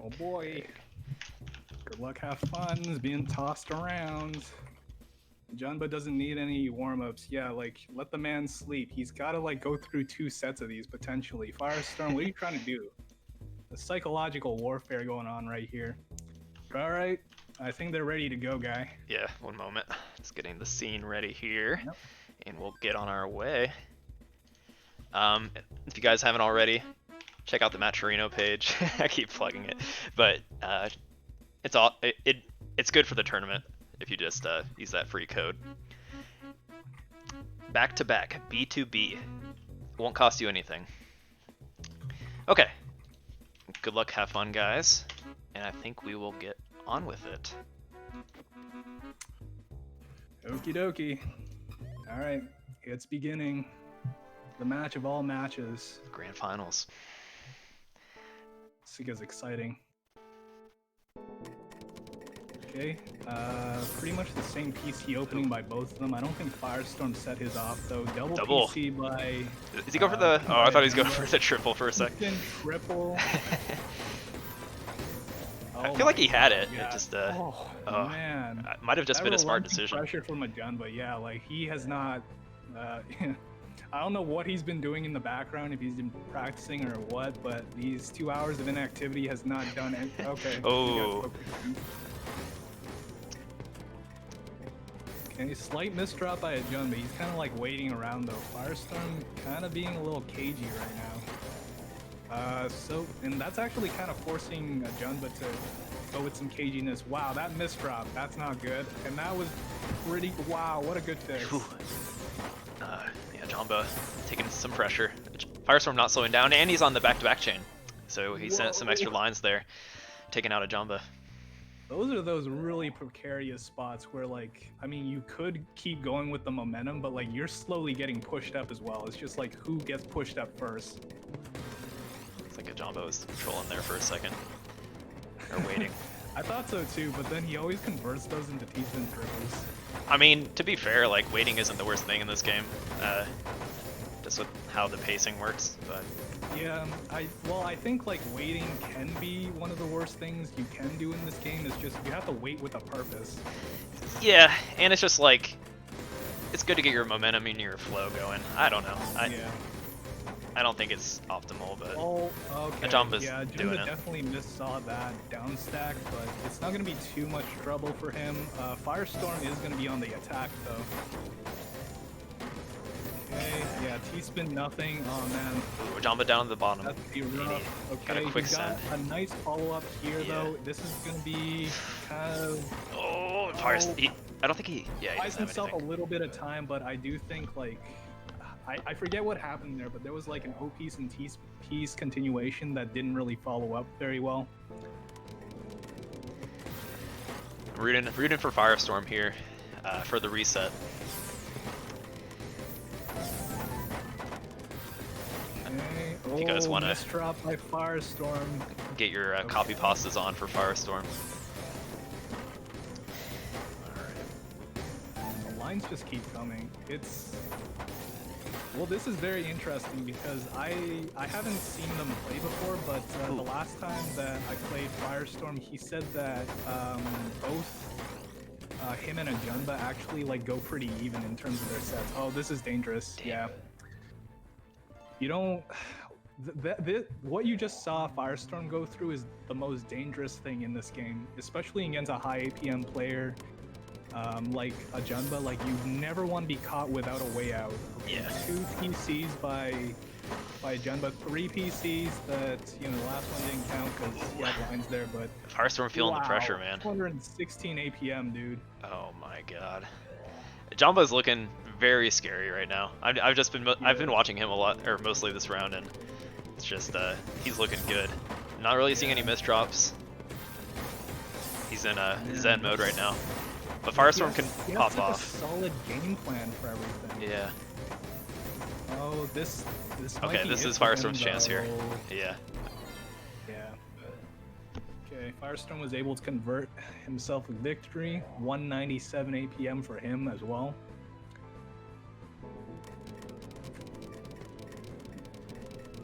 Oh boy. Good luck, have fun. It's being tossed around. Junba doesn't need any warm-ups. Yeah, like, let the man sleep. He's got to, like, go through 2 sets of these, potentially. Firestorm, what are you trying to do? The psychological warfare going on right here. All right. I think they're ready to go, guy. Yeah, one moment. Just getting the scene ready here, Yep. And we'll get on our way. If you guys haven't already, check out the Matcherino page. I keep plugging it, but it's good for the tournament if you just use that free code. Back to back, B2B. Won't cost you anything. Okay. Good luck, have fun, guys, and I think we will get on with it. Okie dokie. All right, it's beginning. The match of all matches. Grand finals. This is exciting. Okay, pretty much the same PC opening by both of them. I don't think Firestorm set his off though. Double. PC by... Is he going for the... Oh, I thought he was going for the triple for a sec. Triple. I feel like he had it. Yeah. It just, man. Might have just been a smart decision. Pressure from Ajun, but yeah, like he has not. I don't know what he's been doing in the background, if he's been practicing or what, but these 2 hours of inactivity has not done it. Okay. Oh. Okay, slight misdrop by Ajun, but he's kind of like waiting around though. Firestorm kind of being a little cagey right now. And that's actually kind of forcing Junba to go with some caginess. Wow, that misdrop, that's not good. And that was pretty, wow, what a good fix. Yeah, Junba taking some pressure. Firestorm not slowing down, and he's on the back-to-back chain. So he sent some extra lines there, taking out a Junba. Those are those really precarious spots where, like, I mean, you could keep going with the momentum, but like you're slowly getting pushed up as well. It's just like who gets pushed up first. I think a Jumbo was trolling there for a second. Or waiting. I thought so too, but then he always converts those into T-spin triples. I mean, to be fair, like waiting isn't the worst thing in this game. Just with how the pacing works, but Yeah, I think like waiting can be one of the worst things you can do in this game. It's just you have to wait with a purpose. yeah, and it's just like it's good to get your momentum and your flow going. I don't know. Yeah. I don't think it's optimal, but Oh, okay. Jumba's Yeah, doing Jumba it. definitely missaw that down stack, but it's not going to be too much trouble for him. Firestorm is going to be on the attack, though. Okay, yeah, T-spin nothing. Oh, man. Ooh, Jamba down at the bottom. That's pretty rough. Got a Okay, quick he's got send. a nice follow-up here, Yeah. though. This is going to be kind of... Oh, fires. I don't think he. Yeah, he buys doesn't have himself a anything. little bit of time, but I do think, like... I forget what happened there, but there was like an O piece and T piece continuation that didn't really follow up very well. Rooting for Firestorm here for the reset. Okay. If you guys want to drop by Firestorm. get your copy pastas on for Firestorm. The lines just keep coming. It's... Well, this is very interesting because I haven't seen them play before, but the last time that I played Firestorm, he said that both him and Ajunba actually like go pretty even in terms of their sets. Oh, this is dangerous. Damn. Yeah. You don't... what you just saw Firestorm go through is the most dangerous thing in this game, especially against a high APM player. Like Ajunba, like you never want to be caught without a way out. Yeah. 2 PCs by Ajunba, 3 PCs that, you know, the last one didn't count because he had lines there, but... Firestorm feeling the pressure, man. 216 APM, dude. Oh my god. Jamba's looking very scary right now. I've just been I've been watching him a lot, or mostly this round, and it's just he's looking good. Not really seeing any misdrops. He's in Zen mode right now. But Firestorm can pop like off. A solid game plan for everything. Yeah. Oh, this might Okay, be this it is for him, Firestorm's chance here. though. Yeah. Yeah. Okay, Firestorm was able to convert himself a victory. 197 APM for him as well.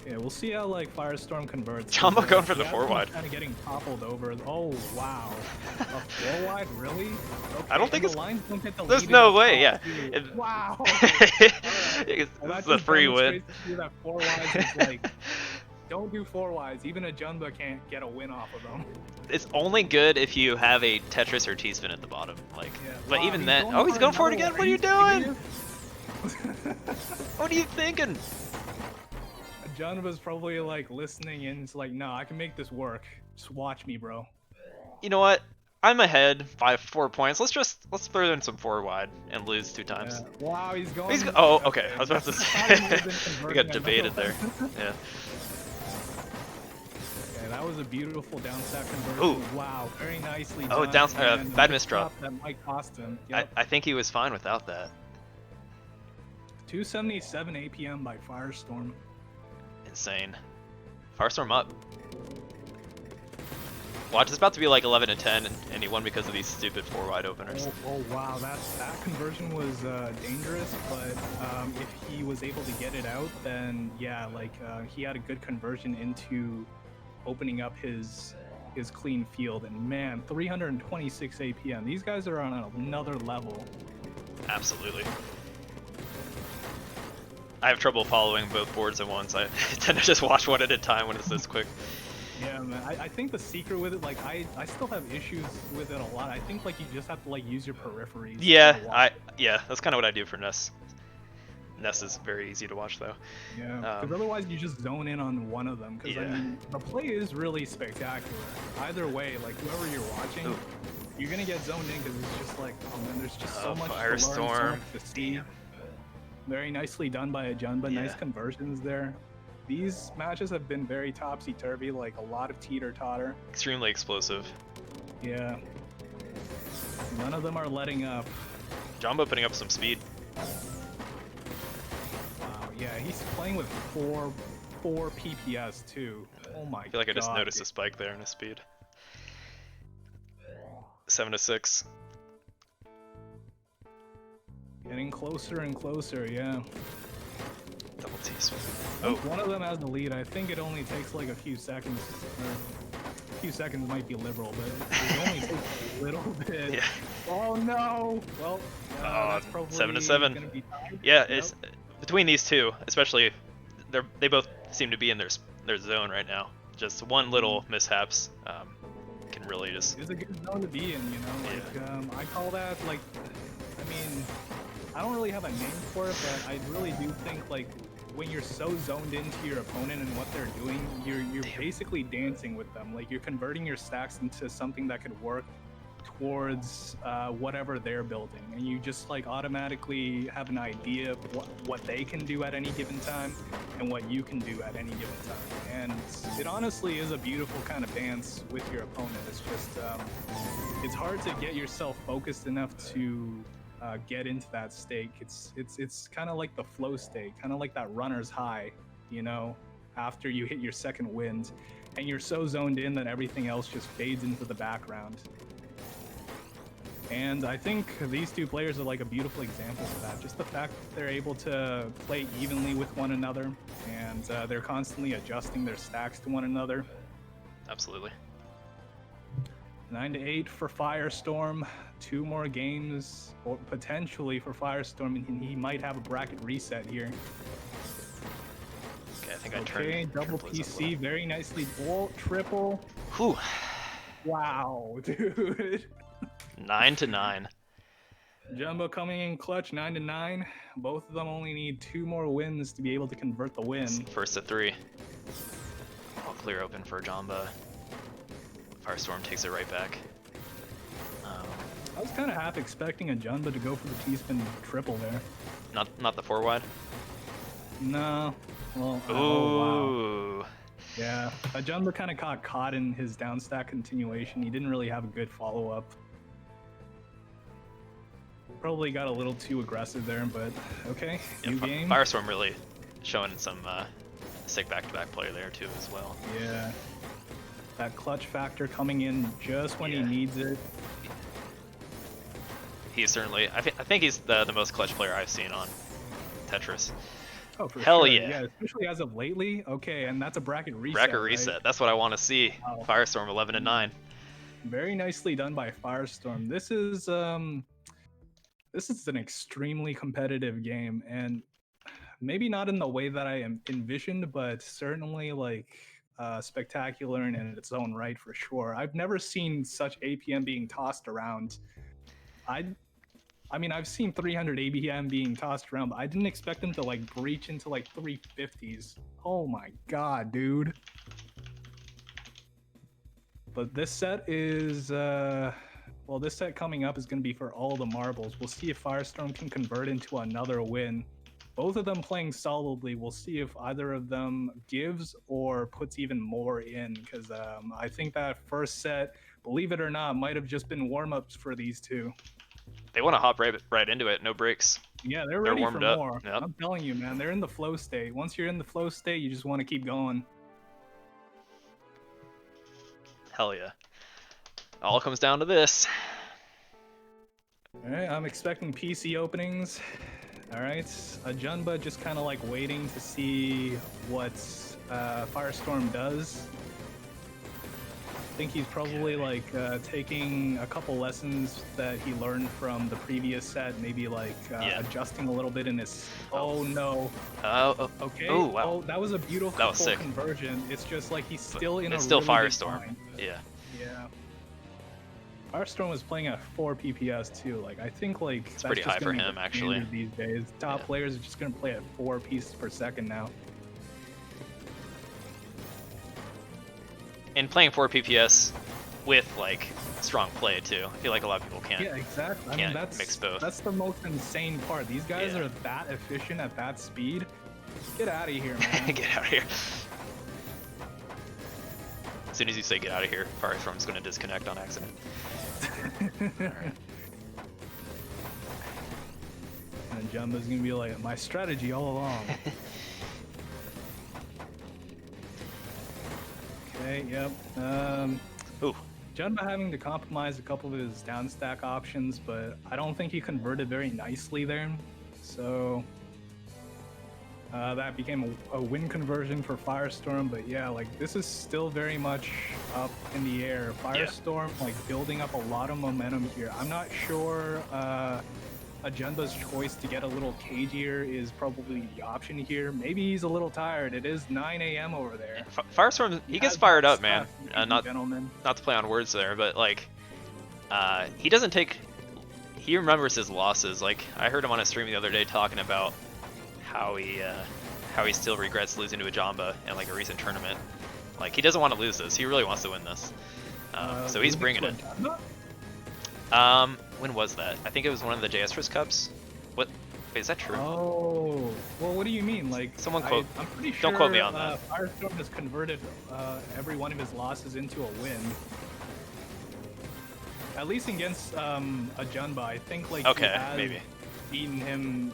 Okay, we'll see how like Firestorm converts. Jumbo going for the Yeah, 4-wide. Kind of getting toppled over. Oh wow, a 4-wide, really? Okay, I don't think and it's. the lines don't get There's deleted no at way. top, Yeah. too. It- Wow. It's Well, that a just free win. demonstrates to you that 4-wides is like, don't do 4-wides. Even a Jumba can't get a win off of them. It's only good if you have a Tetris or T-spin at the bottom. Like, Yeah. but Wow, even he's then, going oh, he's for going for it another again. What are you one. doing? What are you thinking? John was probably like listening in. It's like, no, I can make this work. Just watch me, bro. You know what? I'm ahead by 4 points. Let's throw in some 4-wide and lose 2 times. Yeah. Wow, he's going. Oh, okay. I was about to thought he say. might have been We converting got another debated there. one. Yeah. Okay, that was a beautiful down stack conversion. Ooh. Wow, very nicely Oh, done. down- and bad a misdrop. That might cost him. Yep. I think he was fine without that. 277 APM by Firestorm. Insane. Firestorm up. Watch, it's about to be like 11 to 10, and he won because of these stupid 4-wide openers. Oh wow, that conversion was dangerous, but if he was able to get it out, then yeah, like he had a good conversion into opening up his clean field. And man, 326 APM. These guys are on another level. Absolutely. I have trouble following both boards at once. I tend to just watch one at a time when it's this quick. Yeah, man. I think the secret with it, like I still have issues with it a lot. I think like you just have to like use your peripheries. Yeah, to watch. yeah, that's kind of what I do for Ness. Ness is very easy to watch though. Yeah, because otherwise you just zone in on one of them. Because I Yeah. mean, the play is really spectacular. Either way, like whoever you're watching, Ooh. you're gonna get zoned in because it's just like, oh man, there's just so Oh, much to learn, so Firestorm. much to see. Very nicely done by Ajunba. Yeah. Nice conversions there. These matches have been very topsy-turvy, like a lot of teeter-totter. Extremely explosive. Yeah. None of them are letting up. Jumbo putting up some speed. Wow, yeah, he's playing with four PPS too. Oh my god. I feel like I just noticed a spike there in his speed. 7-6. Getting closer and closer, yeah. Double T's. Once one of them has the lead, I think it only takes like a few seconds. Or a few seconds might be liberal, but it only takes a little bit. Yeah. Oh no! Well, that's probably 7-7. gonna be tied. Yeah, Yep. it's between these two, especially. They both seem to be in their zone right now. Just one little mishaps can really just. It's a good zone to be in, you know. Like I call that like, I mean, I don't really have a name for it, but I really do think like when you're so zoned into your opponent and what they're doing, you're basically dancing with them. Like you're converting your stacks into something that could work towards whatever they're building, and you just like automatically have an idea of what they can do at any given time and what you can do at any given time. And it honestly is a beautiful kind of dance with your opponent. It's just it's hard to get yourself focused enough to get into that state. It's kind of like the flow state, kind of like that runner's high, you know, after you hit your second wind, and you're so zoned in that everything else just fades into the background. And I think these two players are like a beautiful example of that. Just the fact that they're able to play evenly with one another, and they're constantly adjusting their stacks to one another. Absolutely. 9-8 for Firestorm. 2 more games, or potentially for Firestorm, and he might have a bracket reset here. Okay, I think I turned. Okay, double PC, very nicely. Triple. Whew. Wow, dude. 9-9. Jumbo coming in clutch, 9-9. Both of them only need 2 more wins to be able to convert the win. First to 3. All clear open for Jamba. Firestorm takes it right back. I was kind of half expecting a Jumbo to go for the T-spin triple there. Not the 4 wide. No. Well, Ooh. Oh, wow. Yeah, a Jumbo kind of got caught in his downstack continuation. He didn't really have a good follow-up. Probably got a little too aggressive there, but okay, Yeah, new game. Firestorm really showing some sick back-to-back play there too as well. Yeah, that clutch factor coming in just when he needs it. He's certainly, I think he's the most clutch player I've seen on Tetris. Oh, for Hell sure. yeah. Especially as of lately. Okay, and that's a bracket reset. Bracket reset. Right? That's what I want to see. Wow. Firestorm 11-9. Very nicely done by Firestorm. This is an extremely competitive game, and maybe not in the way that I envisioned, but certainly like spectacular in its own right for sure. I've never seen such APM being tossed around. I mean, I've seen 300 ABM being tossed around, but I didn't expect them to like breach into like 350s. Oh my god, dude. But this set is, well, this set coming up is going to be for all the marbles. We'll see if Firestorm can convert into another win. Both of them playing solidly. We'll see if either of them gives or puts even more in, because I think that first set, believe it or not, might have just been warm-ups for these two. They want to hop right into it, no breaks. Yeah, they're ready warmed for up. more. Yep. I'm telling you, man, they're in the flow state. Once you're in the flow state, you just want to keep going. Hell yeah. All comes down to this. All right, I'm expecting PC openings. All right, Ajunba just kind of like waiting to see what Firestorm does. I think he's probably like taking a couple lessons that he learned from the previous set, maybe like adjusting a little bit in his. Oh no. Okay. Oh wow. Oh, that was a beautiful That was sick. conversion. It's just like he's still in It's a still really good Firestorm. bind. Yeah. Yeah. Firestorm was playing at 4 PPS too. Like I think like It's pretty high for him actually. These days, top players are just gonna play at 4 pieces per second now. And playing 4 PPS with like strong play too. I feel like a lot of people can't. Yeah, exactly. Can't that's mix both. That's the most insane part. These guys are that efficient at that speed. Get out of here, man. Get out of here. As soon as you say get out of here, Firestorm's going to disconnect on accident. Alright. And Jumbo's gonna be like, my strategy all along. Okay, yep. Ooh. Junba having to compromise a couple of his down stack options, but I don't think he converted very nicely there. So that became a win conversion for Firestorm. But yeah, like this is still very much up in the air. Firestorm like building up a lot of momentum here. I'm not sure Junba's choice to get a little cagier is probably the option here. Maybe he's a little tired. It is 9 a.m. over there. Firestorm, he gets fired up, man. Not to play on words there, but like, he doesn't take. He remembers his losses. Like I heard him on a stream the other day talking about how he still regrets losing to a Jamba in like a recent tournament. Like he doesn't want to lose this. He really wants to win this. So he's bringing it. When was that? I think it was one of the JS Cups. What? Wait, is that true? Oh, well, what do you mean? Like, someone quote. I'm pretty sure. Don't quote me on that. Firestorm has converted every one of his losses into a win. At least against a Junba, I think like okay, he has maybe beaten him.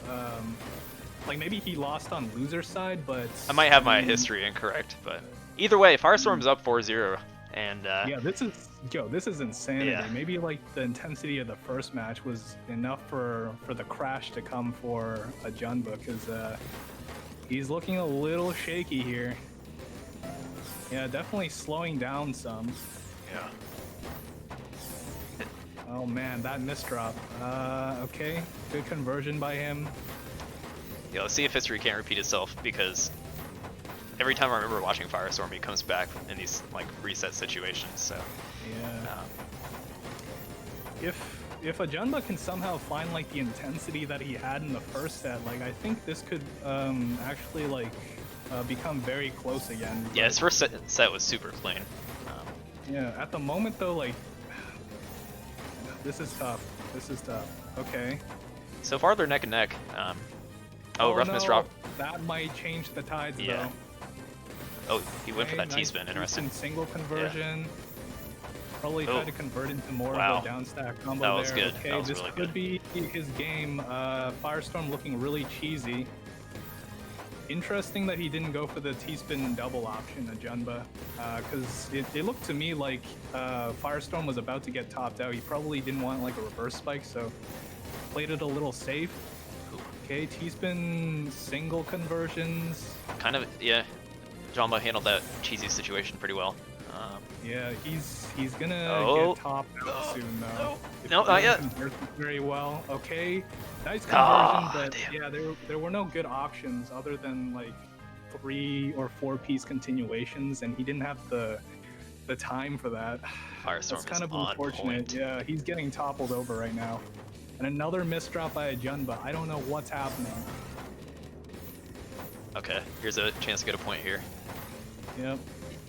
Like maybe he lost on loser side, but I might have my history incorrect, but either way, Firestorm's up 4-0, and yeah, this is insanity. Yeah. Maybe like the intensity of the first match was enough for the crash to come for a Junba, because he's looking a little shaky here. Yeah, definitely slowing down some. yeah. Oh man, that misdrop. Okay, good conversion by him. Yeah, let's see if history can't repeat itself, because every time I remember watching Firestorm, he comes back in these like reset situations. So yeah. If a Junba can somehow find like the intensity that he had in the first set, like I think this could actually like become very close again. Yeah, his first set was super clean. Yeah, at the moment though, like this is tough. This is tough. Okay. So far they're neck and neck. Oh, rough no. misdrop. That might change the tides Yeah. though. Oh, he went for that nice T-spin. Interesting. Single conversion. Probably tried to convert into more Wow. of a down stack combo That was there. good. Okay, That was this really could good. be his game. Firestorm looking really cheesy. Interesting that he didn't go for the T-spin double option, a Junba, because it looked to me like Firestorm was about to get topped out. He probably didn't want like a reverse spike, so played it a little safe. Okay, T-spin single conversions. Kind of, yeah. Jamba handled that cheesy situation pretty well. Yeah, he's gonna Oh. get topped out soon though. If No, he not yet. converts it very well. Okay, nice conversion, Ah, but damn. yeah, there were no good options other than like 3 or 4 piece continuations, and he didn't have the time for that. Firestorm That's kind is of on unfortunate. point. Yeah, he's getting toppled over right now. And another misdrop by a Junba. I don't know what's happening. Okay, here's a chance to get a point here. Yep.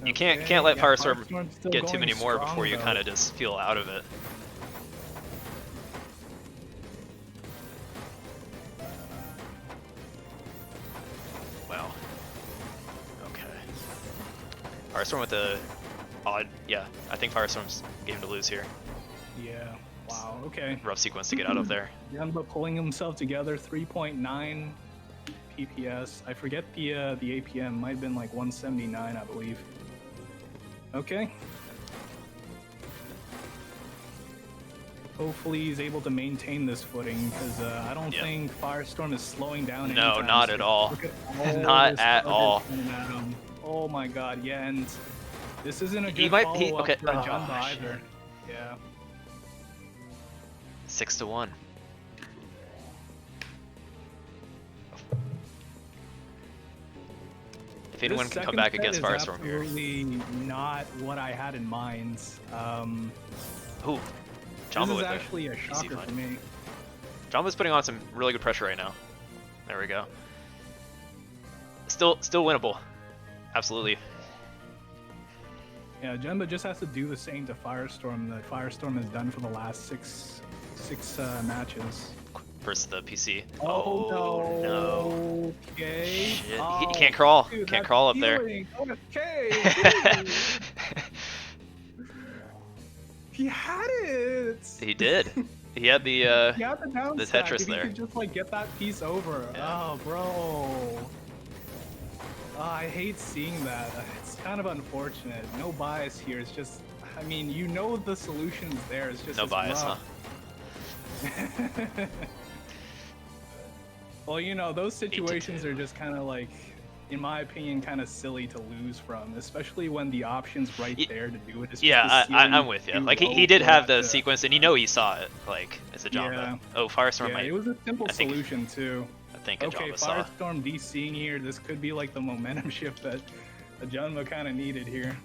You can't let Firestorm get too many more before you kind of just feel out of it. Wow. Okay. Firestorm with the odd, yeah. I think Firestorm's game to lose here. Yeah. Wow. Okay. Rough sequence to get out of there. Junba pulling himself together. 3.9 PPS. I forget the APM. Might have been like 179, I believe. Okay. Hopefully he's able to maintain this footing, because I don't think Firestorm is slowing down. No, anytime not soon. at all. Look at Not this at coverage all. coming at him. Oh my god, yeah, and this isn't a He good might- follow-up okay. for a Oh, Junba shit. either. Yeah. 6-1. If anyone This can come second back set against is Firestorm here. absolutely not what I had in mind. Ooh, This Jamba is with actually a easy shocker fight. for me. Jamba's putting on some really good pressure right now. There we go. Still winnable. Absolutely. Yeah, Junba just has to do the same to Firestorm that Firestorm has done for the last six matches. Versus the PC. Oh, no. no. Okay. Shit. Oh, He can't crawl. dude, Can't that's crawl up there. healing. Okay. dude. He had it. He did. He had the He had the down the stack. Tetris If he there. could just like get that piece over. Yeah. Oh, bro. I hate seeing that. It's kind of unfortunate. No bias here. It's just I mean, you know the solution's there. It's just No bias, huh? Well, you know, those situations are just kind of like, in my opinion, kind of silly to lose from, especially when the option's right there to do it. It's Yeah, just I'm with you. Like he did have the sequence, and you know he saw it. Like it's a Jamba. Yeah. Oh, Firestorm Yeah, might. it was a simple solution too. I think a Okay, Jamba saw. Firestorm DCing here. This could be like the momentum shift that a Jamba kind of needed here.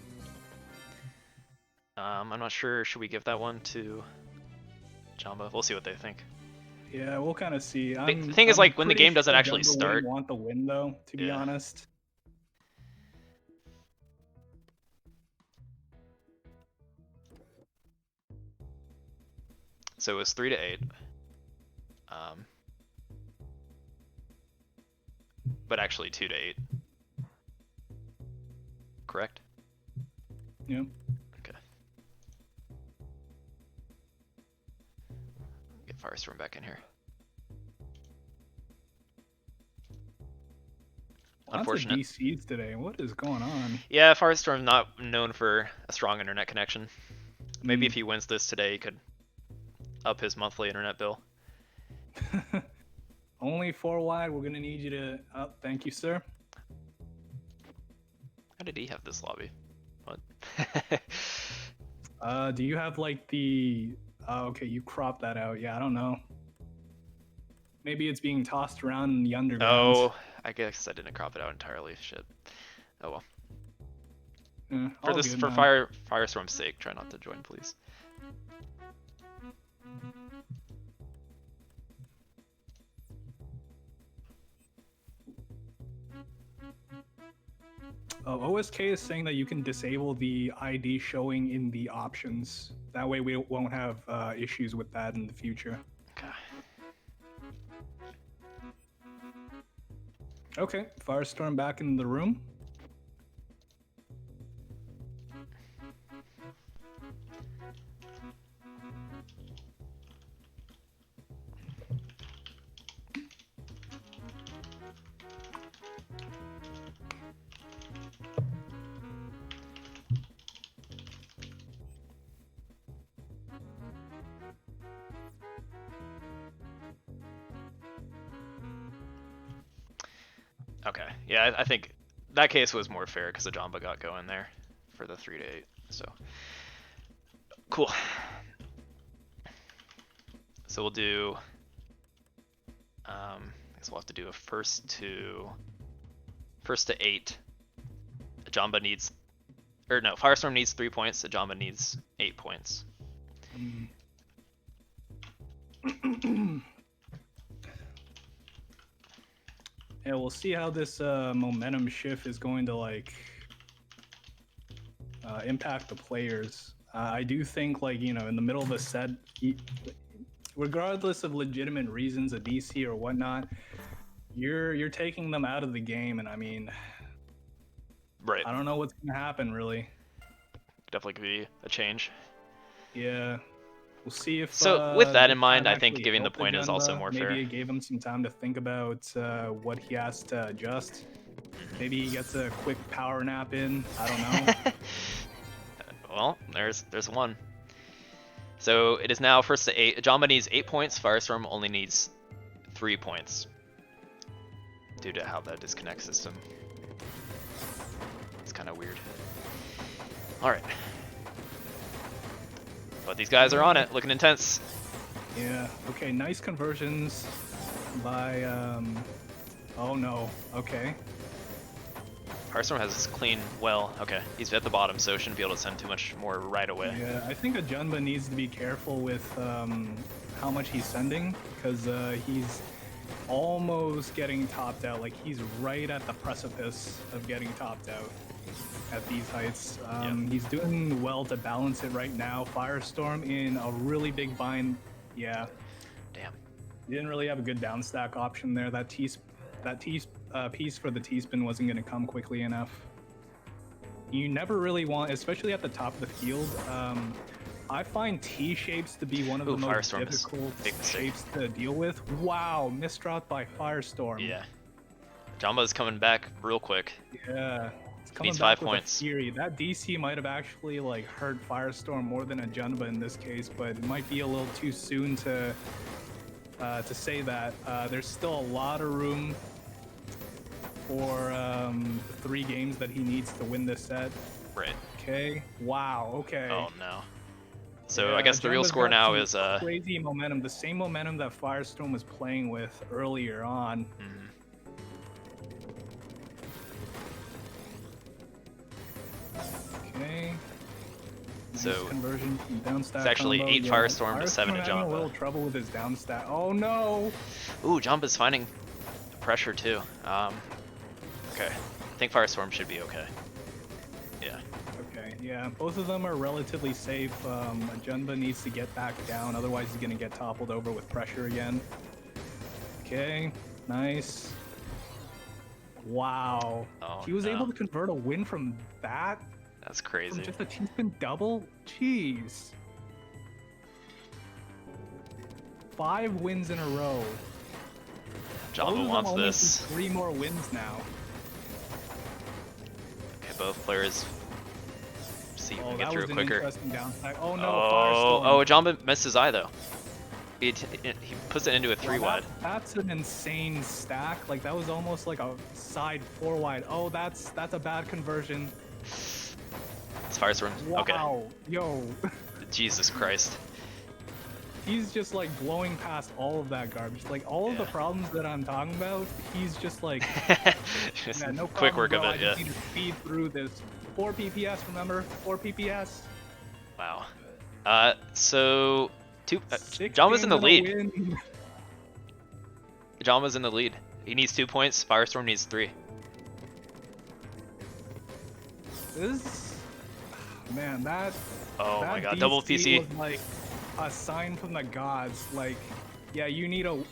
I'm not sure. Should we give that one to Jamba? We'll see what they think. Yeah, we'll kind of see. The thing is, like, when the game doesn't actually start, want the win though, to be honest. So it was 3-8. But actually 2-8. Correct? Yeah. Okay. Get Firestorm back in here. Unfortunate. DCs today. What is going on? Yeah, Firestorm's not known for a strong internet connection. Maybe if he wins this today, he could up his monthly internet bill. Only 4 wide. We're gonna need you to. Oh, thank you, sir. How did he have this lobby? What? Do you have like the? Okay, you crop that out. Yeah, I don't know. Maybe it's being tossed around in the underground. Oh, I guess I didn't crop it out entirely. Shit. Oh well. For Firestorm's sake, try not to join, please. OSK is saying that you can disable the ID showing in the options. That way we won't have issues with that in the future. Okay, Firestorm back in the room. Okay, yeah, I think that case was more fair because the Jamba got going there for the 3-8. So cool. So we'll do. I guess we'll have to do a first to 8. The Jamba needs, or no, Firestorm needs 3 points. The Jamba needs 8 points. Yeah, we'll see how this momentum shift is going to like impact the players. I do think, like, you know, in the middle of a set, regardless of legitimate reasons, a DC or whatnot, you're taking them out of the game, and I mean, right. I don't know what's gonna happen really. Definitely could be a change. Yeah. We'll see if. So with that in mind, I think giving the point is also more fair. Maybe it gave him some time to think about what he has to adjust. Maybe he gets a quick power nap in. I don't know. Well, there's one. So it is now first to 8. Jamba needs 8 points. Firestorm only needs 3 points due to how the disconnect system. It's kind of weird. All right. But these guys are on it, looking intense. Yeah, okay, nice conversions by, oh no, okay. Firestorm has this clean well. Okay, he's at the bottom, so shouldn't be able to send too much more right away. Yeah, I think a Jamba needs to be careful with how much he's sending, because he's almost getting topped out. Like, he's right at the precipice of getting topped out at these heights. He's doing well to balance it right now. Firestorm in a really big bind. Yeah. Damn. He didn't really have a good down stack option there. That piece for the T-spin wasn't going to come quickly enough. You never really want, especially at the top of the field, I find T-shapes to be one of the most difficult shapes to deal with. Wow, misdrop by Firestorm. Yeah. Jamba's coming back real quick. Yeah. It's coming Needs back 5 with points. a fury. That DC might have actually like hurt Firestorm more than a Junba in this case, but it might be a little too soon to say that. There's still a lot of room for the 3 games that he needs to win this set. Right. Okay. Wow. Okay. Oh no. So Yeah, I guess the real Junba's score got now some is crazy momentum. The same momentum that Firestorm was playing with earlier on. Okay. So Nice conversion from down stat it's actually combo. 8 Yeah, Firestorm to 7 to having a little Jamba. trouble with his down stat. Oh no! Ooh, Jamba's finding pressure too. Okay. I think Firestorm should be okay. Yeah. Okay, yeah, both of them are relatively safe. Junba needs to get back down, otherwise he's gonna get toppled over with pressure again. Okay, nice. Wow. Oh, He was no. able to convert a win from that? That's From crazy. just a T-spin double? Jeez. 5 wins in a row. Both of Jamba them wants only this. need 3 more wins now. Okay, both players see if we Oh, can get that through was it an quicker. interesting down stack. Oh no, Oh, Firestorm. Jamba missed his eye though. He puts it into a 3 wide. That's an insane stack. Like that was almost like a side 4 wide. Oh, that's a bad conversion. It's Firestorm. Okay. Wow, yo, Jesus Christ. he's just like blowing past all of that garbage. Like all of the Yeah. problems that I'm talking about, he's just like, Just yeah, no quick problem, work bro. of I it, just yeah. need to speed through this. 4 PPS, remember? 4 PPS. Wow. So Six Jamba's in the games and a lead. win. Jamba's in the lead. He needs 2 points. Firestorm needs 3. This, man, that. Oh that my God! DC Double PC. was like a sign from the gods. Like, yeah, you need an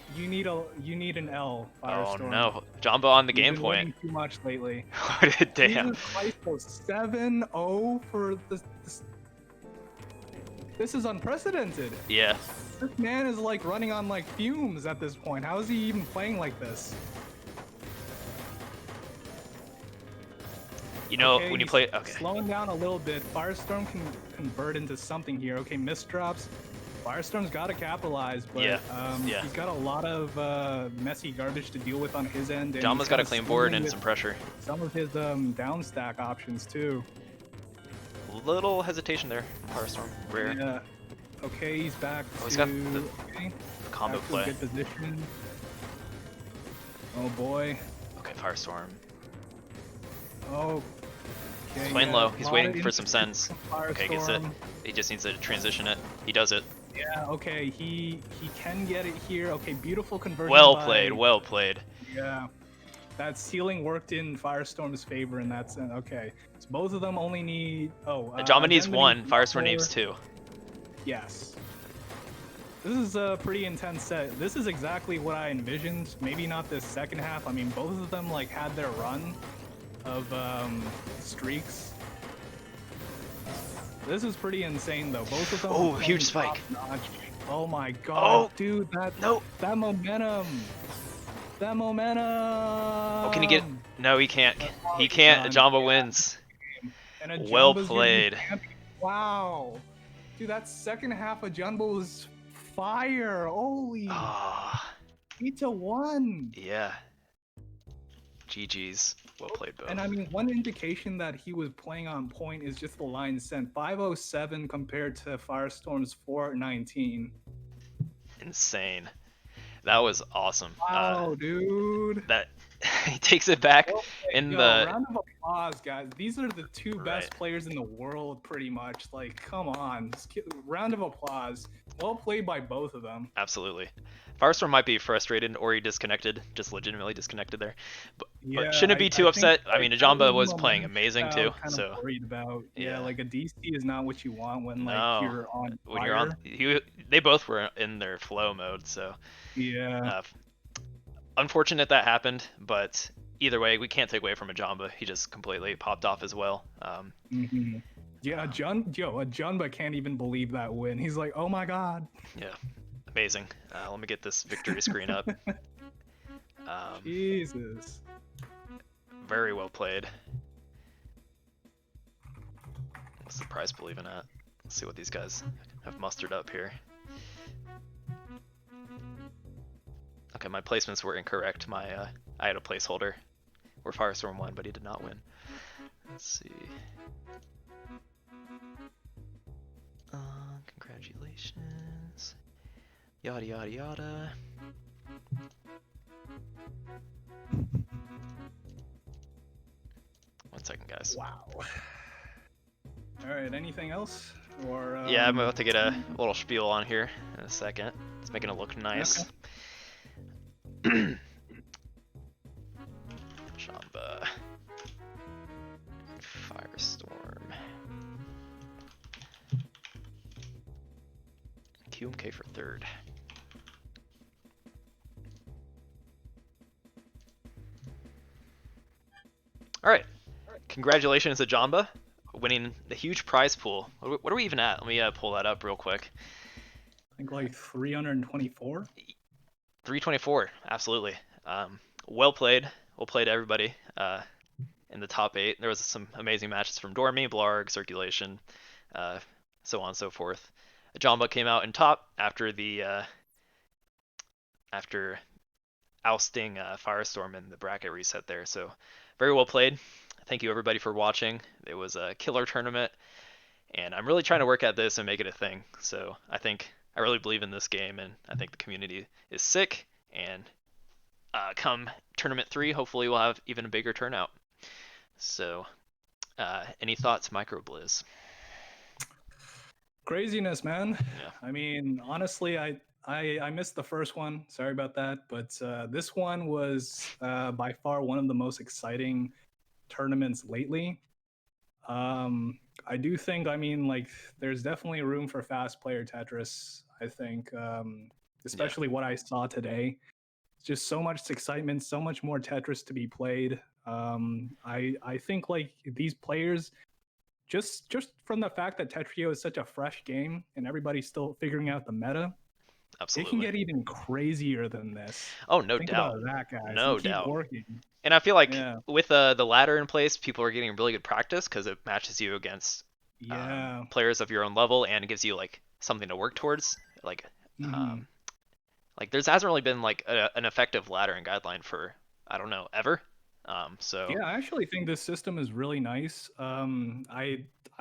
L. Oh Firestorm. no! Jamba on the You've game been point. winning too much lately. What a damn. Jesus Christ, though, 7-0 for this. This is unprecedented. Yeah. This man is like running on like fumes at this point. How is he even playing like this? You know, Okay, when you he's play, okay. slowing down a little bit. Firestorm can convert into something here. Okay, misdrops. Firestorm's got to capitalize, but Yeah, he's got a lot of messy garbage to deal with on his end. And Jama's he's got a kinda clean board struggling and with some pressure. some of his down stack options too. Little hesitation there, Firestorm. Rare. Yeah. Okay, he's back Oh, he's to got the okay, combo back to a play. good position. Oh boy. Okay, Firestorm. Oh. Okay, Playing yeah, low. a He's lot waiting of for some interference sends. from Okay, gets it. Firestorm. He just needs to transition it. He does it. Yeah, okay, he can get it here. Okay, beautiful conversion. Well by- played. Well played. Yeah. That ceiling worked in Firestorm's favor in that sense. Okay. So both of them only need Jamba needs Agenda 1. needs Firestorm 4. needs 2. Yes. This is a pretty intense set. This is exactly what I envisioned. Maybe not this second half. I mean, both of them like had their run of streaks. This is pretty insane though. Both of them. Oh, are huge playing spike. top-notch. Oh my god, Oh. dude, No. that momentum. That momentum. Oh, can he get? No, he can't. He That's can't. done. Jamba Yeah. wins. And a Well Jumba's gonna be played. champion. Wow. Dude, that second half of Jumba was fire. Holy. Ah, 8-1. yeah. GG's. Well played, both. And I mean, one indication that he was playing on point is just the line sent. 507 compared to Firestorm's 419. Insane. That was awesome. Wow, dude. That he takes it back in Yo, the. round of applause, guys. These are the 2 best Right. players in the world, pretty much. Like, come on. Round of applause. Well played by both of them. Absolutely. Firestorm might be frustrated or he disconnected, just legitimately disconnected there. But Yeah, shouldn't be too think, upset. I mean, like, Ajamba that was the playing moment amazing I too. was kind So of worried about. Yeah, yeah. like a DC is not what you want when like No. you're on when fire. you're on, they both were in their flow mode. So Yeah. unfortunate that happened, but either way, we can't take away from Ajamba. He just completely popped off as well. Mhm. Yeah, a Junba can't even believe that win. He's like, oh my god. Yeah, amazing. Let me get this victory screen up. Jesus. Very well played. What's the prize pool even at? Let's see what these guys have mustered up here. Okay, my placements were incorrect. I had a placeholder where Firestorm won, but he did not win. Let's see. Congratulations. Yada yada yada. One second, guys. Wow. All right. Anything else? Or Yeah, I'm about to get a little spiel on here in a second. It's making it look nice. Okay. Jamba. Firestorm. QMK for third. Alright. Congratulations to Jamba, winning the huge prize pool. What are we even at? Let me pull that up real quick. I think like 324. 324, absolutely. Well played. Well played, everybody. In the top 8, there was some amazing matches from Dormy, Blarg, Circulation, so on and so forth. Jamba came out in top after after ousting Firestorm in the bracket reset there. So very well played. Thank you everybody for watching. It was a killer tournament, and I'm really trying to work at this and make it a thing. So I really believe in this game, and I think the community is sick. And come tournament 3, hopefully we'll have even a bigger turnout. So, any thoughts, Micro Blizz? Craziness, man. Yeah. I mean, honestly, I missed the first one. Sorry about that, but this one was by far one of the most exciting tournaments lately. I do think, I mean, like, there's definitely room for fast player Tetris. I think, especially what I saw today. Just so much excitement, so much more Tetris to be played. I think like these players, just from the fact that Tetrio is such a fresh game and everybody's still figuring out the meta, Absolutely. it can get even crazier than this. Oh, no Think doubt. about that, guys, No and keep doubt. working. And I feel like Yeah, with the ladder in place, people are getting really good practice because it matches you against yeah. players of your own level, and it gives you like something to work towards. Mhm. Like there hasn't really been like an effective laddering guideline for I don't know ever. So Yeah, I actually think this system is really nice. I'm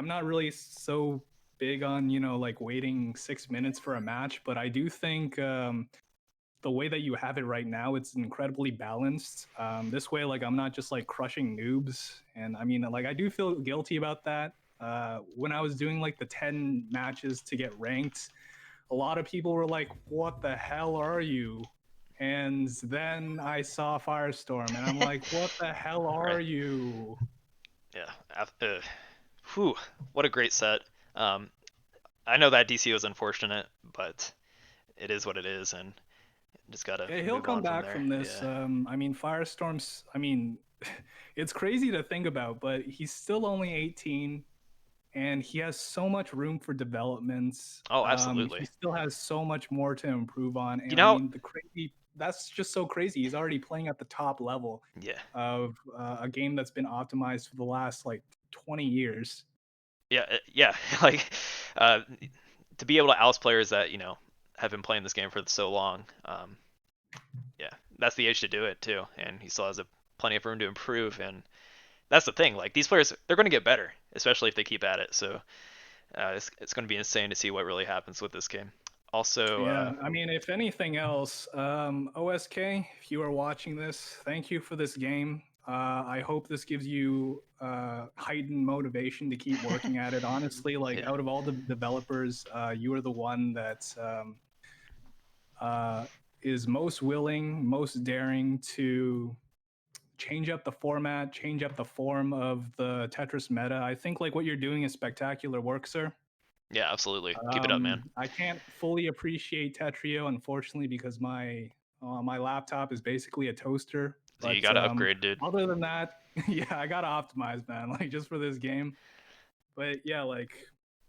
not really so big on like waiting 6 minutes for a match, but I do think the way that you have it right now, it's incredibly balanced. This way, like I'm not just like crushing noobs, and I mean, like I do feel guilty about that. When I was doing like the 10 matches to get ranked, a lot of people were like, "What the hell are you?" And then I saw Firestorm, and I'm like, "What the hell are right, you?" yeah. Whew, what a great set. Um, I know that DC was unfortunate, but it is what it is, and just gotta Yeah, he'll move come on from back there. from this. Yeah. I mean, Firestorm's. I mean, it's crazy to think about, but he's still only 18, and he has so much room for development. Oh, absolutely. He still has so much more to improve on, You and I know, mean, the crazy. That's just so crazy. He's already playing at the top level yeah, of a game that's been optimized for the last like 20 years. yeah. Like, uh, to be able to oust players that have been playing this game for so long, yeah, that's the age to do it too. And he still has plenty of room to improve. And that's the thing. Like these players, they're going to get better, especially if they keep at it. So it's going to be insane to see what really happens with this game. Also, Yeah, I mean, if anything else, OSK, if you are watching this, thank you for this game. I hope this gives you heightened motivation to keep working at it. Honestly, like yeah, out of all the developers, you are the one that uh, is most willing, most daring to change up the format, change up the form of the Tetris meta. I think like what you're doing is spectacular work, sir. yeah, absolutely. Keep it up, man. I can't fully appreciate Tetrio, unfortunately, because my laptop is basically a toaster. So you But got to upgrade, dude. other than that, yeah, I gotta optimize, man. Like just for this game. But yeah, like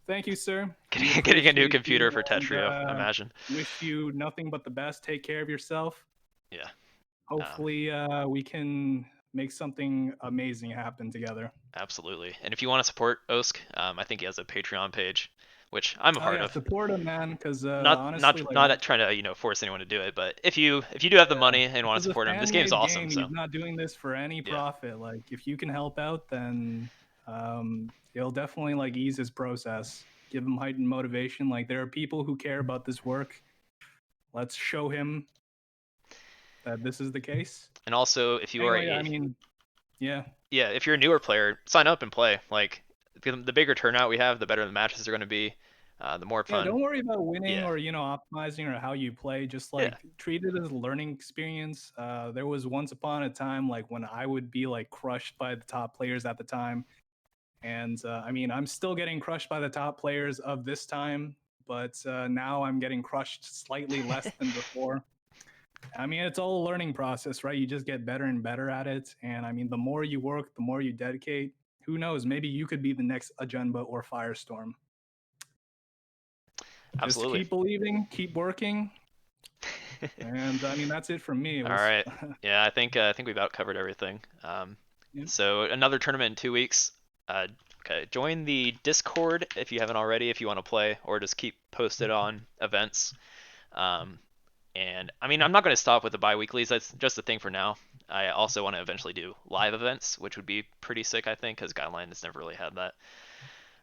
thank you, sir. We Getting a new appreciate computer you for and Tetrio. Imagine. wish you nothing but the best. Take care of yourself. Yeah. Um, Hopefully, we can make something amazing happen together. Absolutely. And if you want to support Osk, I think he has a Patreon page, which I'm a Oh part yeah, of. support him, man, because Not honestly, not like, not trying to force anyone to do it, but if you do have the yeah, money and this want to is a support him, this game's fan-made awesome. game. So He's not doing this for any yeah, profit. Like, if you can help out, then it'll definitely like ease his process, give him heightened motivation. Like, there are people who care about this work. Let's show him that this is the case. and also if you are Anyway, I a mean, yeah, yeah, if you're a newer player, sign up and play. Like the bigger turnout we have, the better the matches are going to be, the more yeah. fun. Don't worry about winning Yeah, or optimizing or how you play. Just yeah, like treat it as a learning experience. There was once upon a time like when I would be like crushed by the top players at the time. And I mean, I'm still getting crushed by the top players of this time, but now I'm getting crushed slightly less than before. I mean, it's all a learning process, right? You just get better and better at it. And I mean, the more you work, the more you dedicate. Who knows? Maybe you could be the next Ajunba or Firestorm. Just absolutely. keep believing, keep working. And I mean, that's it from me. It All was, right. Yeah, I think we've about covered everything. yeah. So another tournament in 2 weeks. Okay, join the Discord if you haven't already, if you want to play, or just keep posted on events. Um, and I mean, I'm not going to stop with the bi-weeklies. That's just the thing for now. I also want to eventually do live events, which would be pretty sick, I think, because Guideline has never really had that.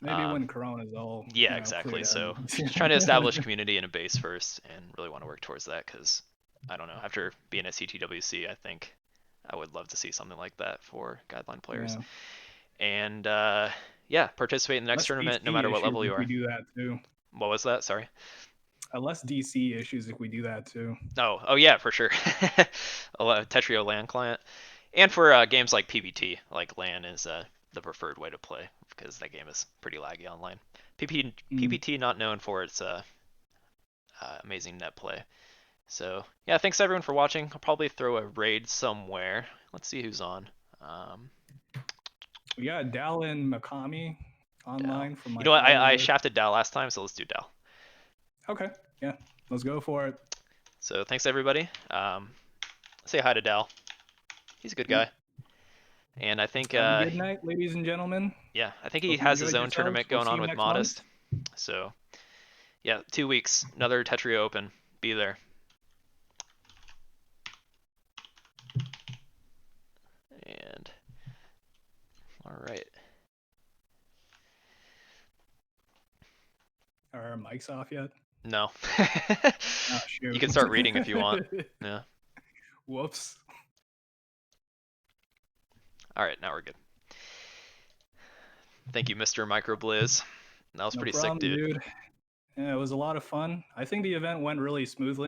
Maybe Um, when Corona is all, yeah, cleared exactly. out. So just trying to establish community and a base first, and really want to work towards that because I don't know. After being at CTWC, I think I would love to see something like that for Guideline players. Yeah. And yeah, participate in the next Less tournament no DC matter what issues level you if we are. do that too. What was that? Sorry. Less DC issues if we do that too. Oh yeah, for sure. A Tetrio LAN client, and for games like PBT, like LAN is the preferred way to play because that game is pretty laggy online. Mm. PPT not known for its amazing net play. So yeah, thanks everyone for watching. I'll probably throw a raid somewhere. Let's see who's on. Um, We got Dal and Makami Dal. online from You my know what? follower I list. shafted Dal last time, so let's do Dal. Okay, yeah, let's go for it. So thanks everybody. Say hi to Dal. He's a good Yep. guy. And I think Have a good night, ladies and gentlemen. yeah, I think he Hope you has his enjoyed own yourselves. tournament We'll going see on you with next month. Modest. So yeah, 2 weeks, another Tetria Open. Be there. And all right. Are our mics off yet? No. Oh You shoot. can start reading if you want. Yeah. Whoops. All right, now we're good. Thank you, Mr. Microblizz. That was No pretty sick, problem, dude. dude. Yeah, it was a lot of fun. I think the event went really smoothly.